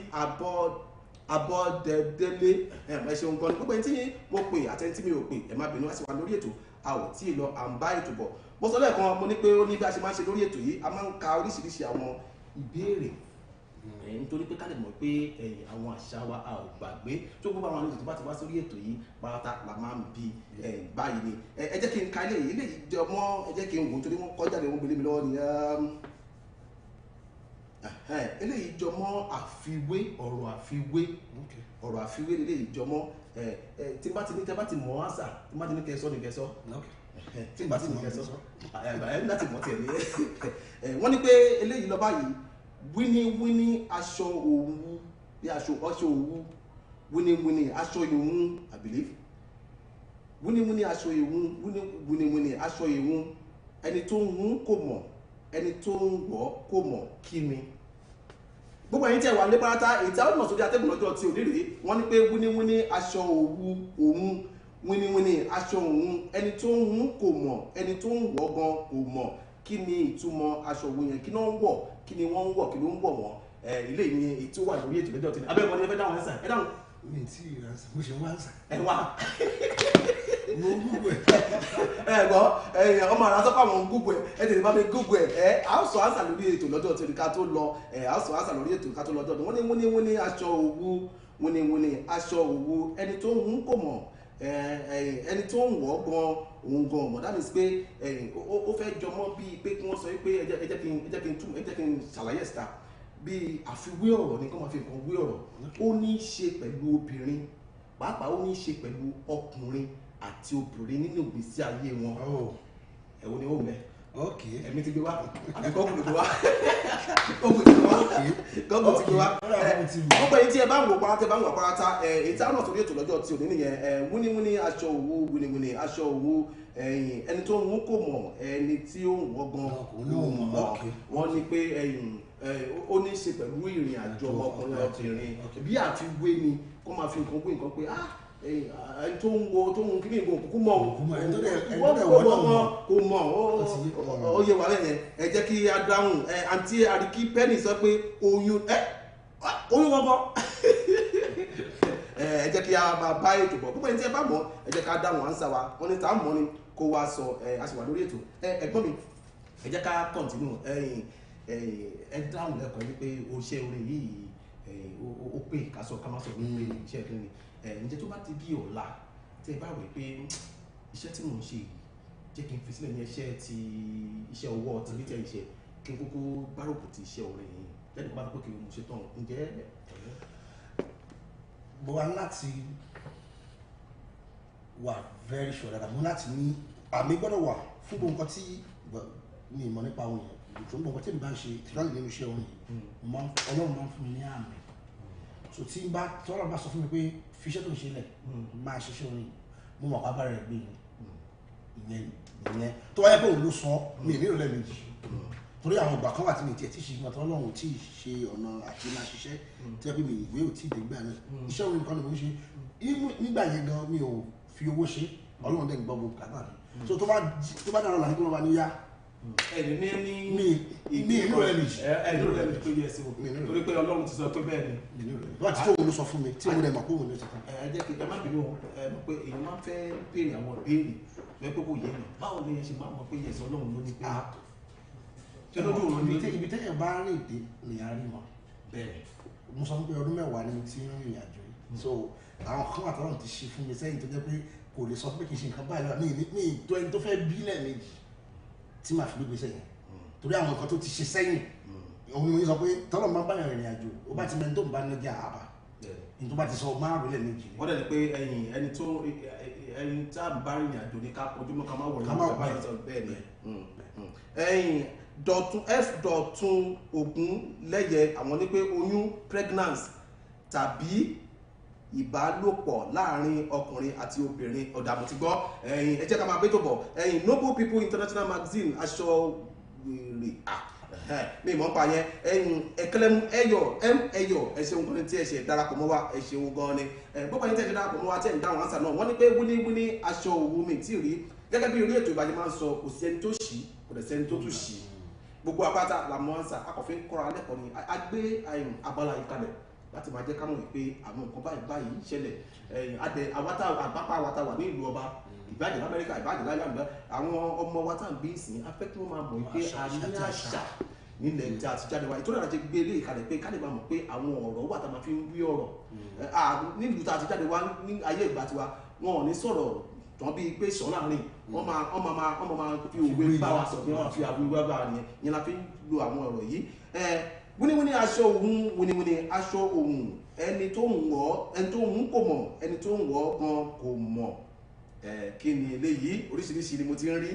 Abọ́dẹ̀dẹ́lé ẹ ṣeun gan ni gbogbo ẹni tí mo pè àti ẹni tí mi ò pè ẹ má bínú wá sí wa lórí ètò a ò tí ì lọ à ń bá ètò bọ̀ mo sọ lẹ́ẹ̀kan mo ní pé ó ní bí a ṣe máa ń ṣe lórí ètò yìí a máa ń ka oríṣiríṣi àwọn ìbéèrè nítorí pé ká lè mọ̀ pé àwọn àṣà wa a ò gbàgbé tó gbogbo àwọn àlejò tó bá ti wá sórí ètò yìí pátá la máa ń bi báyìí ni ẹ jẹ́ kí n ka eléyìí jọ mọ́ ẹ jẹ́ kí n wò nítorí wọ́n kọjá lè wọ́n gbélé mi lọ́wọ́ ni eléyìí jọ mọ́ àfiwé ọ̀rọ̀ àfiwé eléyìí jọ mọ́ tí bá ti ní tẹ́ bá ti mọ̀ ánsà tí bá ti ní kẹsọ́ ní kẹsọ́ tí bá ti ní kẹsọ́ láti mọ̀ tiẹ̀ ní wọ́n ní pé eléyìí lọ báyìí wíní aṣọ òwú bí aṣọ òwú wíní aṣọ ìhun I believe wíní aṣọ ìhun wíní aṣọ ìhun ẹni tó ń hun kò mọ̀ ẹni tó ń wọ̀ kò mọ̀ kí ni gbogbo ẹ̀yin tí ẹ wà ní pátá èyí tí a ó mọ̀ sórí atẹ́gùn lọ́jọ́ tí ò ní rèé wọ́n ní pé wíní aṣọ òwú òun wíní aṣọ òun ẹni tó ń hun kò mọ̀ ẹni tó ń wọ̀ gan kò mọ̀ kí ni ìtumọ̀ aṣọ òwú yẹn kí ni wọ́n ń wọ̀ kí ni wọ́n ń wọ̀ kí ló ń wọ̀ wọ́n ilé ni èyí tó wà lórí ètò lọ́jọ́ tí ní abẹ́ẹ̀kọ́ ni ẹ fẹ́ dáhùn ẹ̀sán ẹ dáhùn. mi tí ìránṣẹ́ mo ṣe wá ń sà. ẹ wá. mo gúgù ẹ. ẹ gbọ́ ọmọ àrà sọ́kọ̀ àwọn gúgù ẹ tètè bá mi gúgù ẹ a ó sọ àṣà lórí ètò lọ́jọ́ tí ká tó lọ a ó sọ àṣà lórí ètò ká tó lọ́jọ́ wọ́n ní aṣọ òwú wíní aṣọ òwú ẹni tó ń hún kò mọ̀ ẹni tó ń wọ̀ gan òun gan ọmọ that means pé ó fẹ́ jọmọ́ bíi pé kí wọ́n sọ pé ẹ jẹ́ kí n ṣàlàyé ẹ̀sìta bíi àfiwé ọ̀rọ̀ ni kí wọ́n máa fi nǹkan wé ọ̀rọ̀ ó ní í ṣe pẹ̀lú obìnrin pàápàá ó ní í ṣe pẹ̀lú ọkùnrin àti obìnrin nínú ìgbésí ayé wọn ẹ̀wọ̀n ni ó mẹ́ ẹ̀mí ti gbé wá àbí gọ́ọ̀gù ti gbé wá gọ́ọ̀gù ti gbé wá gbogbo èyí tí ẹ bá ń wò pátá èyí tí a náà sórí ètò lọ́jọ́ tí ò ní nìyẹn wíní aṣọ òwú wíní aṣọ òwú ẹni tó ń wú kò mọ̀ ẹni tí ó ń wọ́ gan wọ́n ní pé ó ní í ṣe pẹ̀lú ìrìn àjò ọmọkùnrin ọkùnrin bí àfiwé ni kó máa fi nǹkan gbé nǹkan pé ẹni tó ń wo tó ń kí ní nǹkan kúkú mọ̀ kò mọ̀ ó yẹ wà lẹ́yìn ẹ jẹ́ kí a dáhùn àǹtí Ariki Penny sọ pé oyún gbọ́ngàn ẹ jẹ́ kí a máa bá ètò bọ̀ púpọ̀ ẹni tí ẹ bá mọ̀ ẹ jẹ́ ká dáhùn àǹsà wa wọ́n ní ta mọ̀ ni kó wá sọ a sì wà lórí ètò ẹ̀gbọ́n mi ẹ jẹ́ ká kọ̀ǹtínú ẹ dáhùn lẹ́kọ̀ọ́ wípé oṣẹ́ orin yìí ó pè ká sọ ká má sọ wípé iṣẹ́ kí ni ǹjẹ́ tó bá ti bí ọ̀la tí ẹ bá wẹ̀ pé iṣẹ́ tí mò ń ṣe yìí jẹ́ kí n fi sílẹ̀ ní iṣẹ́ ọwọ́ ti ní tẹ̀ iṣẹ́ kí n kúkú gbárùkù ti iṣẹ́ orin yìí lẹ́nu bá pé kí n ṣe tán ǹjẹ́ mo wá láti wà very sure dáadáa mo láti ní àmì gbọ́dọ̀ wà fún gbogbo nǹkan tí mi ìmọ̀ nípa àwọn èèyàn tó ń bọ̀ nǹkan tí mi bá ń ṣe ìtìlọ́lì nínú iṣẹ́ orin yìí Ọlọ́run máa ń fún mi ní àmì so tí n bá tọ́lọ́ bá sọ fún mi pé fi iṣẹ́ tó ń ṣe lẹ̀ máa ṣiṣẹ́ orin mo mọ̀ pápá rẹ̀ gbé ìyẹn tó wáyé pé òun ló sọ mi ì nílò lẹ́ẹ̀mejì torí àwọn ìgbà kan wà tí mi tiẹ̀ tí ṣe ìgbà tó Ọlọ́run tí ì ṣe ọ̀nà àti máa ṣiṣẹ́ tí wọ́n pè mí ìwé ò tí ì dé gbà náà iṣẹ́ orin nìkan ni mo ń ṣe nígbà yẹn gan mi ò fi owó ṣe Ọlọ́run dẹ̀ ń gbọ́ gbogbo kàtà mi so tó bá dára làní tó lọ́ bá ní yá ẹni ní ìlú rẹ̀ nìyí ẹ̀ẹ́dúró rẹ̀ ní pé yẹ sí o torí pé Ọlọ́run ti sọ pé bẹ́ẹ̀ ni wọ́n ti tó òun ló sọ fún mi tí mo dẹ̀ mọ̀ pé òun ló ti tán. ẹ jẹ́ kí ẹ má bínú ẹ mọ̀ pé èèyàn máa ń fẹ́ béèrè àwọn ìbéèrè pé kò yé mi báwo ni ẹ ṣe máa mọ̀ pé yẹ sí Ọlọ́run ló ní pé ṣé lójú òun ní ibi téèyàn bá rìn dé nìyà rí mọ́ bẹ́ẹ̀ mo sọ pé ọdún mẹ́wàá ni mo ti ń rìnrìn àjò yìí so àwọn kan àtọ́rọ̀ ti ṣe fún mi sẹ́yìn tó jẹ́ pé kò lè sọ pé kì í ṣe nǹkan báyìí lọ́wọ́ ní ìtò ẹni tó fẹ́ bí lẹ́ẹ̀mejì tí màá fi gbégbé sẹ́yìn torí àwọn nǹkan tó ti ṣe sẹ́yìn òun ni mo sọ pé tọ́lọ̀ máa ń báyàn rìnrìn àjò ó bá ti mẹ́ni tó ń bá nájà àbá ní tó bá ti sọ márùn lẹ́ẹ̀mejì. wọ́n dẹ̀ ní pé ẹni tá a bá rìnrìn àjò ní ká ojúmọ́ ká má wọ̀rọ̀ bẹ́ẹ̀ ni Dọ̀tun Ògúnlẹ́yẹ àwọn ní pé oyún pregnancy tàbí ìbálòpọ̀ láàrin ọkùnrin àti obìnrin ọ̀dàmù ti gbọ́ ẹ jẹ́ ká máa gbé tó bọ̀ Noble People International Magazine aṣọ wèrè mi mọ̀ ń pa yẹn ẹ̀kẹ́lẹ́mú ẹ̀yọ̀ ẹ ṣeun gan ni tí ẹ ṣe darapọ̀ mọ́ wa ẹ ṣeun gan ni gbọ́dọ̀ yín tẹ̀ ṣe darapọ̀ mọ́ wa tẹ̀ ń dáhùn ánsà náà wọ́n ní pé wíní aṣọ òwú mi tí rí gẹ́gẹ́ bí orí ètò ìbàjẹ́ máa ń sọ kò sí ẹni tó ṣì kò dẹ̀ sẹ́ni tó tún ṣì gbogbo apáta làmọ́ ánsà akọ̀fin kọ́ra lẹ́kọ̀ọ́ ni a gbé abala yìí kalẹ̀ láti máa jẹ́ ká mọ̀ pé àwọn nǹkan báyìí ṣẹlẹ̀ àgbápá àwátá wà ní ìlú ọba ìbàjẹ́ lamẹ́ríkà ìbàjẹ́ láìláńdà àwọn ọmọ wa tá à ń gbé ìsìn afẹ́ kí wọ́n máa mọ̀ pé a ní àṣà nílẹ̀ tí a ti jáde wá ìtọ́jú àti gbé ilé ìkàlẹ̀ pé ká lè máa mọ̀ pé àwọn ọ̀rọ̀ wà tá a máa fi ń wí ọ̀rọ̀ nílùú tá a ti jáde wá ní ayé ìgbà tiwa wọn ò ní sọ̀rọ̀ tán bíi pé sọ láàrin wọ́n máa fi òwe bá wa sọ pé wọ́n fi àwíwá bá wa nìyẹn yẹn la fi ń lo àwọn ọ̀rọ̀ yìí wíníwíní aṣọ òun wíníwíní aṣọ òun ẹni tó ń wọ̀ ẹni tó ń kò mọ̀ ẹni tó ń wọ̀ gan kò mọ̀ kí ni eléyìí oríṣiríṣi ni mo ti ń rí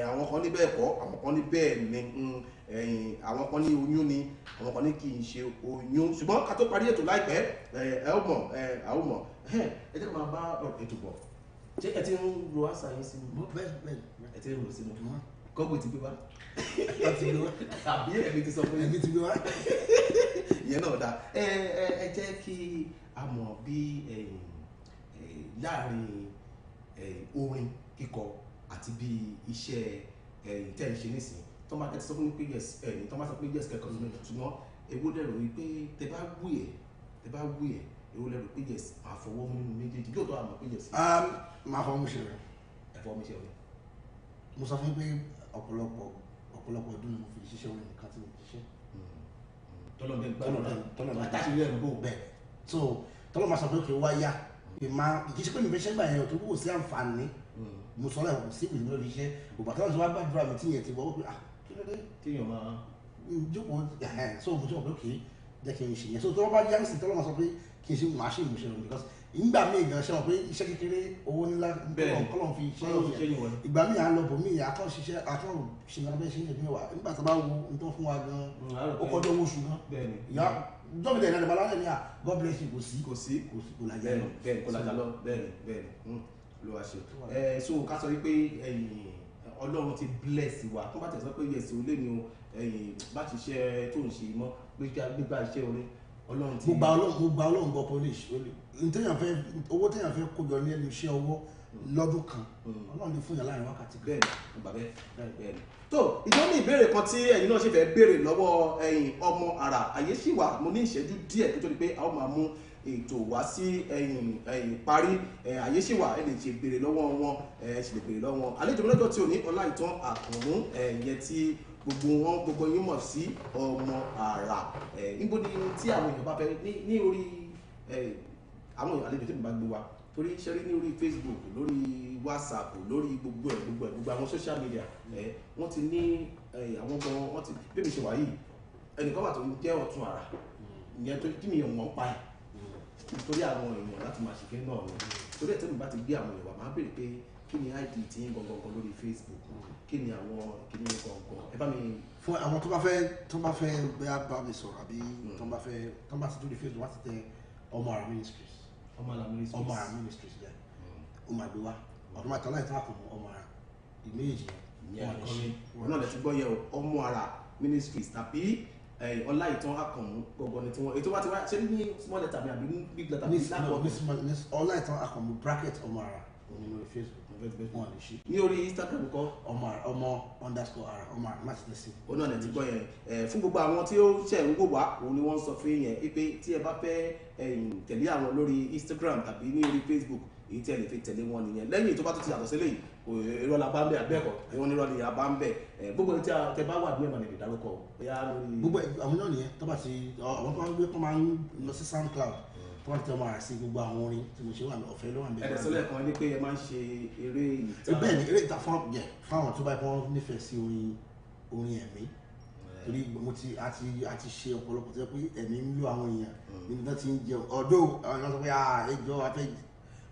àwọn kan ní bẹ́ẹ̀ kọ́ àwọn kan ní bẹ́ẹ̀ ni àwọn kan ní oyún ni àwọn kan ní kì í ṣe oyún ṣùgbọ́n ká tó parí ètò láìpẹ́ ẹ ó mọ̀ ẹ ó mọ̀ ẹ jẹ́ ká máa bá ètò bọ̀ ṣé ẹ ti ń ro àṣà yín sínú ẹ ti ń ro sínú gọ́gbù ti gbé wá àbí ẹ̀mí ti sọ fún ẹbí ti gbé wá ìyẹn náà dáa ẹ jẹ́ kí a mọ̀ bí láàrin orin kíkọ àti bí iṣẹ́ tẹ́ ẹ ṣe nísìnyí tó máa tẹ́tí sọ fún mi pé yes tó máa sọ pé yes kẹ́kọ̀ọ́ nínú ṣùgbọ́n èwo lẹ́rọ wípé tẹ́ bá wù ẹ́ èwo lẹ́rọ pé yes máa fọwọ́ mú nínú méjèèjì yóò tó àmọ́ pé yes. máa fọwọ́ mú ṣe rẹ̀ ẹ̀fọ́ mi ṣe rẹ̀. mo sọ fún pé ọ̀pọ̀lọpọ̀ ọdún ni mo fi ṣiṣẹ́ orin nìkan tí mo fi ṣiṣẹ́. tọ́lọ̀ àtàṣírí ẹ̀ ló bẹ́ẹ̀ so tọ́lọ̀ máa sọ pé kí ó wá yá kì í ṣe pé mi fẹ́ ṣẹ́ gbà yẹn tó kò sí àǹfààní mo sọ lẹ́wọ̀n sí ìwé lórí iṣẹ́ ògbà tó wọ́n ti wá gbàdúrà mi tí yẹn ti wọ́ pé kí ló dé téèyàn máa jókòó so mo sọ pé kì í jẹ́ kí n ṣe yẹn so tọ́lọ́ bá yá sí tọ́lọ́ máa sọ pé kí n ṣe máa ṣe ìmúṣẹ rẹ̀ because ìgbà míì gan ṣe wọn pé iṣẹ́ kékeré owó ńlá kọ́lọ̀ fi ṣe ìgbà míì à ń lọ bò míì àkọ́ ṣiṣẹ́ àkọ́ ṣe nǹkan bẹ́ẹ̀ ṣe ń ṣe wà nígbà tó bá wo nǹkan fún wa gan ó kọjọ́ owó oṣù gan ìyá dọ́kítà ìrìnàjò balẹ̀ ní à God bless you kò sí kò lájà lọ bẹ́ẹ̀ kò lájà lọ bẹ́ẹ̀ ló wá ṣe so ká sọ wípé Ọlọ́run ti bless wa tó bá tẹ̀ sọ pé yẹ̀sì ó lé ní o bá ti ṣe tó ń ṣe mọ́ gbígbà iṣẹ́ orin Ọlọ́run ti. mo gba Ọlọ́run gbọ́ polish owó téèyàn fẹ́ kó jọ ní ẹnu iṣẹ́ ọwọ́ lọ́dún kan Ọlọ́run ní fún yàn láàrin wákàtí. bẹ́ẹ̀ni ọgbà bẹ́ẹ̀ni tó ìjọ ní ìbéèrè kan tí ẹ̀yin náà ṣe fẹ́ béèrè lọ́wọ́ ọmọ àrà àyè sì wà mo ní ìṣẹ́jú díẹ̀ tó tó di pé a ó máa mú ètò wá sí parí àyè sì wà ẹ lè ṣe béèrè lọ́wọ́ wọn ẹ sì lè béèrè lọ́wọ́ wọn àlejò mi lọ́jọ́ tí ò ní Ọláìtàn Àkànmú ìyẹn tí gbogbo yín mọ̀ sí ọmọ àrà níbo ni tí àwọn èèyàn bá fẹ́ ní orí àwọn àlejò tí mo bá gbé wa torí ṣe rí ní orí Facebook lórí WhatsApp lórí gbogbo àwọn social media wọ́n ti ní àwọn gan wọ́n ti bí mi ṣe wà yìí ẹnìkan wà tó ń jẹ́ ọ̀tún àrà ìyẹn tó kí mi ò mọ̀ pa ẹ̀ nítorí àwọn èèyàn láti máa ṣèké náà ni torí ẹ̀ tẹ́lẹ̀ bá ti gbé àwọn èèyàn wà máa béèrè pé kí ni ID tí ń gangan lórí Facebook kí ni àwọn kí ni gangan ẹ bá mi. fún àwọn tó bá fẹ́ bá mi sọ̀rọ̀ àbí tó bá ti dúró Facebook wá ti tẹ Ọmọ Àrà Ministries jẹ́ ó máa gbé wá ọ̀dọ́ máa tọ́lá ìtàn àkànmọ́ Ọmọ Àrà ìméjì yẹn wọn náà lè ti gbọ́ yẹ Ọmọ Àrà Ministries tàbí Ọláìtàn Àkànmú gbogbo ni tí wọ́n ètò wá ti wá ṣe ní small letter mi àbí big letter mi lápò Ọláìtàn Àkànmú bracket Ọmọ Àrà nínú Facebook wọn lè ṣe ní orí Instagram kọ́ ọmọ _Àrà Ọmọ Àrà láti lẹ́sìn. ó náà lè ti gbọ́ yẹn fún gbogbo àwọn tí ó ṣẹ̀ ń wò wá òun ni wọ́n ń sọ fún yẹn pé tí ẹ bá fẹ́ tẹ̀lé àwọn lórí Instagram tàbí ní orí Facebook èyí tí ẹ lè fi tẹ̀lé wọn nìyẹn lẹ́yìn tó bá tó ti yàtọ̀ sílẹ̀ irọ́ la bá ń bẹ̀ àbẹ́ẹ̀kọ́ ìwọ́n ní irọ́ ni a bá ń bẹ̀ gbogbo tí a tẹ bá wà ní ẹ̀mọ̀ lè dárúkọ bóyá lórí. gbogbo àwọn náà nìyẹn tó bá ti àwọn tó máa ń gbé tó máa ń lọ sí SoundCloud tó máa ń tẹ Ọmọ Àrà sí gbogbo àwọn orin tí mo ṣe wà ọ̀fẹ́ ló wà níbẹ̀. ẹ̀ẹ́dẹ̀sọ́lẹ̀ kan ní pé ẹ máa ń ṣe eré ìta. bẹ́ẹ̀ ni eré ìta fáwọn tó bá yẹ kó nífẹ̀ẹ́ sí orin ẹ̀mí torí mo ti àti ṣe ọ̀pọ̀lọpọ̀ tó yẹ pé ẹ̀mí ń lo àwọn èèyàn níbi tó ti ń jẹun ọ̀dọ́ àwọn èèyàn sọ pé ẹjọ́ afẹ́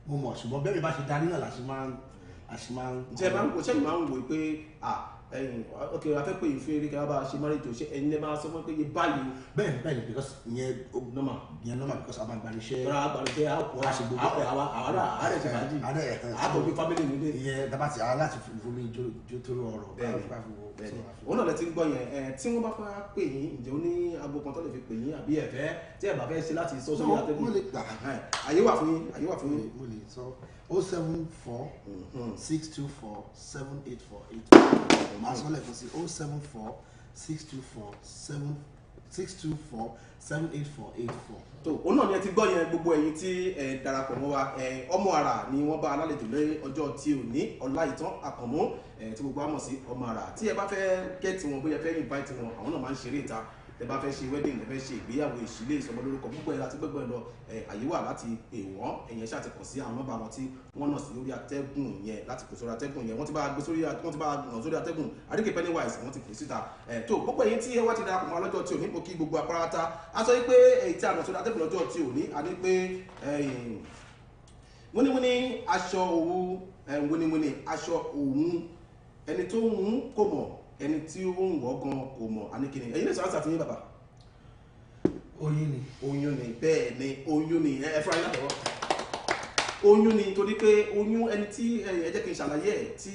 mo mọ̀ ṣùgbọ́n bẹ́ẹ̀ mi bá ṣe darí náà láti máa ń. ṣe máa ń wò pé ok afẹ́ pé ìfẹ́ eré kí wọ́n bá ṣe mọ́rẹ́ tó ṣe ẹ̀yin lè máa sọ fún pé iye báyìí. bẹ́ẹ̀ni because ìyẹn normal because àwọn àgbàlẹ̀ṣẹ́. tọ́ra àgbàlẹ̀ṣẹ́ àárẹ̀ ṣe fàájì àtọ̀jú family nílé. ìyẹn dabati aláti fomi jó tó rọrọ. bẹ́ẹ̀ni òun náà lè ti ń gbọ́ yẹn tí wọ́n bá fẹ́ pè yín ǹjẹ́ ó ní aago kan tó lè fi pè yín àbí ẹ̀fẹ́ tí ẹ̀ bá fẹ́ ṣe láti sọ sórí àtẹ́gùn. àyè wà fún yín. mo lè sọ 074 624 784 máa sọ lẹ́ẹ̀kan sí 074 624 784 tó òun náà ni ẹ ti gbọ́ yẹn gbogbo ẹ̀yin tí ẹ darapọ̀ mọ́ wa Ọmọ Àrà ni wọ́n bá alálejò lé ọjọ́ tí ò ní Ọláìtàn Àkànmú tí gbogbo wa mọ̀ sí Ọmọ Àrà tí ẹ bá fẹ́ kẹ́ẹ̀tì wọn bóyá fẹ́ invite wọn àwọn náà máa ń ṣeré ìta tẹ́ bá fẹ́ ṣe wedding tẹ́ fẹ́ ṣe ìgbéyàwó ìṣílé ìsọmọlórúkọ gbogbo ẹ̀ láti gbogbo ẹ̀ lọ àyè wà láti pè wọ́n ẹ̀yẹn ṣáà ti kàn sí àwọn nọ́mbà wọn tí wọ́n nà sí orí atẹ́gùn yẹn láti pè sórí atẹ́gùn yẹn wọ́n ti bá gbé sórí atẹ́gùn Àríkè Pennywise wọ́n ti pè síta tó gbogbo ẹ̀yin tí ẹ wá ti darapọ̀ mọ́ lọ́jọ́ tí ò ní mo kí gbogbo apárátá a sọ pé èyí tí a nà sórí atẹ́gùn lọ́jọ́ tí ò ní a ní pé wíníwíní aṣọ òwú wíníwíní aṣọ òwú ẹni tó ń kò mọ̀ ẹni tí ó ń wọ́ gan kò mọ̀ aníkíni ẹ̀yin lè sọ àṣà fún yín bàbá. oyún ni bẹ́ẹ̀ ni oyún ni ẹ fúra yín látọwọ́ oyún ni torí pé oyún ẹni tí ẹ jẹ́ kí n ṣàlàyé ẹ̀ tí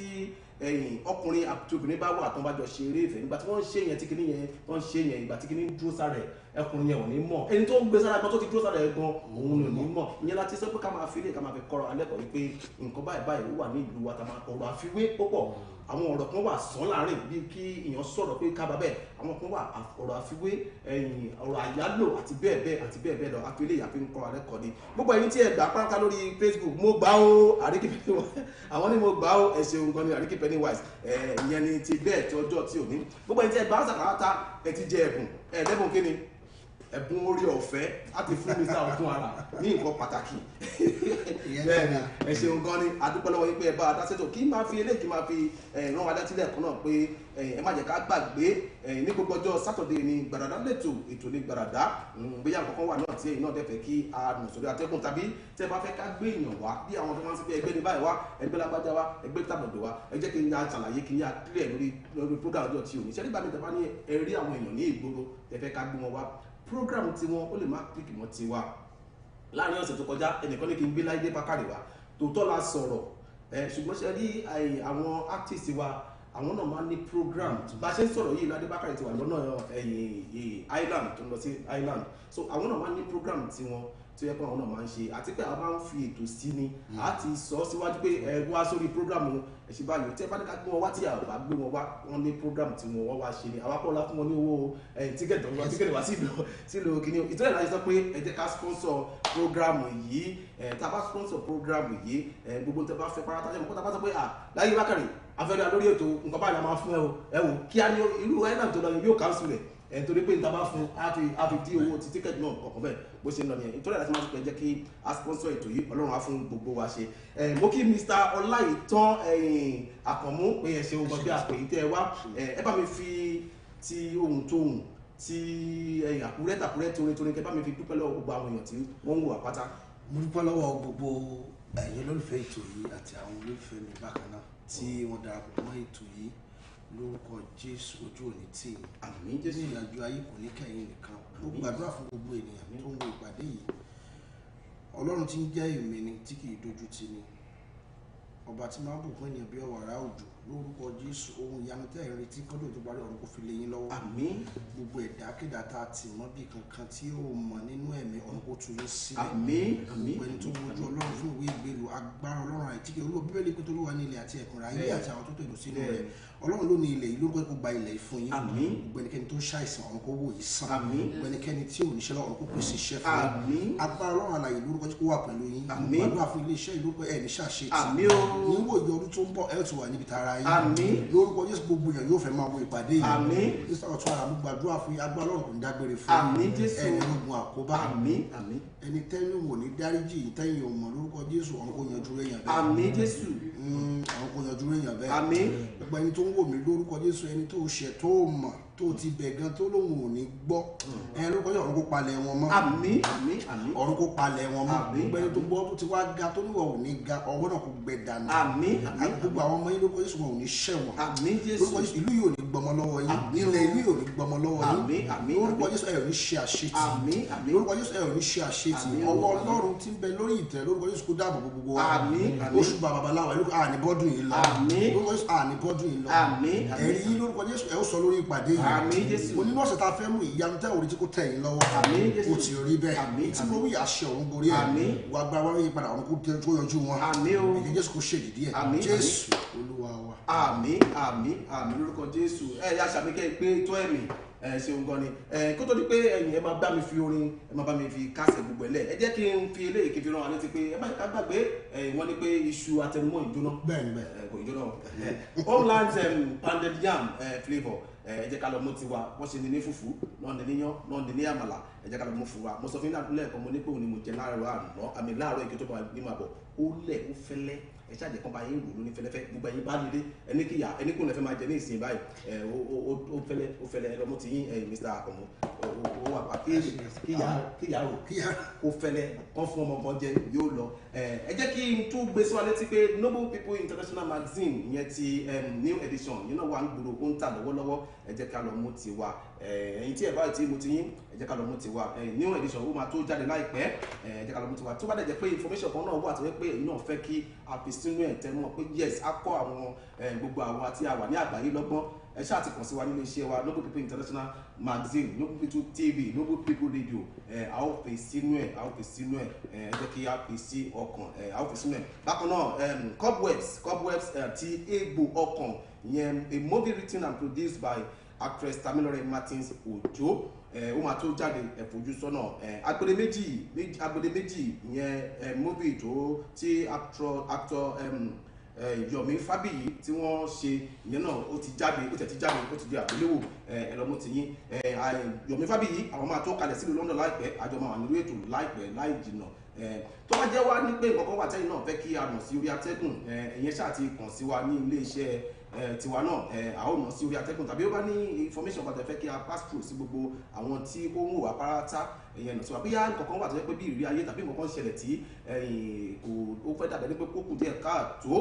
ọkùnrin àti obìnrin bá wà tó ń bá jọ ṣe eré ìfẹ́ nígbà tí wọ́n ń ṣe yẹn tí kìíní yẹn wọ́n ń ṣe yẹn ìgbà tí kìíní dúró sára ẹ̀ ẹkùnrin yẹn ò ní mọ̀ ẹni tó ń gbé sára gan tó ti dúró sára ẹ̀ gan òun ò ní mọ̀ ìyẹn láti sọ pé ká máa fi lè ká máa fi kọ́ra alẹ́kọ̀ọ́ wípé nǹkan báyìí báyìí ó wà ní ìlú wa tá máa ọ̀rọ̀ àfiwé púpọ̀ àwọn ọ̀rọ̀ kan wà sán láàrin bíi kí èèyàn sọ̀rọ̀ pé ká bá bẹ́ẹ̀ àwọn kan wà ọ̀rọ̀ àfiwé ọ̀rọ̀ àyálò àti bẹ́ẹ̀ bẹ́ẹ̀ lọ àfi eléyìí àfi ń kọ́ alẹ́kọ̀ọ́ ni gbogbo ẹ̀yin tí ẹ gbà pátá lórí Facebook mo gbà ó Àríkè Pennywise àwọn ni mo gbà ó ẹ ṣeun gan ni Àríkè Pennywise ìyẹn ni ti bẹ́ẹ̀ tí ọjọ́ tí ò ní gbogbo ẹ̀yin tí ẹ gbà sàkàtà ẹ ti jẹ ẹ̀bùn ẹ̀ẹ́dẹ́bùn kí ni ẹ̀bùn orí ọ̀fẹ́ láti fún Mr. Ọ̀tún Àrà ní nǹkan pàtàkì bẹ́ẹ̀ni ẹ ṣeun gan ni adúpẹ́ lọ́wọ́ yín pé ẹ bá a dá sétò kí n máa fi eléyìí kí n máa fi rán wa létí lẹ́ẹ̀kan náà pé ẹ má jẹ́ ká gbàgbé ní gbogbo ọjọ́ Saturday ní Gbàràdá lẹ́tò ètò ní Gbàràdá bóyá nǹkan kan wà náà tí èyí náà dẹ́fẹ̀ kí a nù sórí atẹ́gùn tàbí tẹ́ bá fẹ́ ká gbé èèyàn wá bí àwọn tó máa ń sọ pé ẹgbẹ́ ní báyìí wá ẹgbẹ́ lágbájá wá ẹgbẹ́ tàbọ̀dọ̀ wá ẹ jẹ́ kí n yà ṣàlàyé kí n yà clear lórí program ọjọ́ tí ò ní ṣẹ́ni bá mi tẹ̀fá ní ẹ rí àwọn èèyàn ní ìgboro tẹ́fẹ́ ká gbé wọn wá program tiwọn ó lè má kíkì mọ́ tiwa láàrin ọ̀sẹ̀ tó kọjá ẹnìkan ní kí n gbé Láìdé Bákàrè wá tòótọ́ la sọ̀rọ̀ ṣùgbọ́n ṣe rí àwọn artist wa àwọn náà máa ní program bá ṣe ń sọ̀rọ̀ yìí Láìdé Bákàrè ti wà lọ́nà island tó ń lọ sí island so àwọn náà máa ní program tiwọn tó yẹ pé àwọn náà máa ń ṣe àti pé a máa ń fi ètò sí ni a ti sọ síwájú pé ẹ wá sórí program ẹ̀ṣin báyìí tí ẹ bá ní ká gbé wọn wá tí a bá gbé wọn wá wọn ní program tí wọn wá ṣe ni àwa kọ́ la fún wọn ní owó tíkẹ́ẹ̀tì tó ń lọ tíkẹ́ẹ̀tì wá sílùú kìíní ìtọ́jú ìlànà sọ pé ẹ jẹ́ ká sponsor program yìí tá a bá sponsor program yìí gbogbo tẹ bá fẹ́ pátá jẹ́ mọ́ tá a bá sọ pé Láìdé Bákàrè afẹ́rẹ́ lórí ètò nǹkan báyìí la máa fún ẹ wò kí á ní irú island tó lọ yóò cancel rẹ̀ torí pé níta bá fún á fi dí owó ti tíkẹ́ẹ̀tì náà kọ̀ọ̀kan bẹ́ẹ̀ bó ṣe ń lọ nìyẹn nítorí àti máa pẹ́ jẹ́ kí a sponsor ètò yìí ọlọ́run á fún gbogbo wa ṣe mo kí Mr. Ọláìtàn Àkànmú pé ẹ ṣe ogun bí àpè ìtẹ́ ẹ wá ẹ bá mi fi ti ohun tóhun ti àkúrẹ́ torin kẹ bá mi fi dúpẹ́ lọ́wọ́ gbogbo àwọn èèyàn tí wọ́n ń wò àpáta. mo dúpẹ́ lọ́wọ́ gbogbo ẹ̀yin olólùfẹ́ ètò yìí àti àwọn olólùfẹ́ mi bákan náà tí wọ́n darapọ̀ mọ́ ètò yìí lórúkọ Jésù ojú òní tí àmín Jésù ìrìnàjò ayé kò ní kẹ́yìn nìkan ó gbàdúrà fún gbogbo ènìyàn tó ń wo ìpàdé yìí Ọlọ́run tí ń jẹ́ ìmíní tí kì í dojú tì ni ọba tí máa ń bùkún ènìyàn bí ọ̀wàrà òjò lórúkọ Jésù ohun ìyanu tẹ́ ẹ̀ ń retí kọ́dọ̀ tó parí ọ̀run kò fi lé yín lọ́wọ́ àmín gbogbo ẹ̀dákẹ́dá tá a tì mọ́ bí kankan tí ó mọ̀ nínú ẹ̀mí ọ̀run kò tú yín sílẹ̀ àmín àmín gbogbo ẹni tó wojú Ọlọ́run fún ìwé ìgbélu agbára Ọlọ́run àìtí kí olúwa Bíbélì pé tó ló wà ní ilẹ̀ àti ẹ̀kúnra ayé àti àwọn tó tẹ̀lé sínú rẹ̀ Ọlọ́run ló ní ilẹ̀ yìí lórúkọ kó gba ilẹ̀ yìí fún yín àmín gbogbo ẹnikẹ́ni tó ń ṣàìsàn ọ̀run kó wò yìí sàn àmín gbogbo ẹnikẹ́ni tí ò níṣẹ́ lọ́run kó pèsè iṣẹ́ fún àmín yín agbára Ọlọ́run àlàyé lórúkọ kó wà pẹ̀lú yín àmín gbàdúrà fún ilé iṣẹ́ ìlórúkọ ẹ̀ ní ṣàṣetì àmín o níwò ìjọ ọdún tó ń bọ̀ ẹ̀ tún wà níbi tara yín àmín lórúkọ Jésù gbogbo èèyàn yóò fẹ́ máa wo ìpàdé yìí àmín Jésù ọ̀tún ara mú gbàdúrà fún yín agbára Ọlọ́run kò ní dágbére fún àmín Jésù ẹni ogun àkóbá àmín àmín ẹni tẹ́lẹ̀ wò ní dáríjì yìí tẹ́yìn ò mọ̀ lórúkọ Jésù ọ̀run kò yanjú èèyàn bẹ́ẹ̀ àmín Jésù ọ̀run kò yanjú èèyàn bẹ́ẹ̀ àmín gbogbo ẹni tó ń wò mí lórúkọ Jésù ẹni tó ṣẹ̀ tó mọ̀ tó ti bẹ̀ gan tó lóun ò ní gbọ́ ẹni lórúkọ Jésù ọ̀run kó palẹ̀ wọn mọ́ àmín àmín àmín ọ̀run kó palẹ̀ wọn mọ́ àmín gbogbo ẹni tó gbọ́ tó ti wá ga tó níwọ̀ ò ní ga ọwọ́ náà kó gbẹ dànù àmín àmín gbogbo àwọn ọmọ yín lórúkọ Jésù wọn ò ní ṣẹ̀wọ̀n àmín Jésù lórúkọ Jésù ìlú yìí ò ní gbọmọ lọ́wọ́ yín Àmín. ilẹ̀ ìlú yìí ò ní gbọmọ lọ́wọ́ Àmín, yín àmín, lórúkọ àmín. Jésù ẹ ò ní ṣe àṣetì àmín àmín lórúkọ Jésù ẹ ò ní ṣe àṣetì Àmín. ọwọ́ Ọlọ́run tí ń bẹ lórí ìtẹ́ lórúkọ Jésù kó dáàbò bo gbogbo wa Àmín, àmín. oṣù babaláwa lórúkọ àní bọ́dún yìí lọ Àmín. lórúkọ Jésù àní bọ́dún yìí lọ àmín ẹ̀rí yín lórúkọ Jésù ẹ ó sọ lórí ìpàdé yìí àmín Jésù mo nínú ọ̀sẹ̀ tá a fẹ́ mú ìyanu tẹ́ òrí tí kò tẹ̀ yín lọ́wọ́ Àmín, Jésù. ó ti rí bẹ́ẹ̀ Àmín, tí mo wí àṣẹ ọ̀run borí ẹ̀ Àmín. wà gba wá yí padà ọ̀run kó yọjú wọn àmín o ẹ̀jẹ̀ Jésù kò ṣèdìdí ẹ̀ Àmín, Jésù Olúwa wa. àmín àmín àmín lórúkọ Jésù ya sàmìkẹ́ pé tó ẹ̀mí ṣeun gan ni kó tó di pé ẹ̀yin ẹ máa bá mi fi orin ẹ máa bá mi fi kásẹ̀ gbogbo ẹ̀ lẹ̀ ẹ jẹ́ kí n fi eléyìí kí n fi rán wa létí pé ẹ má ká gbàgbé wọ́n ní pé iṣu atẹnumọ́ ìjóná bẹ́ẹ̀ni bẹ́ẹ̀ kò ìjóná homeland pounded yam flavour ẹ jẹ́ ká lọ mú tiwa wọ́n ṣe ní fùfú náà ní níyàn náà ní ní àmàlà ẹ jẹ́ ká lọ mú fún wa mo sọ fún yín lẹ́ẹ̀kan mo ní pé òun ni mo jẹ láàárọ̀ àná àmì láàárọ̀ ìkẹ́ tó bá ní máa bọ̀ ó lẹ̀ ó fẹ́lẹ́ ẹ ṣáà jẹ́ kán bá yín rò lóní fẹ́lẹ́fẹ́ gbogbo ẹ̀yin bá nílé ẹni kíyà ẹni kò lẹ́fẹ́ máa jẹ ní ìsìn báyìí ó fẹ́lẹ́ ẹ lọ́mú ti yín Mr. Àkànmú ó wà pa kíyà rò ó fẹ́lẹ́ kán fún ọmọ kan jẹ yóò lọ ẹ jẹ́ kí n tún gbé sí wa létí pé Noble People International Magazine ìyẹn ti new edition yìí náà wà ń gbòòrò ó ń tà lọ́wọ́lọ́wọ́ ẹ jẹ́ ká lọ mú tiwa ẹ̀yin tí ẹ bá ti mú ti yín ẹ jẹ́ ká lọ mú tiwa new edition ó máa tó jáde láìpẹ́ ẹ jẹ́ ká lọ mú tiwa tó bá dẹ̀ jẹ́ pé information kan náà wà tó yẹ pé èyí náà fẹ́ kí a fi sínú ẹ̀ tẹ́ mọ̀ pé yes a kọ́ àwọn gbogbo àwọn àti àwà ní àgbáyé lọ́gbọ́n ẹ ṣáà ti kàn sí wa nílé iṣẹ́ wa Noble People International Magazine Noble People TV Noble People Radio a ó fi sínú ẹ̀ ẹ jẹ́ kí a fi sí ọkàn a ó fi sínú ẹ̀ bákan náà Cobwebs ti Egbò Ọkàn ìyẹn a movie written and produced by actress Tamilore Martins Ojo ó máa tó jáde ẹ̀fọ́jú sọ́nà agbede méjì ìyẹn movie tó tí actor Yomi Fabiyi tí wọ́n ṣe ìyẹn náà ó ti jáde ó ti di àgbéléwò ẹlọmọ ti yín Yomi Fabiyi àwọn máa tó kalẹ̀ sílùú London láìpẹ́ àjọ máa wà nínú ètò láìpẹ́ láì jìnnà tó bá jẹ́ wá ní pé nǹkan kan wà tẹ́yìn náà fẹ́ kí a mọ̀ sí orí atẹ́gùn ẹ̀yẹn ṣáà ti kàn sí wa ní ilé iṣẹ́ tiwa náà a ó mọ̀ sí orí atẹ́gùn tàbí ó bá ní information kan tẹ́ fẹ́ kí a pass through sí gbogbo àwọn tí ó ń wò wá párátá ẹ̀yẹn nà sí wa bóyá nǹkan kan wà tó yẹ pé bí ìrírí ayé tàbí nǹkan kan ṣẹlẹ̀ tí ó fẹ́ dàbẹ̀ ní pé kó kù díẹ̀ káàtó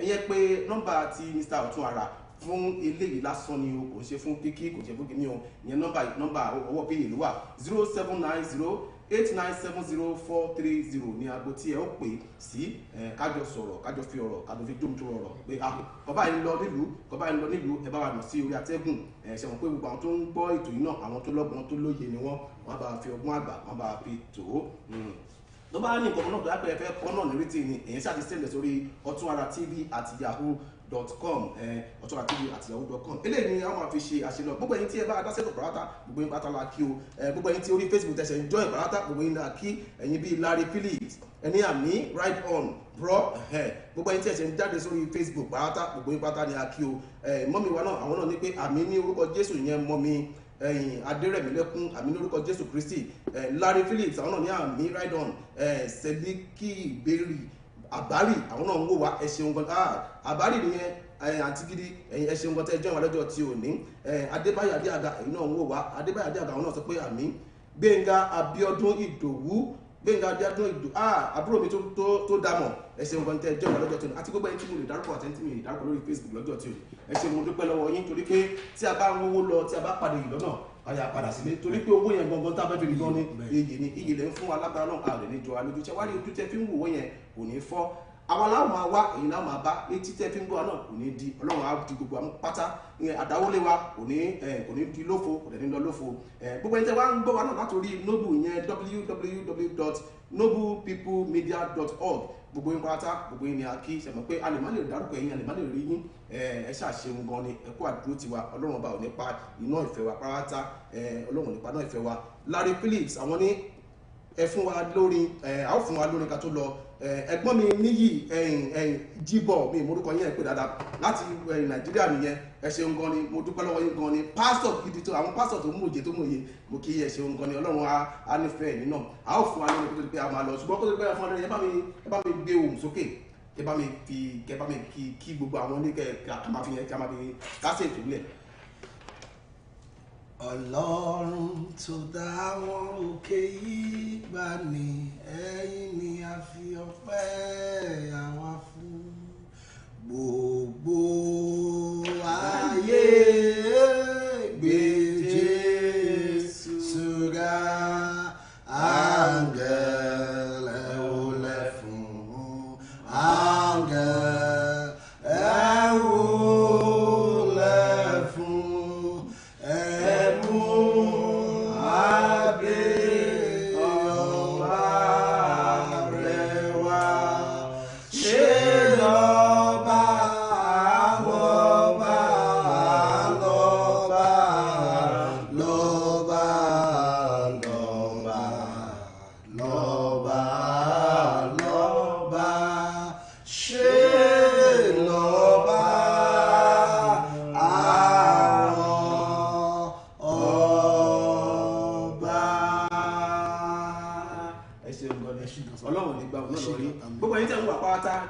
ẹ̀yẹn pé nọ́mbà ti Mr. Ọ̀túnara fún eléyìí lásán ni o kò ṣe fún kíkí kò ṣe fún kíní o ìyẹn nọ́mbà ọwọ́ pé èlò wà 0790897043 ní aago tí ẹ ó pè sí kájọ sọ̀rọ̀ kájọ fi ọ̀rọ̀ kájọ fi dóhùn tó rọrọ̀ pé kọba yìí lọ nílùú ẹ bá wà nà sí orí atẹ́gùn ṣe mọ̀ pé gbogbo àwọn tó ń gbọ́ ètò yìí náà àwọn tó lọ́gbọ́n tó lóye ni wọ́n bá fi ọgbọ́n àgbà wọ́n bá fi tò ó tó bá ní nǹkan náà tó yàgbẹ́ ẹ̀fẹ́ kọ́ náà ní rítì ni èyí ṣáà ti sẹ́ndẹ̀ sórí otunara.tv@yahoo.com otunara.tv@yahoo.com eléyìí ni àwọn máa fi ṣe àṣelọ gbogbo ẹ̀yin tí ẹ bá adásẹ́tò pàrátà gbogbo ẹ̀yin pátá la kí o gbogbo ẹ̀yin tí orí Facebook tẹ̀sẹ̀ ń join pàrátà gbogbo ẹ̀yin náà kí ẹ̀yin bíi Larry Phillips ẹni àmì right on bro gbogbo ẹ̀yin tí ẹ̀sẹ̀ ń jáde sórí Facebook pàrátà gbogbo ẹ̀yin pátá ni a kí o mọ́mí wa náà àwọn náà ní pé àmì ní orúkọ Jésù yẹn mọ́mí adérẹ̀mílẹ́kún àmì lórúkọ jésù kristi larry phillips àwọn náà ní àmì ride-on sẹ́díkì ìbéèrè àbárì àwọn náà ń wò wá ẹ ṣeun gan àbárì nìyẹn àti gidi ẹ ṣeun gan tẹ́ jẹ́ wọn lọ́jọ́ tí ò ní adébáyọ̀ adéàga ẹ̀yin náà ń wò wá adébáyọ̀ adéàga àwọn náà sọ pé àmì gbẹ̀ngà abíọ́dún ìdòwú gbẹ̀ngà abíọ́dún ìdòwú àbúrò mi tó dámọ̀ ẹ ṣeun gan tẹ́ jẹ́ wọn lọ́jọ́ tí ò ní àti gbogbo ẹni tí mo lè dárúkọ àti ẹni tí mi lè dárúkọ lórí facebook lọ́jọ́ tí ò ní ẹ ṣeun mo dúpẹ́ lọ́wọ́ yín torí pé tí a bá ń wówó lọ tí a bá padà yìí lọ́nà àyà padà sílé torí pé owó yẹn gangan tá a bá fi gan ni iyì lè ń fún wa lágbára náà àlè ní jọ alójú tẹ wá rí ojú tẹ fi ń wò yẹn kò ní fọ́ àwa láwọn máa wá èyí náà máa bá etí tẹ fi ń gbọ́ wa náà kò ní di ọlọ́run á di gbogbo àwọn pátá àdáwọlé wa kò ní di lófo kò ní lọ lófo gbogbo ẹni tẹ wá ń gbọ́ wa náà látòrí noble yẹn www.noblepeoplemedia.org gbogbo yín pátá gbogbo yín ni a kí ṣẹ̀mọ́ pé a lè má lè dárúkọ yín a lè má lè rí yín ẹ ṣàṣeun gan ni ẹ kó àdúró tiwa ọlọ́run ọba ò ní pa iná ìfẹ́ wa pátá ọlọ́run ò ní pa iná ìfẹ́ wa larry phillips àwọn ní ẹ fún wa lórí a ó fún wa lórí ká tó lọ ẹ̀gbọ́n mi níyì jíbọ̀ mi ìmúrúkọ yẹn pé dáadáa láti nàìjíríà nìyẹn ẹ ṣeun gan ni mo dúpẹ́ lọ́wọ́ yín gan ni pásítọ̀ gidi tó àwọn pásítọ̀ tó mú òye tó mú òye mo kí ẹ ṣeun gan ni ọlọ́run á nífẹ̀ẹ́ yín náà a ó fún wa lórí kó tó di pé a máa lọ ṣùgbọ́n kó tó di pé a fún wa lórí ẹ bá mi gbé ohùn sókè ẹ bá mi kí gbogbo àwọn oníkẹ́ ká máa fi yẹn ká máa fi kásẹ̀ ìtúlẹ̀. Ọlọ́run tó dá wọn òkè yìí gbà ní ẹ̀yìn ni a fi ọpẹ́ àwa fún gbogbo ayé gbé Jésù ga áńgẹ́lì olè fún áńgẹ́lì olè fún.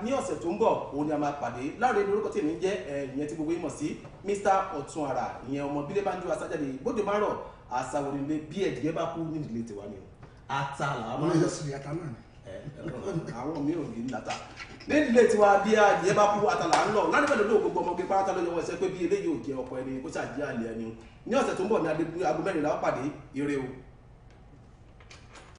ní ọ̀sẹ̀ tó ń bọ̀ òun ni a máa pàdé láàrin lórúkọ tí èmi jẹ́ ìyẹn tí gbogbo yín mọ̀ sí Mr. Ọ̀túnara ìyẹn ọmọ bílẹ̀ bá ń jó asájáde bójú máa rọ̀ àṣàwòrán bí ẹ̀dìyẹ bá kú ní ìdílé tiwa ni ata làwọn máa ń lọ sí ata náà àwọn mi ò ní nata ní ìdílé tiwa bí ẹ̀dìyẹ bá kú ata là ń lọ láti pẹ̀lú gbogbo ọmọ gbé pátá lọ́yọ̀ wọ́n ṣe pé bí eléyìí ò jẹ́ ọkọ ẹni kó ṣàjẹ́ àlẹ́ ẹni ní ọ̀sẹ̀ tó ń bọ̀ ní aago 4 pàdé ire o.